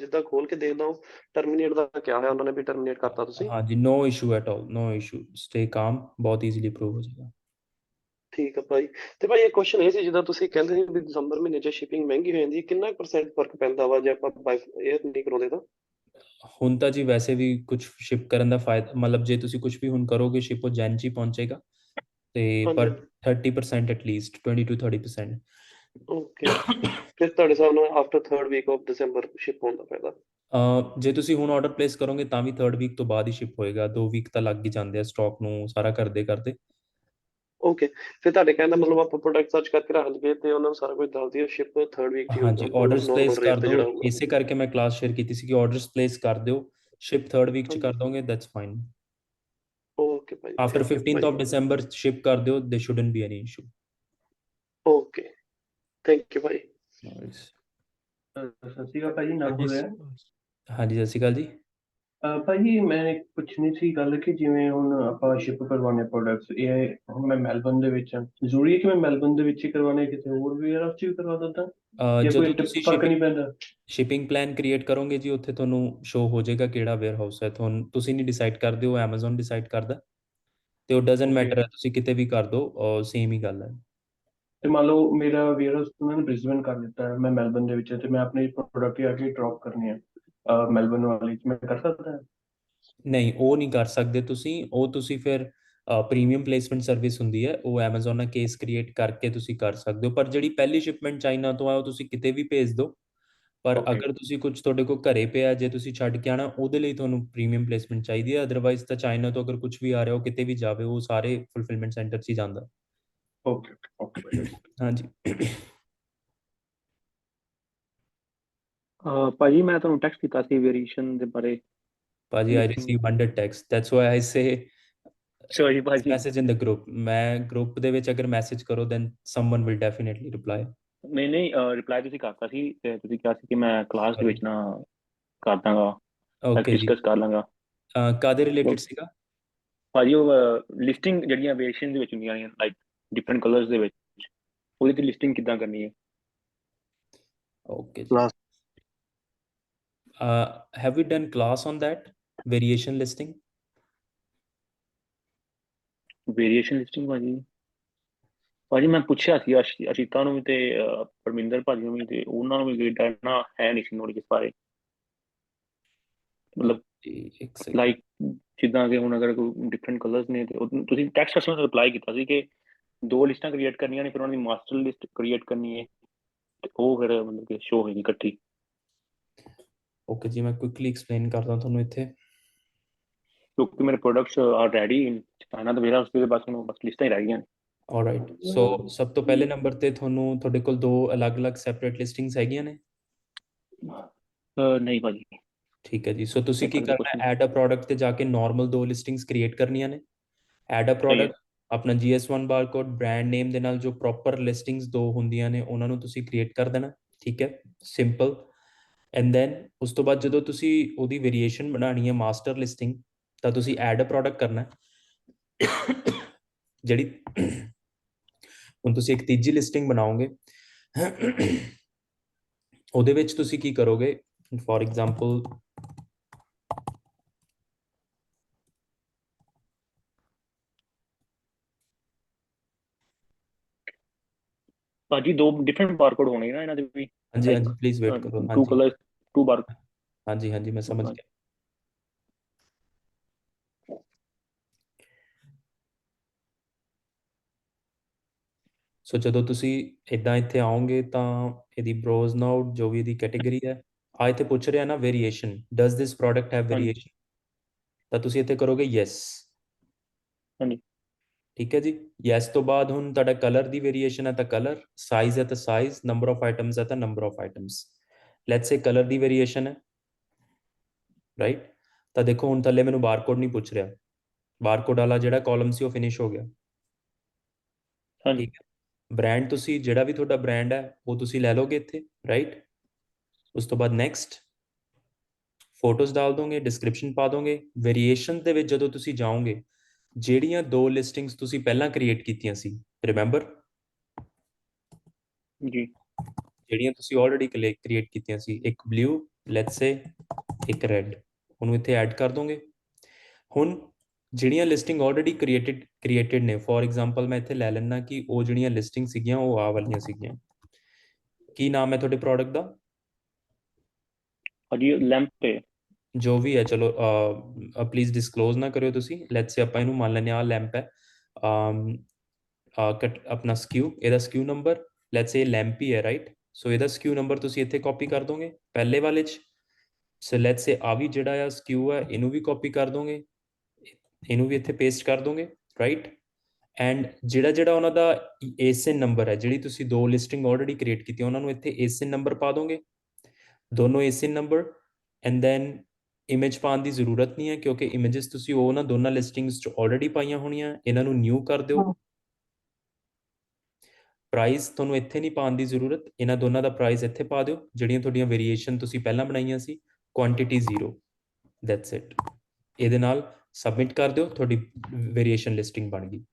ਜਿੱਦਾਂ ਖੋਲ ਕੇ ਦੇਖਦਾ ਹਾਂ, ਟਰਮੀਨੇਟ ਦਾ ਕਿਹਾ ਹੋਇਆ ਉਹਨਾਂ ਨੇ ਵੀ ਟਰਮੀਨੇਟ ਕਰਤਾ ਤੁਸੀਂ? ਹਾਂਜੀ, no issue at all, no issue, stay calm, ਬਹੁਤ ਈਜ਼ੀਲੀ ਅਪਰੂਵ ਹੋ ਜਾਏਗਾ। ਠੀਕ ਆ ਭਾਈ। ਤੇ ਭਾਈ ਇਹ ਕੁਐਸਚਨ ਇਹ ਸੀ, ਜਿੱਦਾਂ ਤੁਸੀਂ ਕਹਿੰਦੇ ਸੀ ਵੀ ਦਸੰਬਰ ਮਹੀਨੇ 'ਚ ਸ਼ਿਪਿੰਗ ਮਹਿੰਗੀ ਹੋ ਜਾਂਦੀ ਹੈ, ਕਿੰਨਾ % ਫਰਕ ਪੈਂਦਾ ਵਾ ਜੇ ਆਪਾਂ ਬਾਈ 에ਅਰ ਨਹੀਂ ਕਰਾਉਂਦੇ ਤਾਂ? ਹੁਣ ਤਾਂ ਜੀ ਵੈਸੇ ਵੀ ਕੁਝ ਸ਼ਿਪ ਕਰਨ ਦਾ ਫਾਇਦਾ, ਮਤਲਬ ਜੇ ਤੁਸੀਂ ਕੁਝ ਵੀ ਹੁਣ ਕਰੋਗੇ ਸ਼ਿਪ ਉਹ ਜੈਨ 'ਚ ਹੀ ਪਹੁੰਚੇਗਾ, ਤੇ ਪਰ ਹਾਂਜੀ 30% ਐਟਲੀਸਟ 20 to 30%। ਓਕੇ। ਫਿਰ ਤੁਹਾਡੇ ਹਿਸਾਬ ਨਾਲ ਆਫਟਰ 3rd ਵੀਕ ਆਫ ਦਸੰਬਰ ਸ਼ਿਪ ਹੋਣ ਦਾ ਫਾਇਦਾ? ਜੇ ਤੁਸੀਂ ਹੁਣ ਆਰਡਰ ਪਲੇਸ ਕਰੋਗੇ ਤਾਂ ਵੀ 3rd ਵੀਕ ਤੋਂ ਬਾਅਦ ਹੀ ਸ਼ਿਪ ਹੋਏਗਾ। 2 ਵੀਕ ਤਾਂ ਲੱਗ ਹੀ ਜਾਂਦੇ ਆ ਸਟਾਕ ਨੂੰ ਸਾਰਾ ਕਰਦੇ ਕਰਦੇ। ਓਕੇ, ਫਿਰ ਤੁਹਾਡੇ ਕਹਿਣ ਦਾ ਮਤਲਬ ਆਪਾਂ ਪ੍ਰੋਡਕਟ ਸਰਚ ਕਰਕੇ ਰੱਖ ਲਈਏ ਤੇ ਉਹਨਾਂ ਨੂੰ ਸਾਰਾ ਕੁਝ ਦੱਸ ਦਈਏ, ਸ਼ਿਪ 3rd ਵੀਕ 'ਚ ਹੀ ਹੋਊਗਾ, ਹਾਂਜੀ, ਆਰਡਰਸ ਨਾਰਮਲ ਪਲੇਸ ਰੇਟ ਕਰ ਤੇ ਦਿਓ। ਜਿਹੜਾ ਹੋਊਗਾ। ਇਸੇ ਕਰਕੇ ਮੈਂ ਕਲਾਸ ਸ਼ੇਅਰ ਕੀਤੀ ਸੀ ਕਿ ਆਰਡਰਸ ਪਲੇਸ ਕਰ ਦਿਓ, ਸ਼ਿਪ 3rd ਵੀਕ 'ਚ ਹਾਂਜੀ ਕਰ ਦੋਗੇ, that's fine. Okay Bhai, after thank you 15th Bhai. of December ship ਕਰ ਦਿਓ, there shouldn't be any issue. Okay, thank you Bhai. No worries. ਸਤਿ ਸ਼੍ਰੀ ਅਕਾਲ ਭਾਜੀ, ਨਾਮ ਹੋ ਰਿਹਾ। ਹਾਂਜੀ ਸਤਿ ਸ਼੍ਰੀ ਅਕਾਲ ਜੀ। ਭਾਜੀ ਮੈਂ ਪੁੱਛਣੀ ਸੀ ਗੱਲ ਕਿ ਜਿਵੇਂ ਹੁਣ ਆਪਾਂ ਸ਼ਿਪ ਕਰਵਾਉਣੇ ਪ੍ਰੋਡਕਟਸ, ਇਹ ਹੁਣ ਮੈਂ ਮੈਲਬਨ ਦੇ ਵਿੱਚ ਹਾਂ, ਜ਼ਰੂਰੀ ਹੈ ਕਿ ਮੈਂ ਮੈਲਬਨ ਦੇ ਵਿੱਚ ਹੀ ਕਰਵਾਉਣੇ, ਕਿਤੇ ਹੋਰ ਵੀ ਵੇਅਰ 'ਚ ਵੀ ਕਰਵਾ ਦਿੰਦਾ ਜਾਂ ਕੋਈ ਜਦੋਂ ਤੁਸੀਂ ਫਰਕ ਨਹੀਂ ਪੈਂਦਾ? ਸ਼ਿਪਿੰਗ ਪਲਾਨ ਕ੍ਰੀਏਟ ਕਰੋਗੇ ਜੀ, ਉੱਥੇ ਤੁਹਾਨੂੰ ਸ਼ੋ ਹੋ ਜਾਏਗਾ ਕਿਹੜਾ ਵੇਅਰ ਹਾਊਸ ਹੈ। ਤੁਹਾਨੂੰ ਤੁਸੀਂ ਨਹੀਂ ਡਿਸਾਈਡ ਕਰਦੇ, ਉਹ Amazon ਡਿਸਾਈਡ ਕਰਦਾ, ਤੇ ਉਹ ਡਜ਼ਨਟ ਮੈਟਰ ਹੈ, ਤੁਸੀਂ ਕਿਤੇ ਵੀ ਕਰ ਦਿਓ, ਸੇਮ ਹੀ ਗੱਲ ਹੈ। ਤੇ ਮੰਨ ਲਓ ਮੇਰਾ ਵੇਅਰ ਹਾਊਸ ਉਹਨਾਂ ਨੇ ਬ੍ਰਿਸਬਨ ਕਰ ਦਿੱਤਾ ਹੈ, ਮੈਂ ਮੈਲਬਨ ਦੇ ਵਿੱਚ ਹਾਂ, ਤੇ ਮੈਂ ਆਪਣੇ ਪ੍ਰੋਡਕਟ ਆ ਕੇ ਡ੍ਰੌਪ ਕਰਨੇ ਆ ਮੈਲਬਨ ਵਾਲੀ 'ਚ, ਮੈਂ ਕਰ ਸਕਦਾ ਹਾਂ? ਨਹੀਂ, ਉਹ ਨਹੀਂ ਕਰ ਸਕਦੇ ਤੁਸੀਂ। ਉਹ ਤੁਸੀਂ ਫਿਰ ਪ੍ਰੀਮੀਅਮ ਪਲੇਸਮੈਂਟ ਸਰਵਿਸ ਹੁੰਦੀ ਹੈ, ਉਹ Amazon ਨਾਲ ਕੇਸ ਕ੍ਰੀਏਟ ਕਰਕੇ ਤੁਸੀਂ ਕਰ ਸਕਦੇ ਹੋ। ਪਰ ਜਿਹੜੀ ਪਹਿਲੀ ਸ਼ਿਪਮੈਂਟ ਚਾਈਨਾ ਤੋਂ ਆ, ਉਹ ਤੁਸੀਂ ਕਿਤੇ ਵੀ ਭੇਜ ਦਿਓ। ਪਰ Okay. ਅਗਰ ਤੁਸੀਂ ਕੁਝ ਤੁਹਾਡੇ ਕੋਲ ਘਰੇ ਪਿਆ, ਜੇ ਤੁਸੀਂ ਛੱਡ ਕੇ ਆਣਾ, ਉਹਦੇ ਲਈ ਤੁਹਾਨੂੰ ਪ੍ਰੀਮੀਅਮ ਪਲੇਸਮੈਂਟ ਚਾਹੀਦੀ ਹੈ। ਅਦਰਵਾਈਜ਼ ਤਾਂ ਚਾਈਨਾ ਤੋਂ ਅਗਰ ਕੁਝ ਵੀ ਆ ਰਿਹਾ, ਉਹ ਕਿਤੇ ਵੀ ਜਾਵੇ, ਉਹ ਸਾਰੇ ਫੁਲਫਿਲਮੈਂਟ ਸੈਂਟਰ 'ਚ ਹੀ ਜਾਂਦਾ। Okay okay. ਹਾਂਜੀ ਭਾਜੀ ਮੈਂ ਤੁਹਾਨੂੰ ਟੈਕਸਟ ਕੀਤਾ ਸੀ ਵੇਰੀਏਸ਼ਨ ਦੇ ਬਾਰੇ। ਭਾਜੀ, I receive 100 texts. That's why I say Sorry ਭਾਜੀ ਮੈਸੇਜ ਇਨ ਦ ਗਰੁੱਪ, ਮੈਂ ਗਰੁੱਪ ਦੇ ਵਿੱਚ ਅਗਰ ਮੈਸੇਜ ਕਰੋ then someone will definitely reply. ਨਹੀਂ ਰਿਪਲਾਈ ਤੁਸੀਂ ਕਰਤਾ ਸੀ ਤੇ ਤੁਸੀਂ ਕਿਹਾ ਸੀ ਕਿ ਮੈਂ ਕਲਾਸ ਦੇ Sorry. ਵਿੱਚ ਨਾ ਕਰ ਦਾਂਗਾ, ਓਕੇ ਜੀ, ਡਿਸਕਸ ਕਰ ਲਾਂਗਾ। ਕਾਦੇ ਰਿਲੇਟਡ ਸੀਗਾ? ਭਾਜੀ ਉਹ ਲਿਸਟਿੰਗ ਜਿਹੜੀਆਂ ਵੇਰੀਏਸ਼ਨ ਦੇ ਵਿੱਚ ਹੁੰਦੀਆਂ ਨੇ ਲਾਈਕ ਡਿਫਰੈਂਟ ਕਲਰਸ ਦੇ ਵਿੱਚ, ਉਹਦੀ ਤੇ ਲਿਸਟਿੰਗ ਕਿੱਦਾਂ ਕਰਨੀ ਹੈ? ਓਕੇ ਜੀ, have we done class on that variation listing? Variation listing ਭਾਜੀ ਮੈਂ ਪੁੱਛਿਆ ਸੀ ਅਸ਼ਿਤਾ ਨੂੰ ਵੀ ਤੇ ਪਰਮਿੰਦਰ ਭਾਜੀ ਨੂੰ ਵੀ, ਤੇ ਉਹਨਾਂ ਨੂੰ ਵੀ ਕੋਈ ਡਰਨਾ ਹੈ ਨਹੀਂ ਸੀ ਨੋਟ ਇਸ ਬਾਰੇ। ਮਤਲਬ ਇੱਕ ਸੈਕਿੰਡ, ਲਾਈਕ ਜਿੱਦਾਂ ਕਿ ਹੁਣ ਅਗਰ ਕੋਈ ਡਿਫਰੈਂਟ ਕਲਰਸ ਨੇ ਤੇ ਤੁਸੀਂ ਟੈਕਸਟ ਕਸਟਮਰ ਰਿਪਲਾਈ ਕੀਤਾ ਸੀ ਕਿ 2 ਲਿਸਟਾਂ ਕ੍ਰੀਏਟ ਕਰਨੀਆਂ ਨੇ, ਫਿਰ ਉਹਨਾਂ ਦੀ ਮਾਸਟਰ ਲਿਸਟ ਕ੍ਰੀਏਟ ਕਰਨੀ ਹੈ ਤੇ ਉਹ ਫਿਰ ਮਤਲਬ ਕਿ ਸ਼ੋ ਹੋਏਗੀ ਇਕੱਠੀ। ਓਕੇ ਜੀ, ਮੈਂ ਕੁਇਕਲੀ ਐਕਸਪਲੇਨ ਕਰਦਾ ਤੁਹਾਨੂੰ ਇੱਥੇ। ਕਿਉਂਕਿ ਮੇਰੇ products are ready in China ਤੇ ਮੇਰਾ ਉਸਦੇ ਬਸ ਲਿਸਟਾਂ ਹੀ ਰਹਿ ਗਈਆਂ ਨੇ। ਆਲਰਾਈਟ, ਸੋ ਸਭ ਤੋਂ ਪਹਿਲੇ ਨੰਬਰ ਤੇ ਤੁਹਾਨੂੰ ਤੁਹਾਡੇ ਕੋਲ 2 ਅਲੱਗ-ਅਲੱਗ ਸੈਪਰੇਟ ਲਿਸਟਿੰਗਸ ਹੈਗੀਆਂ ਨੇ? ਨਹੀਂ ਭਾਜੀ। ਠੀਕ ਹੈ ਜੀ, ਸੋ ਤੁਸੀਂ ਕੀ ਇੱਦਾਂ ਤਾਂ ਕੁਛ ਕਰਨਾ, ਨਹੀਂ। ਐਡ ਅ ਪ੍ਰੋਡਕਟ ਤੇ ਜਾ ਕੇ ਨਾਰਮਲ 2 ਲਿਸਟਿੰਗਸ ਕ੍ਰੀਏਟ ਕਰਨੀਆਂ ਨੇ। ਐਡ ਅ ਪ੍ਰੋਡਕਟ, ਆਪਣਾ GS1 ਬਾਰਕੋਡ ਬ੍ਰਾਂਡ ਨੇਮ ਦੇ ਨਾਲ ਜੋ ਪ੍ਰੋਪਰ ਲਿਸਟਿੰਗਸ 2 ਹੁੰਦੀਆਂ ਨੇ ਉਹਨਾਂ ਨੂੰ ਤੁਸੀਂ ਕ੍ਰੀਏਟ ਕਰ ਦੇਣਾ। ਠੀਕ ਹੈ, ਸਿੰਪਲ। ਐਂਡ ਦੈਨ ਉਸ ਤੋਂ ਬਾਅਦ ਜਦੋਂ ਤੁਸੀਂ ਉਹਦੀ ਵੇਰੀਏਸ਼ਨ ਬਣਾਉਣੀ ਹੈ ਮਾਸਟਰ ਲਿਸਟਿੰਗ, ਤਾਂ ਤੁਸੀਂ ਐਡ ਅ ਪ੍ਰੋਡਕਟ ਕਰਨਾ। ਜਿਹੜੀ ਹੁਣ ਤੁਸੀਂ ਇੱਕ ਤੀਜੀ ਲਿਸਟਿੰਗ ਬਣਾਓਗੇ, ਉਹਦੇ ਵਿੱਚ ਤੁਸੀਂ ਕੀ ਕਰੋਗੇ, ਫੋਰ ਐਗਜ਼ਾਮਪਲ ਭਾਜੀ 2 ਡਿਫਰੈਂਟ ਬਾਰਕੋਡ ਹੋਣੇ ਨਾ ਇਹਨਾਂ ਦੇ ਵੀ? ਹਾਂਜੀ ਹਾਂਜੀ, ਪਲੀਜ਼ ਵੇਟ ਕਰੋ। 2 ਹਾਂਜੀ ਕਲਰਸ 2 ਬਾਰ। ਹਾਂਜੀ ਹਾਂਜੀ, ਮੈਂ ਸਮਝ ਗਿਆ। ਸੋ ਜਦੋਂ ਤੁਸੀਂ ਇਦਾਂ ਇੱਥੇ ਆਓਗੇ ਤਾਂ ਇਹਦੀ ਬ੍ਰੋਜ਼ ਨਾਉ ਜੋ ਵੀ ਇਹਦੀ ਕੈਟੇਗਰੀ ਹੈ, ਆ ਇੱਥੇ ਪੁੱਛ ਰਿਹਾ ਨਾ variation, does this product have variation, ਤਾਂ ਤੁਸੀਂ ਇੱਥੇ ਕਰੋਗੇ ਯੈਸ। ਹਾਂਜੀ ਠੀਕ ਹੈ ਜੀ, ਯੈਸ ਤੋਂ ਬਾਅਦ ਹੁਣ ਤੁਹਾਡਾ ਕਲਰ ਦੀ ਵੇਰੀਏਸ਼ਨ ਹੈ ਤਾਂ ਕਲਰ, ਸਾਈਜ਼ ਹੈ ਤਾਂ ਸਾਈਜ਼, ਨੰਬਰ ਆਫ ਆਈਟਮਸ ਹੈ ਤਾਂ number of items. Let's say colour the variation ਹੈ, ਰਾਈਟ? ਤਾਂ ਦੇਖੋ ਹੁਣ ਥੱਲੇ ਮੈਨੂੰ ਬਾਰਕੋਡ ਨਹੀਂ ਪੁੱਛ ਰਿਹਾ, ਬਾਰਕੋਡ ਵਾਲਾ ਜਿਹੜਾ ਕਾਲਮ ਸੀ ਉਹ ਫਿਨਿਸ਼ ਹੋ ਗਿਆ। ਹਾਂਜੀ ਠੀਕ ਹੈ, ਬ੍ਰਾਂਡ ਤੁਸੀਂ ਜਿਹੜਾ ਵੀ ਤੁਹਾਡਾ ਬ੍ਰਾਂਡ ਹੈ ਉਹ ਤੁਸੀਂ ਲੈ ਲਓਗੇ ਇੱਥੇ, ਰਾਈਟ? ਉਸ ਤੋਂ ਬਾਅਦ ਨੈਕਸਟ ਫੋਟੋਜ਼ ਡਾਲ ਦੋਗੇ, ਡਿਸਕ੍ਰਿਪਸ਼ਨ ਪਾ ਦੋਗੇ। ਵੇਰੀਏਸ਼ਨ ਦੇ ਵਿੱਚ ਜਦੋਂ ਤੁਸੀਂ ਜਾਓਗੇ, ਜਿਹੜੀਆਂ 2 ਲਿਸਟਿੰਗਸ ਤੁਸੀਂ ਪਹਿਲਾਂ ਕ੍ਰੀਏਟ ਕੀਤੀਆਂ ਸੀ, ਰਿਮੈਂਬਰ? ਜੀ ਜਿਹੜੀਆਂ ਤੁਸੀਂ ਆਲਰੇਡੀ ਕ੍ਰੀਏਟ ਕੀਤੀਆਂ ਸੀ, ਇੱਕ ਬਲੂ, ਲੈਟਸ ਸੇ ਇੱਕ ਰੈੱਡ, ਉਹਨੂੰ ਇੱਥੇ ਐਡ ਕਰ ਦੋਗੇ। ਹੁਣ ਜਿਹੜੀਆਂ ਲਿਸਟਿੰਗ ਆਲਰੇਡੀ ਕ੍ਰੀਏਟਡ ਨੇ, ਫੋਰ ਐਗਜ਼ਾਮਪਲ ਮੈਂ ਇੱਥੇ ਲੈ ਲੈਣਾ ਕਿ ਉਹ ਜਿਹੜੀਆਂ ਲਿਸਟਿੰਗ ਸੀਗੀਆਂ ਉਹ ਆ ਵਾਲੀਆਂ ਸੀਗੀਆਂ। ਕੀ ਨਾਮ ਹੈ ਤੁਹਾਡੇ ਪ੍ਰੋਡਕਟ ਦਾ? ਭਾਜੀ ਲੈਂਪ ਤੇ ਜੋ ਵੀ ਹੈ, ਚਲੋ ਪਲੀਜ਼ ਡਿਸਕਲੋਜ਼ ਨਾ ਕਰਿਓ ਤੁਸੀਂ। ਲੈਟਸ ਸੇ ਆਪਾਂ ਇਹਨੂੰ ਮੰਨ ਲੈਂਦੇ ਆ ਲੈਂਪ ਹੈ, ਆਪਣਾ ਸਕਿਊ, ਇਹਦਾ ਸਕਿਊ ਨੰਬਰ ਲੈਟਸ ਸੇ ਲੈਂਪ ਹੀ ਹੈ, ਰਾਈਟ? ਸੋ ਇਹਦਾ ਸਕਿਊ ਨੰਬਰ ਤੁਸੀਂ ਇੱਥੇ ਕਾਪੀ ਕਰ ਦੋਗੇ ਪਹਿਲੇ ਵਾਲੇ 'ਚ। ਸੋ ਲੈਟਸ ਸੇ ਆ ਵੀ ਜਿਹੜਾ ਆ ਸਕਿਊ ਹੈ, ਇਹਨੂੰ ਵੀ ਕਾਪੀ ਕਰ ਦੋਗੇ, ਇਹਨੂੰ ਵੀ ਇੱਥੇ ਪੇਸਟ ਕਰ ਦੋਗੇ, ਰਾਈਟ? ਐਂਡ ਜਿਹੜਾ ਉਹਨਾਂ ਦਾ ਏਸਿਨ ਨੰਬਰ ਹੈ, ਜਿਹੜੀ ਤੁਸੀਂ 2 ਲਿਸਟਿੰਗ ਆਲਰੇਡੀ ਕ੍ਰੀਏਟ ਕੀਤੀ ਉਹਨਾਂ ਨੂੰ ਇੱਥੇ ਏਸਿਨ ਨੰਬਰ ਪਾ ਦੋਗੇ, ਦੋਨੋਂ ਏਸਿਨ ਨੰਬਰ। ਐਂਡ ਦੈਨ ਇਮੇਜ ਪਾਉਣ ਦੀ ਜ਼ਰੂਰਤ ਨਹੀਂ ਹੈ ਕਿਉਂਕਿ ਇਮੇजेस ਤੁਸੀਂ ਉਹ ਨਾ ਦੋਨਾਂ ਲਿਸਟਿੰਗਸ 'ਚ ਆਲਰੇਡੀ ਪਾਈਆਂ ਹੋਣੀਆਂ, ਇਹਨਾਂ ਨੂੰ ਨਿਊ ਕਰ ਦਿਓ। ਪ੍ਰਾਈਸ ਤੁਹਾਨੂੰ ਇੱਥੇ ਨਹੀਂ ਪਾਉਣ ਦੀ ਜ਼ਰੂਰਤ, ਇਹਨਾਂ ਦੋਨਾਂ ਦਾ ਪ੍ਰਾਈਸ ਇੱਥੇ ਪਾ ਦਿਓ, ਜਿਹੜੀਆਂ ਤੁਹਾਡੀਆਂ ਵੇਰੀਏਸ਼ਨ ਤੁਸੀਂ ਪਹਿਲਾਂ ਬਣਾਈਆਂ ਸੀ। Quantity 0, that's it. ਇਹਦੇ ਨਾਲ ਸਬਮਿਟ ਕਰ ਦਿਓ, ਤੁਹਾਡੀ ਵੇਰੀਏਸ਼ਨ ਲਿਸਟਿੰਗ ਬਣ ਗਈ।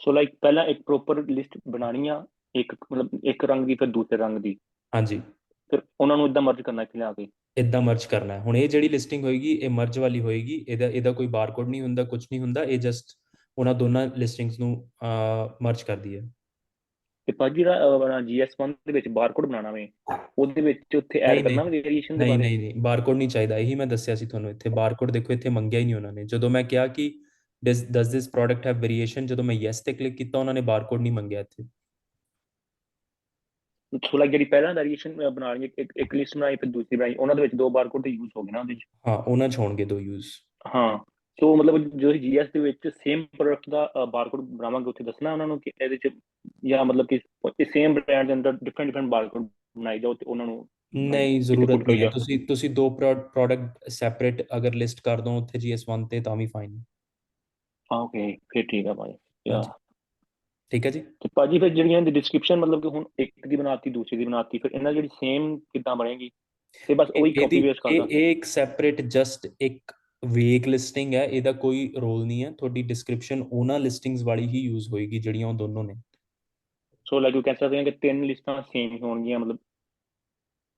ਸੋ ਲਾਈਕ ਪਹਿਲਾਂ ਇੱਕ ਪ੍ਰੋਪਰ ਲਿਸਟ ਬਣਾਉਣੀ ਆ, ਇੱਕ ਮਤਲਬ ਇੱਕ ਰੰਗ ਦੀ ਫਿਰ ਦੂਸਰੇ ਰੰਗ ਦੀ, ਹਾਂਜੀ, ਫਿਰ ਉਹਨਾਂ ਨੂੰ ਇਦਾਂ ਮਰਜ ਕਰਨਾ ਇੱਥੇ ਲਿਆ ਕੇ। ਇਦਾਂ ਮਰਜ ਕਰਨਾ ਹੈ। ਹੁਣ ਇਹ ਜਿਹੜੀ ਲਿਸਟਿੰਗ ਹੋਏਗੀ ਇਹ ਮਰਜ ਵਾਲੀ ਹੋਏਗੀ, ਇਹਦਾ ਕੋਈ ਬਾਰਕੋਡ ਨਹੀਂ ਹੁੰਦਾ, ਕੁਝ ਨਹੀਂ ਹੁੰਦਾ, ਇਹ ਜਸਟ ਉਹਨਾਂ ਦੋਨਾਂ ਲਿਸਟਿੰਗਸ ਨੂੰ ਮਰਜ ਕਰਦੀ ਹੈ। ਤੇ ਭਾਜੀ ਜਿਹੜਾ GS1 ਦੇ ਵਿੱਚ ਬਾਰਕੋਡ ਬਣਾਉਣਾ ਵੇ, ਉਹਦੇ ਵਿੱਚ ਉੱਥੇ ਐਡ ਨਹੀਂ ਕਰਨਾ ਵੇਰੀਏਸ਼ਨ ਦੇ ਨਹੀਂ ਬਾਰੇ? ਨਹੀਂ ਨਹੀਂ, ਬਾਰਕੋਡ ਨਹੀਂ ਚਾਹੀਦਾ, ਇਹੀ ਮੈਂ ਦੱਸਿਆ ਸੀ ਤੁਹਾਨੂੰ। ਇੱਥੇ ਬਾਰਕੋਡ ਦੇਖੋ, ਇੱਥੇ ਮੰਗਿਆ ਹੀ ਨਹੀਂ ਉਹਨਾਂ ਨੇ। ਜਦੋਂ ਮੈਂ ਕਿਹਾ ਕਿ does this product have variation, ਜਦੋਂ ਮੈਂ ਯੈਸ ਤੇ ਕਲਿੱਕ ਕੀਤਾ ਉਹਨਾਂ ਨੇ ਬਾਰਕੋਡ ਨਹੀਂ ਮੰਗਿਆ ਇੱਥੇ। ਸੋ ਲਾਈਕ ਜਿਹੜੀ ਪਹਿਲਾਂ ਵੇਰੀਏਸ਼ਨ ਬਣਾਉਣੀ, ਇੱਕ ਲਿਸਟ ਬਣਾਈ ਫਿਰ ਦੂਸਰੀ ਬਣਾਈ, ਉਹਨਾਂ ਦੇ ਵਿੱਚ 2 ਬਾਰਕੋਡ ਤੇ ਯੂਜ਼ ਹੋ ਗਏ ਨਾ ਉਹਦੇ ਵਿੱਚ? ਹਾਂ, ਉਹਨਾਂ 'ਚ ਹੋਣਗੇ 2 ਯੂਜ਼। ਹਾਂ, ਸੋ ਮਤਲਬ ਜੋ GS ਦੇ ਵਿੱਚ ਸੇਮ ਪ੍ਰੋਡਕਟ ਦਾ ਬਾਰਕੋਡ ਬਣਾਵਾਂਗੇ ਉੱਥੇ ਦੱਸਣਾ ਉਹਨਾਂ ਨੂੰ ਕਿ ਇਹਦੇ 'ਚ, ਜਾਂ ਮਤਲਬ ਕਿ ਸੇਮ ਬ੍ਰਾਂਡ ਦੇ ਅੰਦਰ ਡਿਫਰੈਂਟ ਬਾਰਕੋਡ ਬਣਾਈ ਜਾਓ ਤੇ ਉਹਨਾਂ ਨੂੰ ਨਹੀਂ, ਕਿਤੇ ਜ਼ਰੂਰਤ ਪੁੱਟ ਕਰੀ ਨਹੀਂ ਹੈ। ਜਾ। ਤੁਸੀਂ 2 ਪ੍ਰੋਡਕਟ ਸੈਪਰੇਟ ਅਗਰ ਲਿਸਟ ਕਰ ਦੋ ਉੱਥੇ GS1 ਤੇ ਤਾਂ ਵੀ ਫਾਈਨ। ਓਕੇ ਫਿਰ ਠੀਕ ਆ ਭਾਈ ਯਾ ਹਾਂਜੀ ਠੀਕ ਹੈ ਜੀ। ਤੇ ਭਾਜੀ ਫਿਰ ਜਿਹੜੀਆਂ ਦੀ ਡਿਸਕ੍ਰਿਪਸ਼ਨ ਮਤਲਬ ਕਿ ਹੁਣ ਇੱਕ ਦੀ ਬਣਾਤੀ ਦੂਸਰੀ ਦੀ ਬਣਾਤੀ ਫਿਰ ਇਹਨਾਂ ਜਿਹੜੀ ਸੇਮ ਕਿੱਦਾਂ ਬਣੇਗੀ ਤੇ ਬਸ ਉਹੀ ਇਹਦੀ ਕਾਪੀ ਪੇਸਟ ਕਰਦਾ ਇਹ ਇੱਕ ਸੈਪਰੇਟ ਜਸਟ ਇੱਕ ਵੇਕ ਲਿਸਟਿੰਗ ਹੈ, ਇਹਦਾ ਕੋਈ ਰੋਲ ਨਹੀਂ ਹੈ। ਤੁਹਾਡੀ ਡਿਸਕ੍ਰਿਪਸ਼ਨ ਉਹਨਾਂ ਲਿਸਟਿੰਗਸ ਵਾਲੀ ਹੀ ਯੂਜ਼ ਹੋਏਗੀ ਜਿਹੜੀਆਂ ਉਹ ਦੋਨੋਂ ਨੇ। ਸੋ ਲਾਈਕ ਯੂ ਕਹਿ ਸਕਦੇ ਹਾਂ ਕਿ ਤਿੰਨ ਲਿਸਟਾਂ ਸੇਮ ਹੀ ਹੋਣਗੀਆਂ ਮਤਲਬ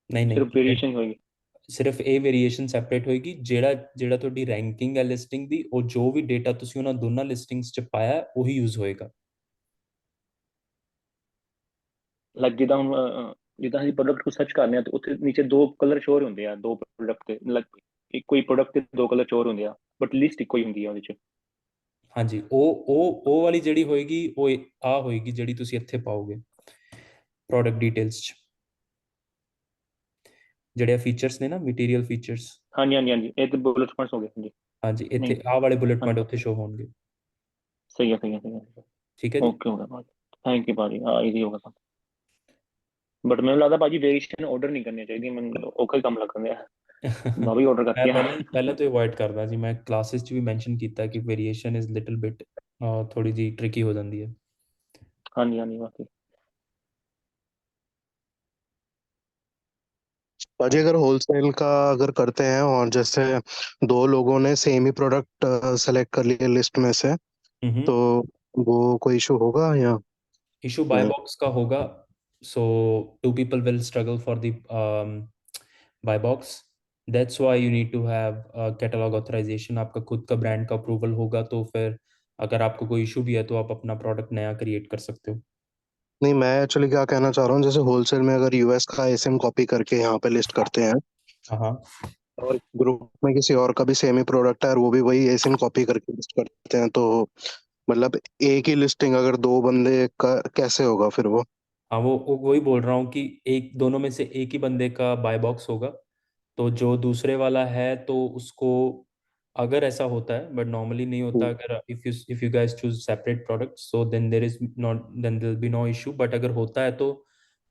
ਨਹੀਂ ਸਿਰਫ ਨਹੀਂ ਵੇਰੀਏਸ਼ਨ ਹੋਏਗੀ। ਸਿਰਫ ਇਹ ਵੇਰੀਏਸ਼ਨ ਸੈਪਰੇਟ ਹੋਏਗੀ। ਜਿਹੜਾ ਤੁਹਾਡੀ ਰੈਂਕਿੰਗ ਹੈ ਲਿਸਟਿੰਗ ਦੀ, ਉਹ ਜੋ ਵੀ ਡੇਟਾ ਤੁਸੀਂ ਉਹਨਾਂ ਦੋਨਾਂ ਲਿਸਟਿੰਗਸ 'ਚ ਪਾਇਆ ਉਹੀ ਯੂਜ਼ ਹੋਏਗਾ। ਲਾਈਕ ਜਿੱਦਾਂ ਹੁਣ ਜਿੱਦਾਂ ਅਸੀਂ ਪ੍ਰੋਡਕਟ ਨੂੰ ਸਰਚ ਕਰਨੇ ਆ ਤੇ ਉੱਥੇ ਨੀਚੇ ਦੋ ਕਲਰ ਸ਼ੋਰ ਹੁੰਦੇ ਆ ਦੋ ਪ੍ਰੋਡਕਟ ਤੇ ਲਾਈਕ ਇੱਕੋ ਹੀ ਪ੍ਰੋਡਕਟ ਤੇ ਦੋ ਕਲਰ ਸ਼ੋਰ ਹੁੰਦੇ ਆ ਬਟ ਲਿਸਟ ਇੱਕੋ ਹੀ ਹੁੰਦੀ ਆ ਉਹਦੇ ਚ। ਹਾਂਜੀ ਉਹ ਵਾਲੀ ਜਿਹੜੀ ਹੋਏਗੀ ਉਹ ਆ ਹੋਏਗੀ ਜਿਹੜੀ ਤੁਸੀਂ ਇੱਥੇ ਪਾਓਗੇ ਪ੍ਰੋਡਕਟ ਡਿਟੇਲਸ 'ਚ, ਜਿਹੜੇ ਫੀਚਰਸ ਨੇ ਨਾ ਮਟੀਰੀਅਲ ਫੀਚਰਸ। ਹਾਂਜੀ ਹਾਂਜੀ ਹਾਂਜੀ ਇਹ ਤੇ ਬੁਲਟ ਪੁਆਇੰਟਸ ਹੋ ਗਏ। ਹਾਂਜੀ ਹਾਂਜੀ ਇੱਥੇ ਨਹੀਂ ਆਹ ਵਾਲੇ ਬੁਲਟ ਪੁਆਇੰਟ ਹਾਂਜੀ ਉੱਥੇ ਸ਼ੋ ਹੋਣਗੇ। ਸਹੀ ਹੈ ਸਹੀ ਹੈ ਸਹੀ ਹੈ ਠੀਕ ਹੈ ਜੀ। ਓਕੇ ਹੋ ਗਿਆ ਭਾਜੀ ਥੈਂਕ ਯੂ ਭਾਜੀ ਹਾਂ ਈਜ਼ੀ ਹੋ ਗਿਆ ਬਟ ਮੈਨੂੰ ਲੱਗਦਾ ਭਾਜੀ ਵੇਰੀਏਸ਼ਨ ਆਰਡਰ ਨਹੀਂ ਕਰਨੀ ਚਾਹੀਦੀ ਮੈਨੂੰ ਔਖਾ ਹੀ ਕੰਮ ਲੱਗਦਾ ਹੈ ਮੈਂ ਵੀ ਆਰਡਰ ਮੈਂ ਕਰਤੀ ਆ। ਪਹਿਲਾਂ ਤੋਂ ਅਵੋਇਡ ਕਰਦਾ ਜੀ। ਮੈਂ ਕਲਾਸਿਸ 'ਚ ਵੀ ਮੈਂਸ਼ਨ ਕੀਤਾ ਕਿ ਵੇਰੀਏਸ਼ਨ ਇਜ਼ ਲਿਟਲ ਬਿਟ ਥੋੜੀ ਜੀ ਟ੍ਰਿਕੀ ਹੋ ਜਾਂਦੀ ਹੈ। ਹਾਂਜੀ ਹਾਂਜੀ ਬਾਕੀ अजय अगर होलसेल का अगर करते हैं और जैसे दो लोगों ने सेम ही प्रोडक्ट सेलेक्ट कर लिए लिस्ट में से तो वो कोई इशू होगा या इशू बाय बॉक्स का होगा। So to people will struggle for the buy box. That's why you need to have catalogue authorisation. आपका खुद का ब्रांड का अप्रूवल होगा तो फिर अगर आपको कोई इशू भी है तो आप अपना प्रोडक्ट नया क्रिएट कर सकते हो। नहीं मैं एक्चुअली क्या कहना चाह रहा हूँ जैसे होलसेल में अगर यूएस का एसएम कॉपी करके यहाँ पे लिस्ट करते हैं हाँ और ग्रुप में किसी और का भी सेम ही प्रोडक्ट है और वो भी वही एसएम कॉपी करके लिस्ट करते हैं तो मतलब एक ही लिस्टिंग अगर दो बंदे का कैसे होगा फिर वो? हाँ वो वही बोल रहा हूँ कि एक दोनों में से एक ही बंदे का बाय बॉक्स होगा। तो जो दूसरे वाला है तो उसको, अगर ऐसा होता है बट नॉर्मली नहीं होता, अगर if you guys choose separate product so then there is not then there be no issue. But अगर होता है तो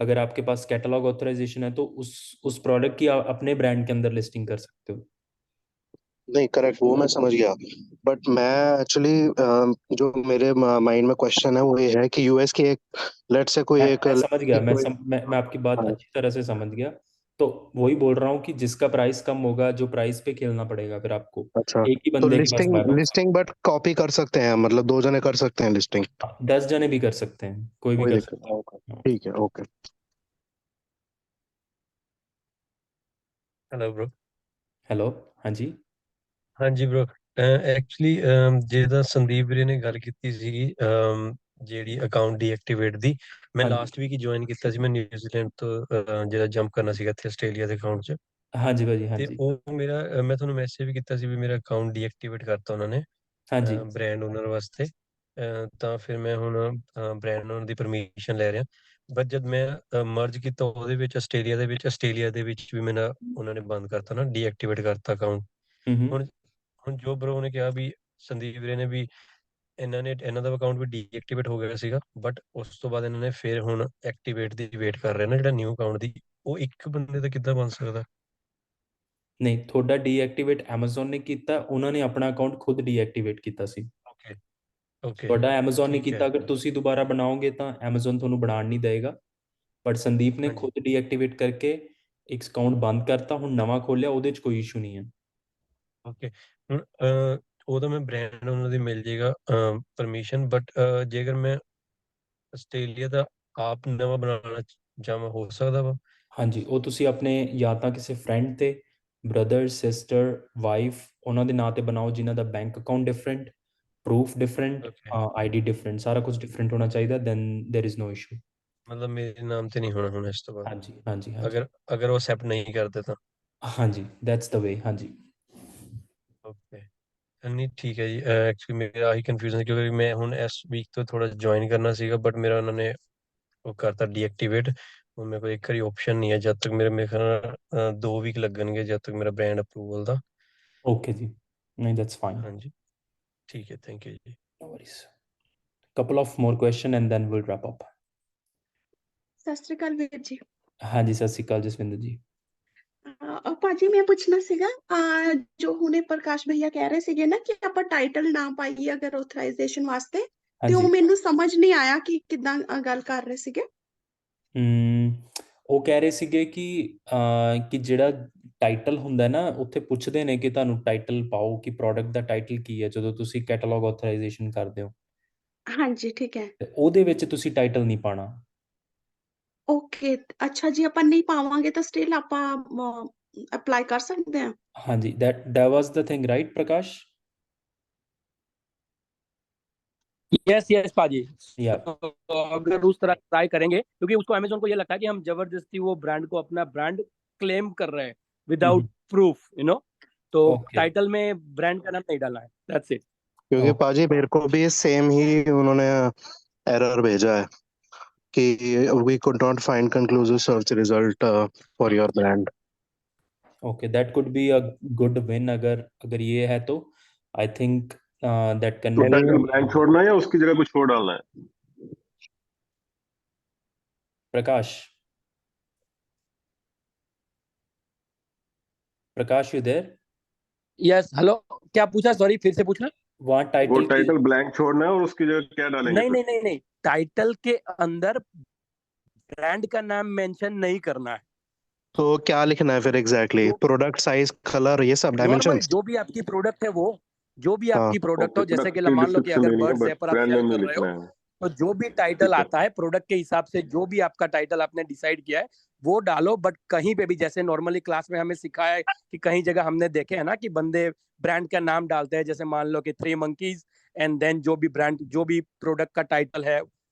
अगर आपके पास कैटलॉग ऑथराइजेशन है तो उस प्रोडक्ट की आप अपने ब्रांड के अंदर लिस्टिंग कर सकते हो। नहीं करेक्ट वो मैं समझ गया बट मैं एक्चुअली जो मेरे माइंड में क्वेश्चन है वो ये है कि यूएस की एक लेट से कोई एक मैं समझ गया। कोई मैं आपकी बात हाँ, अच्छी तरह से समझ गया। तो वही बोल रहा हूँ कि जिसका प्राइस कम होगा, जो प्राइस पे खेलना पड़ेगा फिर आपको। अच्छा एक ही तो बंदे के पास buy box listing but copy कर सकते हैं मतलब दो जने कर सकते हैं लिस्टिंग 10 जने भी कर सकते हैं, कोई भी कोई कर दिक्कत सकता नहीं है। ठीक है ओके हेलो ब्रो। हेलो हाँ जी ਹਾਂਜੀ ਬ్రో ਐਕਚੁਅਲੀ ਜਿਹਦਾ ਸੰਦੀਪ ਵੀਰੇ ਨੇ ਗੱਲ ਕੀਤੀ ਸੀਗੀ ਜਿਹੜੀ ਅਕਾਊਂਟ ਡੀਐਕਟੀਵੇਟ ਦੀ ਮੈਂ हाँ जी ਲਾਸਟ ਵੀਕ ਹੀ ਜੁਆਇਨ ਕੀਤਾ ਸੀ। ਮੈਂ ਨਿਊਜ਼ੀਲੈਂਡ ਤੋਂ ਜਿਹੜਾ ਜੰਪ ਕਰਨਾ ਸੀਗਾ ਇੱਥੇ ਆਸਟ੍ਰੇਲੀਆ ਦੇ ਅਕਾਊਂਟ 'ਚ हाँ जी भाजी हाँ ਤੇ जी ਉਹ ਮੇਰਾ ਮੈਂ ਤੁਹਾਨੂੰ ਮੈਸੇਜ ਵੀ ਕੀਤਾ ਸੀ ਵੀ ਮੇਰਾ ਅਕਾਊਂਟ ਡੀਐਕਟੀਵੇਟ ਕਰਤਾ ਉਹਨਾਂ ਨੇ हाँ जी ਬ੍ਰਾਂਡ ਓਨਰ ਵਾਸਤੇ। ਤਾਂ ਫਿਰ ਮੈਂ ਹੁਣ ਬ੍ਰਾਂਡ ਓਨਰ ਦੀ ਪਰਮਿਸ਼ਨ ਲੈ ਰਿਹਾ ਬਟ ਜਦ ਮੈਂ ਮਰਜ ਕੀਤਾ ਉਹਦੇ ਵਿੱਚ ਆਸਟ੍ਰੇਲੀਆ ਦੇ ਵਿੱਚ ਵੀ ਮੇਰਾ ਉਹਨਾਂ ਨੇ ਬੰਦ ਕਰਤਾ ਨਾ ਡੀਐਕਟੀਵੇਟ ਕਰਤਾ ਅਕਾਊਂਟ। ਹੁਣ ਹੁਣ ਜੋ ਬ్రో ਨੇ ਕਿਹਾ ਵੀ ਸੰਦੀਪ ਵੀਰੇ ਨੇ ਵੀ ਇਹਨਾਂ ਦਾ ਅਕਾਊਂਟ ਵੀ ਡੀਐਕਟੀਵੇਟ ਹੋ ਗਿਆ ਸੀਗਾ ਬਟ ਉਸ ਤੋਂ ਬਾਅਦ ਇਹਨਾਂ ਨੇ ਫਿਰ ਹੁਣ ਐਕਟੀਵੇਟ ਦੀ ਵੇਟ ਕਰ ਰਹੇ ਨੇ ਜਿਹੜਾ ਨਿਊ ਅਕਾਊਂਟ ਦੀ ਉਹ ਇੱਕ ਬੰਦੇ ਦਾ ਕਿੱਦਾਂ ਬਣ ਸਕਦਾ? नहीं थोड़ा डीएक्टिवेट Amazon ने ਕੀਤਾ, ਉਹਨਾਂ ਨੇ ਆਪਣਾ ਅਕਾਊਂਟ ਖੁਦ ਡੀਐਕਟੀਵੇਟ ਕੀਤਾ ਸੀ। ਓਕੇ ਓਕੇ ਤੁਹਾਡਾ Amazon ਨੇ ਠੀਕ ਹੈ ਕੀਤਾ, ਅਗਰ ਤੁਸੀਂ ਦੁਬਾਰਾ ਬਣਾਓਗੇ ਤਾਂ Amazon ਤੁਹਾਨੂੰ ਬਣਾਉਣ ਨਹੀਂ ਦੇਗਾ। ਬਟ ਸੰਦੀਪ ਨੇ ਹਾਂਜੀ ਖੁਦ ਡੀਐਕਟੀਵੇਟ ਕਰਕੇ ਇੱਕ ਅਕਾਊਂਟ ਬੰਦ ਕਰਤਾ, ਹੁਣ ਨਵਾਂ ਖੋਲਿਆ, ਉਹਦੇ 'ਚ ਕੋਈ ਇਸ਼ੂ ਨਹੀਂ ਹੈ। ਓਕੇ ਹੁਣ ਉਹਦਾ ਮੈਂ ਬ੍ਰਾਂਡ ਉਹਨਾਂ ਦੀ ਮਿਲ ਜੇਗਾ ਪਰਮਿਸ਼ਨ ਬਟ ਜੇਕਰ ਮੈਂ ਆਸਟ੍ਰੇਲੀਆ ਦਾ ਆਪ ਨਵਾਂ ਬਣਾਉਣਾ ਚਾਹਾਂ ਹੋ ਸਕਦਾ ਵਾ? ਹਾਂਜੀ ਉਹ ਤੁਸੀਂ ਆਪਣੇ ਜਾਂ ਤਾਂ ਕਿਸੇ ਫਰੈਂਡ ਤੇ, ਬ੍ਰਦਰ ਸਿਸਟਰ ਵਾਈਫ, ਉਹਨਾਂ ਦੇ ਨਾਂ ਤੇ ਬਣਾਓ ਜਿਨ੍ਹਾਂ ਦਾ bank account different, proof different, okay ID different, ਸਾਰਾ ਕੁਝ ਡਿਫਰੈਂਟ ਹੋਣਾ ਚਾਹੀਦਾ, then there is no issue. ਮਤਲਬ ਮੇਰੇ ਨਾਮ ਤੇ ਨਹੀਂ ਹੋਣਾ ਹੁਣ ਇਸ ਤੋਂ ਬਾਅਦ ਹਾਂਜੀ ਹਾਂਜੀ ਹਾਂਜੀ ਅਗਰ ਉਹ ਅਸੈਪਟ ਨਹੀਂ ਕਰਦੇ ਤਾਂ? ਹਾਂਜੀ ਦੈਟਸ ਦ ਵੇ। ਹਾਂਜੀ ਓਕੇ ਨਹੀਂ ਠੀਕ ਹੈ ਜੀ ਐਕਚੁਅਲੀ ਮੇਰਾ ਆਹੀ ਕਨਫਿਊਜ਼ਨ ਕਿਉਂਕਿ ਮੈਂ ਹੁਣ ਇਸ ਵੀਕ ਤੋਂ ਥੋੜਾ ਜੁਆਇਨ ਕਰਨਾ ਸੀਗਾ ਬਟ ਮੇਰਾ ਉਹਨਾਂ ਨੇ ਉਹ ਕਰਤਾ ਡੀਐਕਟੀਵੇਟ। ਹੁਣ ਮੇਰੇ ਕੋਲ ਇੱਕ ਵਾਰੀ ਆਪਸ਼ਨ ਨਹੀਂ ਹੈ ਜਦ ਤੱਕ ਮੇਰੇ ਖਿਆਲ 2 ਵੀਕ ਲੱਗਣਗੇ ਜਦ ਤੱਕ ਮੇਰਾ ਬ੍ਰਾਂਡ ਅਪਰੂਵਲ ਦਾ। ਓਕੇ ਜੀ ਨਹੀਂ ਦੈਟਸ ਫਾਈਨ। ਹਾਂਜੀ ਠੀਕ ਹੈ ਥੈਂਕ ਯੂ ਜੀ। No worries. Couple of more question and then we'll wrap up. ਸਤਿ ਸ਼੍ਰੀ ਅਕਾਲ ਵੀਰ ਜੀ। ਹਾਂਜੀ ਸਤਿ ਸ਼੍ਰੀ ਅਕਾਲ ਜਸਵਿੰਦਰ ਜੀ। ਭਾਜੀ ਮੈਂ ਪੁੱਛਣਾ ਸੀਗਾ ਜੋ ਹੁਣੇ ਪ੍ਰਕਾਸ਼ ਭਈਆ ਕਹਿ ਰਹੇ ਸੀਗੇ ਨਾ ਕਿ ਆਪਾਂ ਟਾਈਟਲ ਨਾ ਪਾਈਏ ਅਗਰ ਆਥੋਰਾਈਜ਼ੇਸ਼ਨ ਵਾਸਤੇ, ਤੇ ਉਹ ਹਾਂਜੀ ਮੈਨੂੰ ਸਮਝ ਨਹੀਂ ਆਇਆ ਕਿ ਕਿੱਦਾਂ ਗੱਲ ਕਰ ਰਹੇ ਸੀਗੇ। ਉਹ ਕਹਿ ਰਹੇ ਸੀਗੇ ਕਿ ਜਿਹੜਾ ਟਾਈਟਲ ਹੁੰਦਾ ਨਾ, ਉੱਥੇ ਪੁੱਛਦੇ ਨੇ ਕਿ ਤੁਹਾਨੂੰ ਟਾਈਟਲ ਪਾਓ ਕਿ ਪ੍ਰੋਡਕਟ ਦਾ ਟਾਈਟਲ ਕੀ ਹੈ ਜਦੋਂ ਤੁਸੀਂ ਕੈਟਲੌਗ ਆਥੋਰਾਈਜ਼ੇਸ਼ਨ ਕਰਦੇ ਹੋ, ਹਾਂਜੀ ਠੀਕ ਹੈ। ਤੇ ਉਹਦੇ ਵਿੱਚ ਤੁਸੀਂ ਟਾਈਟਲ ਨਹੀਂ ਪਾਣਾ। ਓਕੇ, ਅੱਛਾ ਜੀ, ਆਪਾਂ ਨਹੀਂ ਪਾਵਾਂਗੇ ਤਾਂ ਸਟਿਲ ਆਪਾਂ ਅਪਲਾਈ ਕਰ ਸਕਦੇ ਹਾਂ। ਹਾਂਜੀ, that was the thing, right Prakash? Yes yes पाजी। या तो अगर उस तरह ट्राई करेंगे, क्योंकि उसको अमेज़न को ये लगता है कि हम जबरदस्ती वो ब्रांड को अपना ब्रांड क्लेम कर रहे हैं विदाउट प्रूफ, यू नो। तो ओके टाइटल में ब्रांड का नाम नहीं डालना है, दैट्स इट। क्योंकि ओके पाजी मेरे को भी सेम ही उन्होंने एरर भेजा है कि we could not find conclusive search result for your brand. Okay, that could be a good win अगर ये है तो आई थिंक दैट कैन तो टाइटल ब्लैंक छोड़ना है या उसकी जगह कुछ और डालना है? Prakash you there? Yes, hello, क्या पूछा? सॉरी, फिर से पूछना। वहाँ वो टाइटल टाइटल ब्लैंक छोड़ना है और उसकी जगह क्या डालेंगे नहीं फिर? नहीं नहीं नहीं, टाइटल के अंदर ब्रांड का नाम मेंशन नहीं करना है। तो क्या लिखना है फिर एग्जैक्टली? प्रोडक्ट साइज, कलर, ये सब नॉर्मल डायमेंशंस? जो भी आपकी प्रोडक्ट है वो, जो भी हाँ आपकी प्रोडक्ट हो, ओके, जैसे कि प्रोडक्ट की मान लो कि डिस्क्रिप्शन अगर देनी है बर्ड बट ज़ैपर आप ब्रांड सेल नेम नहीं कर रहे हो, लिखना है। तो जो भी टाइटल ठीक है। आता है प्रोडक्ट के हिसाब से, जो भी आपका टाइटल आपने डिसाइड किया है वो डालो। बट कहीं पे भी, जैसे नॉर्मली क्लास में हमें सिखाया है कि कहीं जगह हमने देखे है ना कि बंदे ब्रांड का नाम डालते हैं, जैसे मान लो कि 3 मंकीज एंड देन जो भी ब्रांड, जो भी प्रोडक्ट का टाइटल है।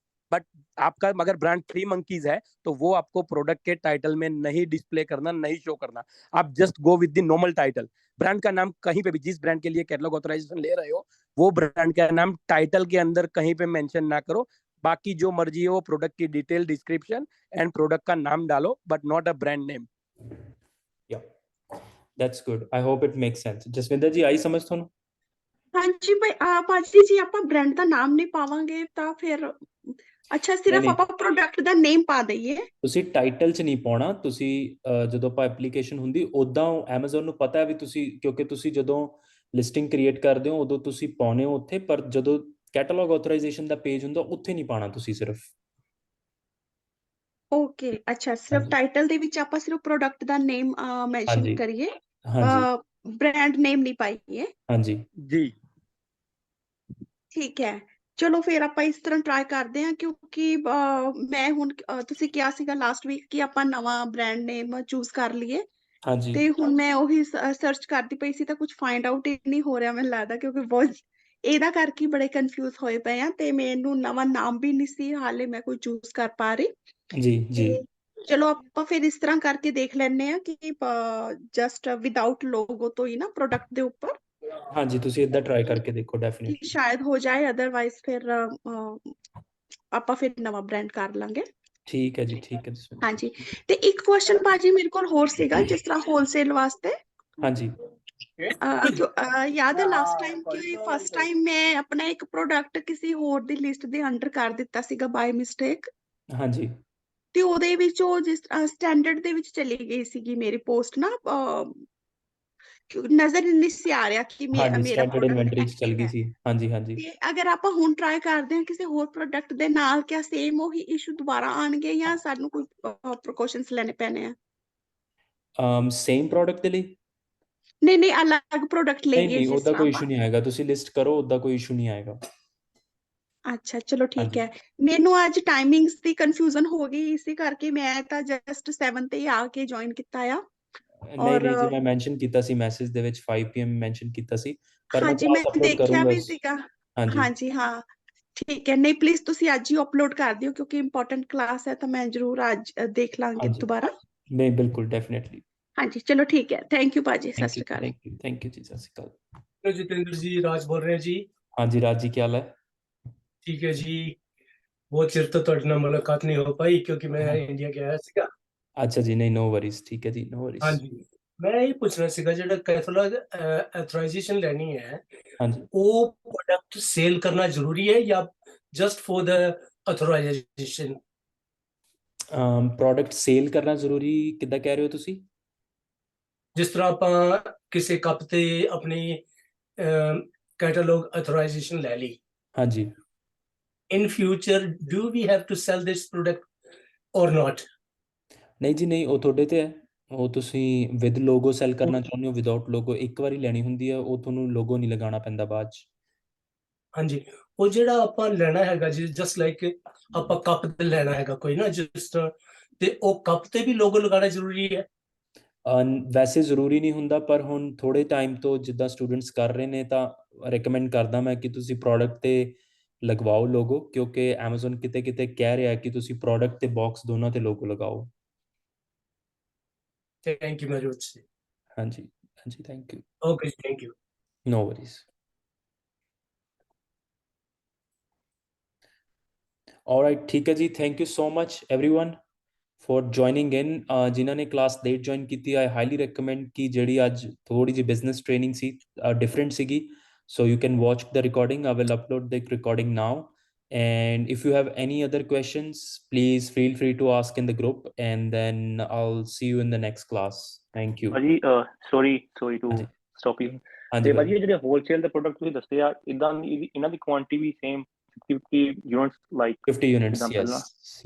बट आपका अगर ब्रांड 3 मंकीज है तो वो आपको प्रोडक्ट के टाइटल में नहीं डिस्प्ले करना, नहीं शो करना। आप just go with the normal title. Brand का नाम कहीं पे भी, जिस ब्रांड के लिए कैटलॉग ऑथराइजेशन ले रहे हो, वो ब्रांड का नाम टाइटल के अंदर कहीं पे मेंशन ना करो। बाकी जो मर्जी है वो प्रोडक्ट की डिटेल, डिस्क्रिप्शन एंड प्रोडक्ट का नाम डालो, but not a brand name. Yeah that's good, I hope it makes sense. Jasvinder ji आई समझ ਤੁਹਾਨੂੰ? ਹਾਂਜੀ ਭਾਜੀ ਜੀ, ਆਪਾਂ ਬ੍ਰਾਂਡ ਦਾ ਨਾਮ ਨਹੀਂ ਪਾਵਾਂਗੇ ਤਾਂ ਫਿਰ ਅੱਛਾ ਸਿਰਫ ਨਹੀਂ ਆਪਾਂ ਪ੍ਰੋਡਕਟ ਦਾ ਨੇਮ ਪਾ ਦਈਏ। ਤੁਸੀਂ ਟਾਈਟਲ 'ਚ ਨਹੀਂ ਪਾਉਣਾ। ਤੁਸੀਂ ਜਦੋਂ ਆਪਾਂ ਐਪਲੀਕੇਸ਼ਨ ਹੁੰਦੀ ਉਦਾਂ Amazon ਨੂੰ ਪਤਾ ਹੈ ਵੀ ਤੁਸੀਂ, ਕਿਉਂਕਿ ਤੁਸੀਂ ਜਦੋਂ ਲਿਸਟਿੰਗ ਕ੍ਰੀਏਟ ਕਰਦੇ ਹੋ ਉਦੋਂ ਤੁਸੀਂ ਪਾਉਨੇ ਹੋ ਉੱਥੇ, ਪਰ ਜਦੋਂ ਕੈਟਲੌਗ ਆਥੋਰਾਈਜ਼ੇਸ਼ਨ ਦਾ ਪੇਜ ਹੁੰਦਾ ਉੱਥੇ ਨਹੀਂ ਪਾਉਣਾ ਤੁਸੀਂ ਸਿਰਫ। ਓਕੇ, ਅੱਛਾ, ਸਿਰਫ ਹਾਂਜੀ ਟਾਈਟਲ ਦੇ ਵਿੱਚ ਆਪਾਂ ਸਿਰਫ ਪ੍ਰੋਡਕਟ ਦਾ ਨੇਮ ਮੈਂਸ਼ਨ ਹਾਂਜੀ ਕਰੀਏ, ਹਾਂਜੀ ਬ੍ਰਾਂਡ ਨੇਮ ਨਹੀਂ ਪਾਈਏ। ਹਾਂਜੀ जी ਠੀਕ ਹੈ, ਚਲੋ ਫਿਰ ਆਪਾਂ ਇਸ ਤਰ੍ਹਾਂ ਟਰਾਈ ਕਰਦੇ ਹਾਂ, ਕਿਉਂਕਿ ਮੈਂ ਹੁਣ ਤੁਸੀਂ ਕਿਹਾ ਸੀਗਾ ਲਾਸਟ ਵੀਕ ਕਿ ਆਪਾਂ ਨਵਾਂ ਬ੍ਰਾਂਡ ਨੇਮ ਚੂਜ਼ ਕਰ ਲਈਏ, ਹਾਂਜੀ ਤੇ ਹੁਣ ਮੈਂ ਉਹੀ ਸਰਚ ਕਰਦੀ ਪਈ ਸੀ ਤਾਂ ਕੁਝ ਫਾਈਂਡ ਆਊਟ ਹੀ ਨਹੀਂ ਹੋ ਰਿਹਾ ਮੈਨੂੰ ਲੱਗਦਾ, ਕਿਉਂਕਿ ਬਹੁਤ ਇਹਦਾ ਕਰਕੇ ਬੜੇ ਕਨਫਿਊਜ਼ ਹੋਏ ਪਏ ਆ ਤੇ ਮੈਨੂੰ ਨਵਾਂ ਨਾਮ ਵੀ ਨਹੀਂ ਸੀ ਹਾਲੇ ਮੈਂ ਕੋਈ ਚੂਜ਼ ਕਰ ਪਾ ਰਹੀ। ਜੀ ਜੀ ਤੇ ਚਲੋ ਆਪਾਂ ਫਿਰ ਇਸ ਤਰ੍ਹਾਂ ਕਰਕੇ ਦੇਖ ਲੈਂਦੇ ਆ ਕਿ ਜਸਟ ਵਿਦਆਊਟ ਲੋਗੋ ਤੋਂ ਹੀ ਨਾ ਪ੍ਰੋਡਕਟ ਦੇ ਉੱਪਰ, ਹਾਂਜੀ ਤੁਸੀਂ ਇਦਾਂ ਟਰਾਈ ਕਰਕੇ ਦੇਖੋ ਕਿ ਡੈਫੀਨਿਟਲੀ। ਸ਼ਾਇਦ ਹੋ ਜਾਏ, ਅਦਰਵਾਈਜ਼ ਫਿਰ ਆਪਾਂ ਫਿਰ ਨਵਾਂ ਬ੍ਰਾਂਡ ਕਰ ਲਾਂਗੇ। ਠੀਕ ਹੈ ਜੀ, ਠੀਕ ਹੈ ਜਸਵਿੰਦਰ। ਹਾਂਜੀ, ਤੇ ਇੱਕ ਕੁਐਸਚਨ ਭਾਜੀ ਮੇਰੇ ਕੋਲ ਹੋਰ ਸੀਗਾ, ਜਿਸ ਤਰ੍ਹਾਂ ਹੋਲਸੇਲ ਵਾਸਤੇ ਹਾਂਜੀ ਯਾਦ ਹੈ ਲਾਸਟ ਟਾਈਮ ਕਿ ਫਸਟ ਟਾਈਮ ਮੈਂ ਆਪਣਾ ਇੱਕ ਪ੍ਰੋਡਕਟ ਕਿਸੇ ਹੋਰ ਦੀ ਲਿਸਟ ਦੇ ਅੰਡਰ ਕਰ ਦਿੱਤਾ ਸੀਗਾ ਬਾਈ ਮਿਸਟੇਕ, ਹਾਂਜੀ ਤੇ ਉਹਦੇ ਵਿੱਚ ਉਹ ਜਿਸ ਸਟੈਂਡਰਡ ਦੇ ਵਿੱਚ ਚਲੀ ਗਈ ਸੀਗੀ ਮੇਰੀ ਪੋਸਟ ਨਾ, ਨਜ਼ਰ ਨਹੀਂ ਸੀ ਆ ਰਿਹਾ ਕਿ ਹਾਂਜੀ ਮੇਰਾ ਸਟੈਂਡਰਡ ਪ੍ਰੋਡਕਟ ਇਨਵੈਂਟਰੀ 'ਚ ਚੱਲ ਐਕਟਿਵ ਗਈ ਹੈ। ਸੀ। ਹਾਂਜੀ ਹਾਂਜੀ ਤੇ ਅਗਰ ਆਪਾਂ ਹੁਣ ਟਰਾਈ ਕਰਦੇ ਹਾਂ ਕਿਸੇ ਹੋਰ ਪ੍ਰੋਡਕਟ ਦੇ ਨਾਲ, ਕਿਆ ਸੇਮ ਉਹੀ ਇਸ਼ੂ ਦੁਬਾਰਾ ਆਣਗੇ ਜਾਂ ਸਾਨੂੰ ਕੋਈ ਪ੍ਰੀਕਾਸ਼ਨਸ ਲੈਣੇ ਪੈਣੇ ਆ? ਸੇਮ ਪ੍ਰੋਡਕਟ ਦੇ ਲਈ ਨਹੀਂ ਨਹੀਂ, ਅਲੱਗ ਪ੍ਰੋਡਕਟ ਨਹੀਂ ਲਈਏ ਨਹੀਂ, ਜਿਸ ਉਹਦਾ ਤਰ੍ਹਾਂ ਕੋਈ ਆਪਾਂ। ਇਸ਼ੂ ਨਹੀਂ ਆਏਗਾ। ਤੁਸੀਂ ਲਿਸਟ ਕਰੋ, ਉਹਦਾ ਕੋਈ ਇਸ਼ੂ ਨਹੀਂ ਆਏਗਾ। ਅੱਛਾ ਚਲੋ ਠੀਕ ਹਾਂਜੀ ਹੈ, ਮੈਨੂੰ ਅੱਜ ਟਾਈਮਿੰਗਸ ਦੀ ਕਨਫਿਊਜ਼ਨ ਹੋ ਗਈ, ਇਸੇ ਕਰਕੇ ਮੈਂ ਤਾਂ ਜਸਟ 7 ਤੇ ਹੀ ਆ ਕੇ ਜੁਆਇਨ ਕੀਤਾ ਆ। ਨਹੀਂ ਔਰ ਨਹੀਂ ਜੀ, ਮੈਂ ਮੈਂਸ਼ਨ ਕੀਤਾ ਸੀ ਮੈਸੇਜ ਦੇ ਵਿੱਚ 5 PM ਮੈਂਸ਼ਨ ਕੀਤਾ ਸੀ, ਪਰ ਮੈਂ ਹਾਂਜੀ ਕਲਾਸ ਮੈਂ ਅਪਲੋਡ ਦੇਖਿਆ ਕਰੂੰਗਾ। ਵੀ ਸੀਗਾ। ਹਾਂਜੀ ਹਾਂਜੀ ਹਾਂ, ਠੀਕ ਹੈ, ਨਹੀਂ ਪਲੀਜ਼ ਤੁਸੀਂ ਅੱਜ ਹੀ ਅਪਲੋਡ ਕਰ ਦਿਓ ਕਿਉਂਕਿ ਇੰਪੋਰਟੈਂਟ ਕਲਾਸ ਹੈ, ਤਾਂ ਮੈਂ ਜ਼ਰੂਰ ਅੱਜ ਦੇਖ ਲਾਂਗੀ ਹਾਂਜੀ ਦੁਬਾਰਾ। ਨਹੀਂ ਬਿਲਕੁਲ ਡੈਫੀਨਿਟਲੀ। ਹਾਂਜੀ ਚਲੋ ਠੀਕ ਹੈ, ਥੈਂਕ ਯੂ ਭਾਜੀ, ਸਤਿ ਥੈਂਕ ਯੂ ਸ਼੍ਰੀ ਅਕਾਲ। ਥੈਂਕ ਯੂ ਜੀ, ਸਤਿ ਸ਼੍ਰੀ ਅਕਾਲ। हेलो जितेंद्र जी, राज बोल रहे हैं जी। ਹਾਂਜੀ ਰਾਜ ਜੀ ਕੀ ਹਾਲ ਹੈ? ठीक है जी, बहुत चिर तो ਤੁਹਾਡੇ ਨਾਲ ਮੁਲਾਕਾਤ ਨਹੀਂ ਹੋ ਪਾਈ ਕਿਉਂਕਿ ਮੈਂ ਹਾਂ ਇੰਡੀਆ ਗਿਆ ਸੀਗਾ। ਅੱਛਾ ਜੀ, ਨਹੀਂ ਨੋ ਵਰੀਜ਼, ਠੀਕ ਹੈ ਜੀ, ਨੋ ਵਰੀਜ਼। ਹਾਂਜੀ, ਮੈਂ ਇਹ ਪੁੱਛਣਾ ਸੀਗਾ ਜਿਹੜਾ ਕੈਟਲੌਗ ਆਥੋਰਾਈਜ਼ੇਸ਼ਨ ਲੈਣੀ ਹੈ, ਹਾਂਜੀ ਉਹ ਪ੍ਰੋਡਕਟ ਸੇਲ ਕਰਨਾ ਜ਼ਰੂਰੀ ਹੈ ਜਾਂ just for the authorisation? Product sale ਕਰਨਾ ਜ਼ਰੂਰੀ ਕਿੱਦਾਂ ਕਹਿ ਰਹੇ ਹੋ ਤੁਸੀਂ? ਜਿਸ ਤਰ੍ਹਾਂ ਆਪਾਂ ਕਿਸੇ ਕੱਪ ਤੇ ਆਪਣੀ ਕੈਟਾਲੌਗ ਅਥੋਰਾਈਜੇਸ਼ਨ ਲੈ ਲਈ, ਹਾਂਜੀ in future do we have to sell this product or not? ਨਹੀਂ ਜੀ ਨਹੀਂ, ਉਹ ਤੁਹਾਡੇ ਤੇ ਹੈ। ਉਹ ਤੁਸੀਂ ਵਿਦ ਲੋਗੋ ਸੈਲ ਕਰਨਾ ਚਾਹੁੰਦੇ ਹੋ, ਵਿਦਆਊਟ ਲੋਗੋ ਇੱਕ ਵਾਰੀ ਲੈਣੀ ਹੁੰਦੀ ਹੈ, ਉਹ ਤੁਹਾਨੂੰ ਲੋਗੋ ਨਹੀਂ ਲਗਾਉਣਾ ਪੈਂਦਾ ਬਾਅਦ 'ਚ। ਹਾਂਜੀ, ਉਹ ਜਿਹੜਾ ਆਪਾਂ ਲੈਣਾ ਹੈਗਾ ਜੀ, ਜਸਟ ਲਾਈਕ ਆਪਾਂ ਕੱਪ ਤੇ ਲੈਣਾ ਹੈਗਾ ਕੋਈ ਨਾ, ਜਿਸ ਤਰ੍ਹਾਂ, ਤੇ ਉਹ ਕੱਪ ਤੇ ਵੀ ਲੋਗੋ ਲਗਾਉਣਾ ਜ਼ਰੂਰੀ ਹੈ? ਵੈਸੇ ਜ਼ਰੂਰੀ ਨਹੀਂ ਹੁੰਦਾ, ਪਰ ਹੁਣ ਥੋੜ੍ਹੇ ਟਾਈਮ ਤੋਂ ਜਿੱਦਾਂ ਸਟੂਡੈਂਟਸ ਕਰ ਰਹੇ ਨੇ ਤਾਂ ਰਿਕਮੈਂਡ ਕਰਦਾ ਮੈਂ ਕਿ ਤੁਸੀਂ ਪ੍ਰੋਡਕਟ ਤੇ ਲਗਵਾਓ ਲੋਗੋ, ਕਿਉਂਕਿ ਐਮਾਜ਼ਨ ਕਿਤੇ ਕਿਤੇ ਕਹਿ ਰਿਹਾ ਕਿ ਤੁਸੀਂ ਪ੍ਰੋਡਕਟ ਤੇ ਬਾਕਸ ਦੋਨਾਂ ਤੇ ਲੋਗੋ ਲਗਾਓ। ਥੈਂਕ ਯੂ ਮਹਿਰੂਜ ਜੀ। ਹਾਂਜੀ ਹਾਂਜੀ, thank you. Okay, thank you. No worries. All right, ਠੀਕ ਹੈ ਜੀ, thank you so much everyone for joining in. ਜਿਨ੍ਹਾਂ ਨੇ ਕਲਾਸ ਲੇਟ ਜੁਆਇਨ ਕੀਤੀ, I highly recommend ਕਿ ਜਿਹੜੀ ਅੱਜ ਥੋੜੀ ਜਿਹੀ ਬਿਜ਼ਨਸ ਟ੍ਰੇਨਿੰਗ ਸੀ, ਡਿਫਰੈਂਟ ਸੀਗੀ, so you can watch the recording. I will upload the recording now, and if you have any other questions, please feel free to ask in the group, and then I'll see you in the next class. Thank you. ਭਾਜੀ sorry to stop you. ਤੇ ਭਾਜੀ ਜਿਹੜੇ ਹੋਲਸੇਲ ਦੇ ਪ੍ਰੋਡਕਟ ਤੁਸੀਂ ਦੱਸੇ ਆ, ਇਦਾਂ ਇਹਨਾਂ ਦੀ ਕੁਆਂਟੀਟੀ ਵੀ same 50 units, like 50 units,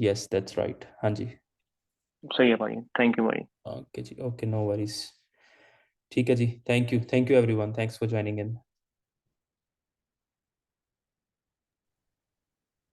yes that's right. ਹਾਂਜੀ ਸਹੀ ਹੈ ਭਾਜੀ, ਥੈਂਕ ਯੂ ਭਾਜੀ। ਓਕੇ ਜੀ, ਓਕੇ, no worries. ਠੀਕ ਹੈ ਜੀ, thank you everyone, thanks for joining in.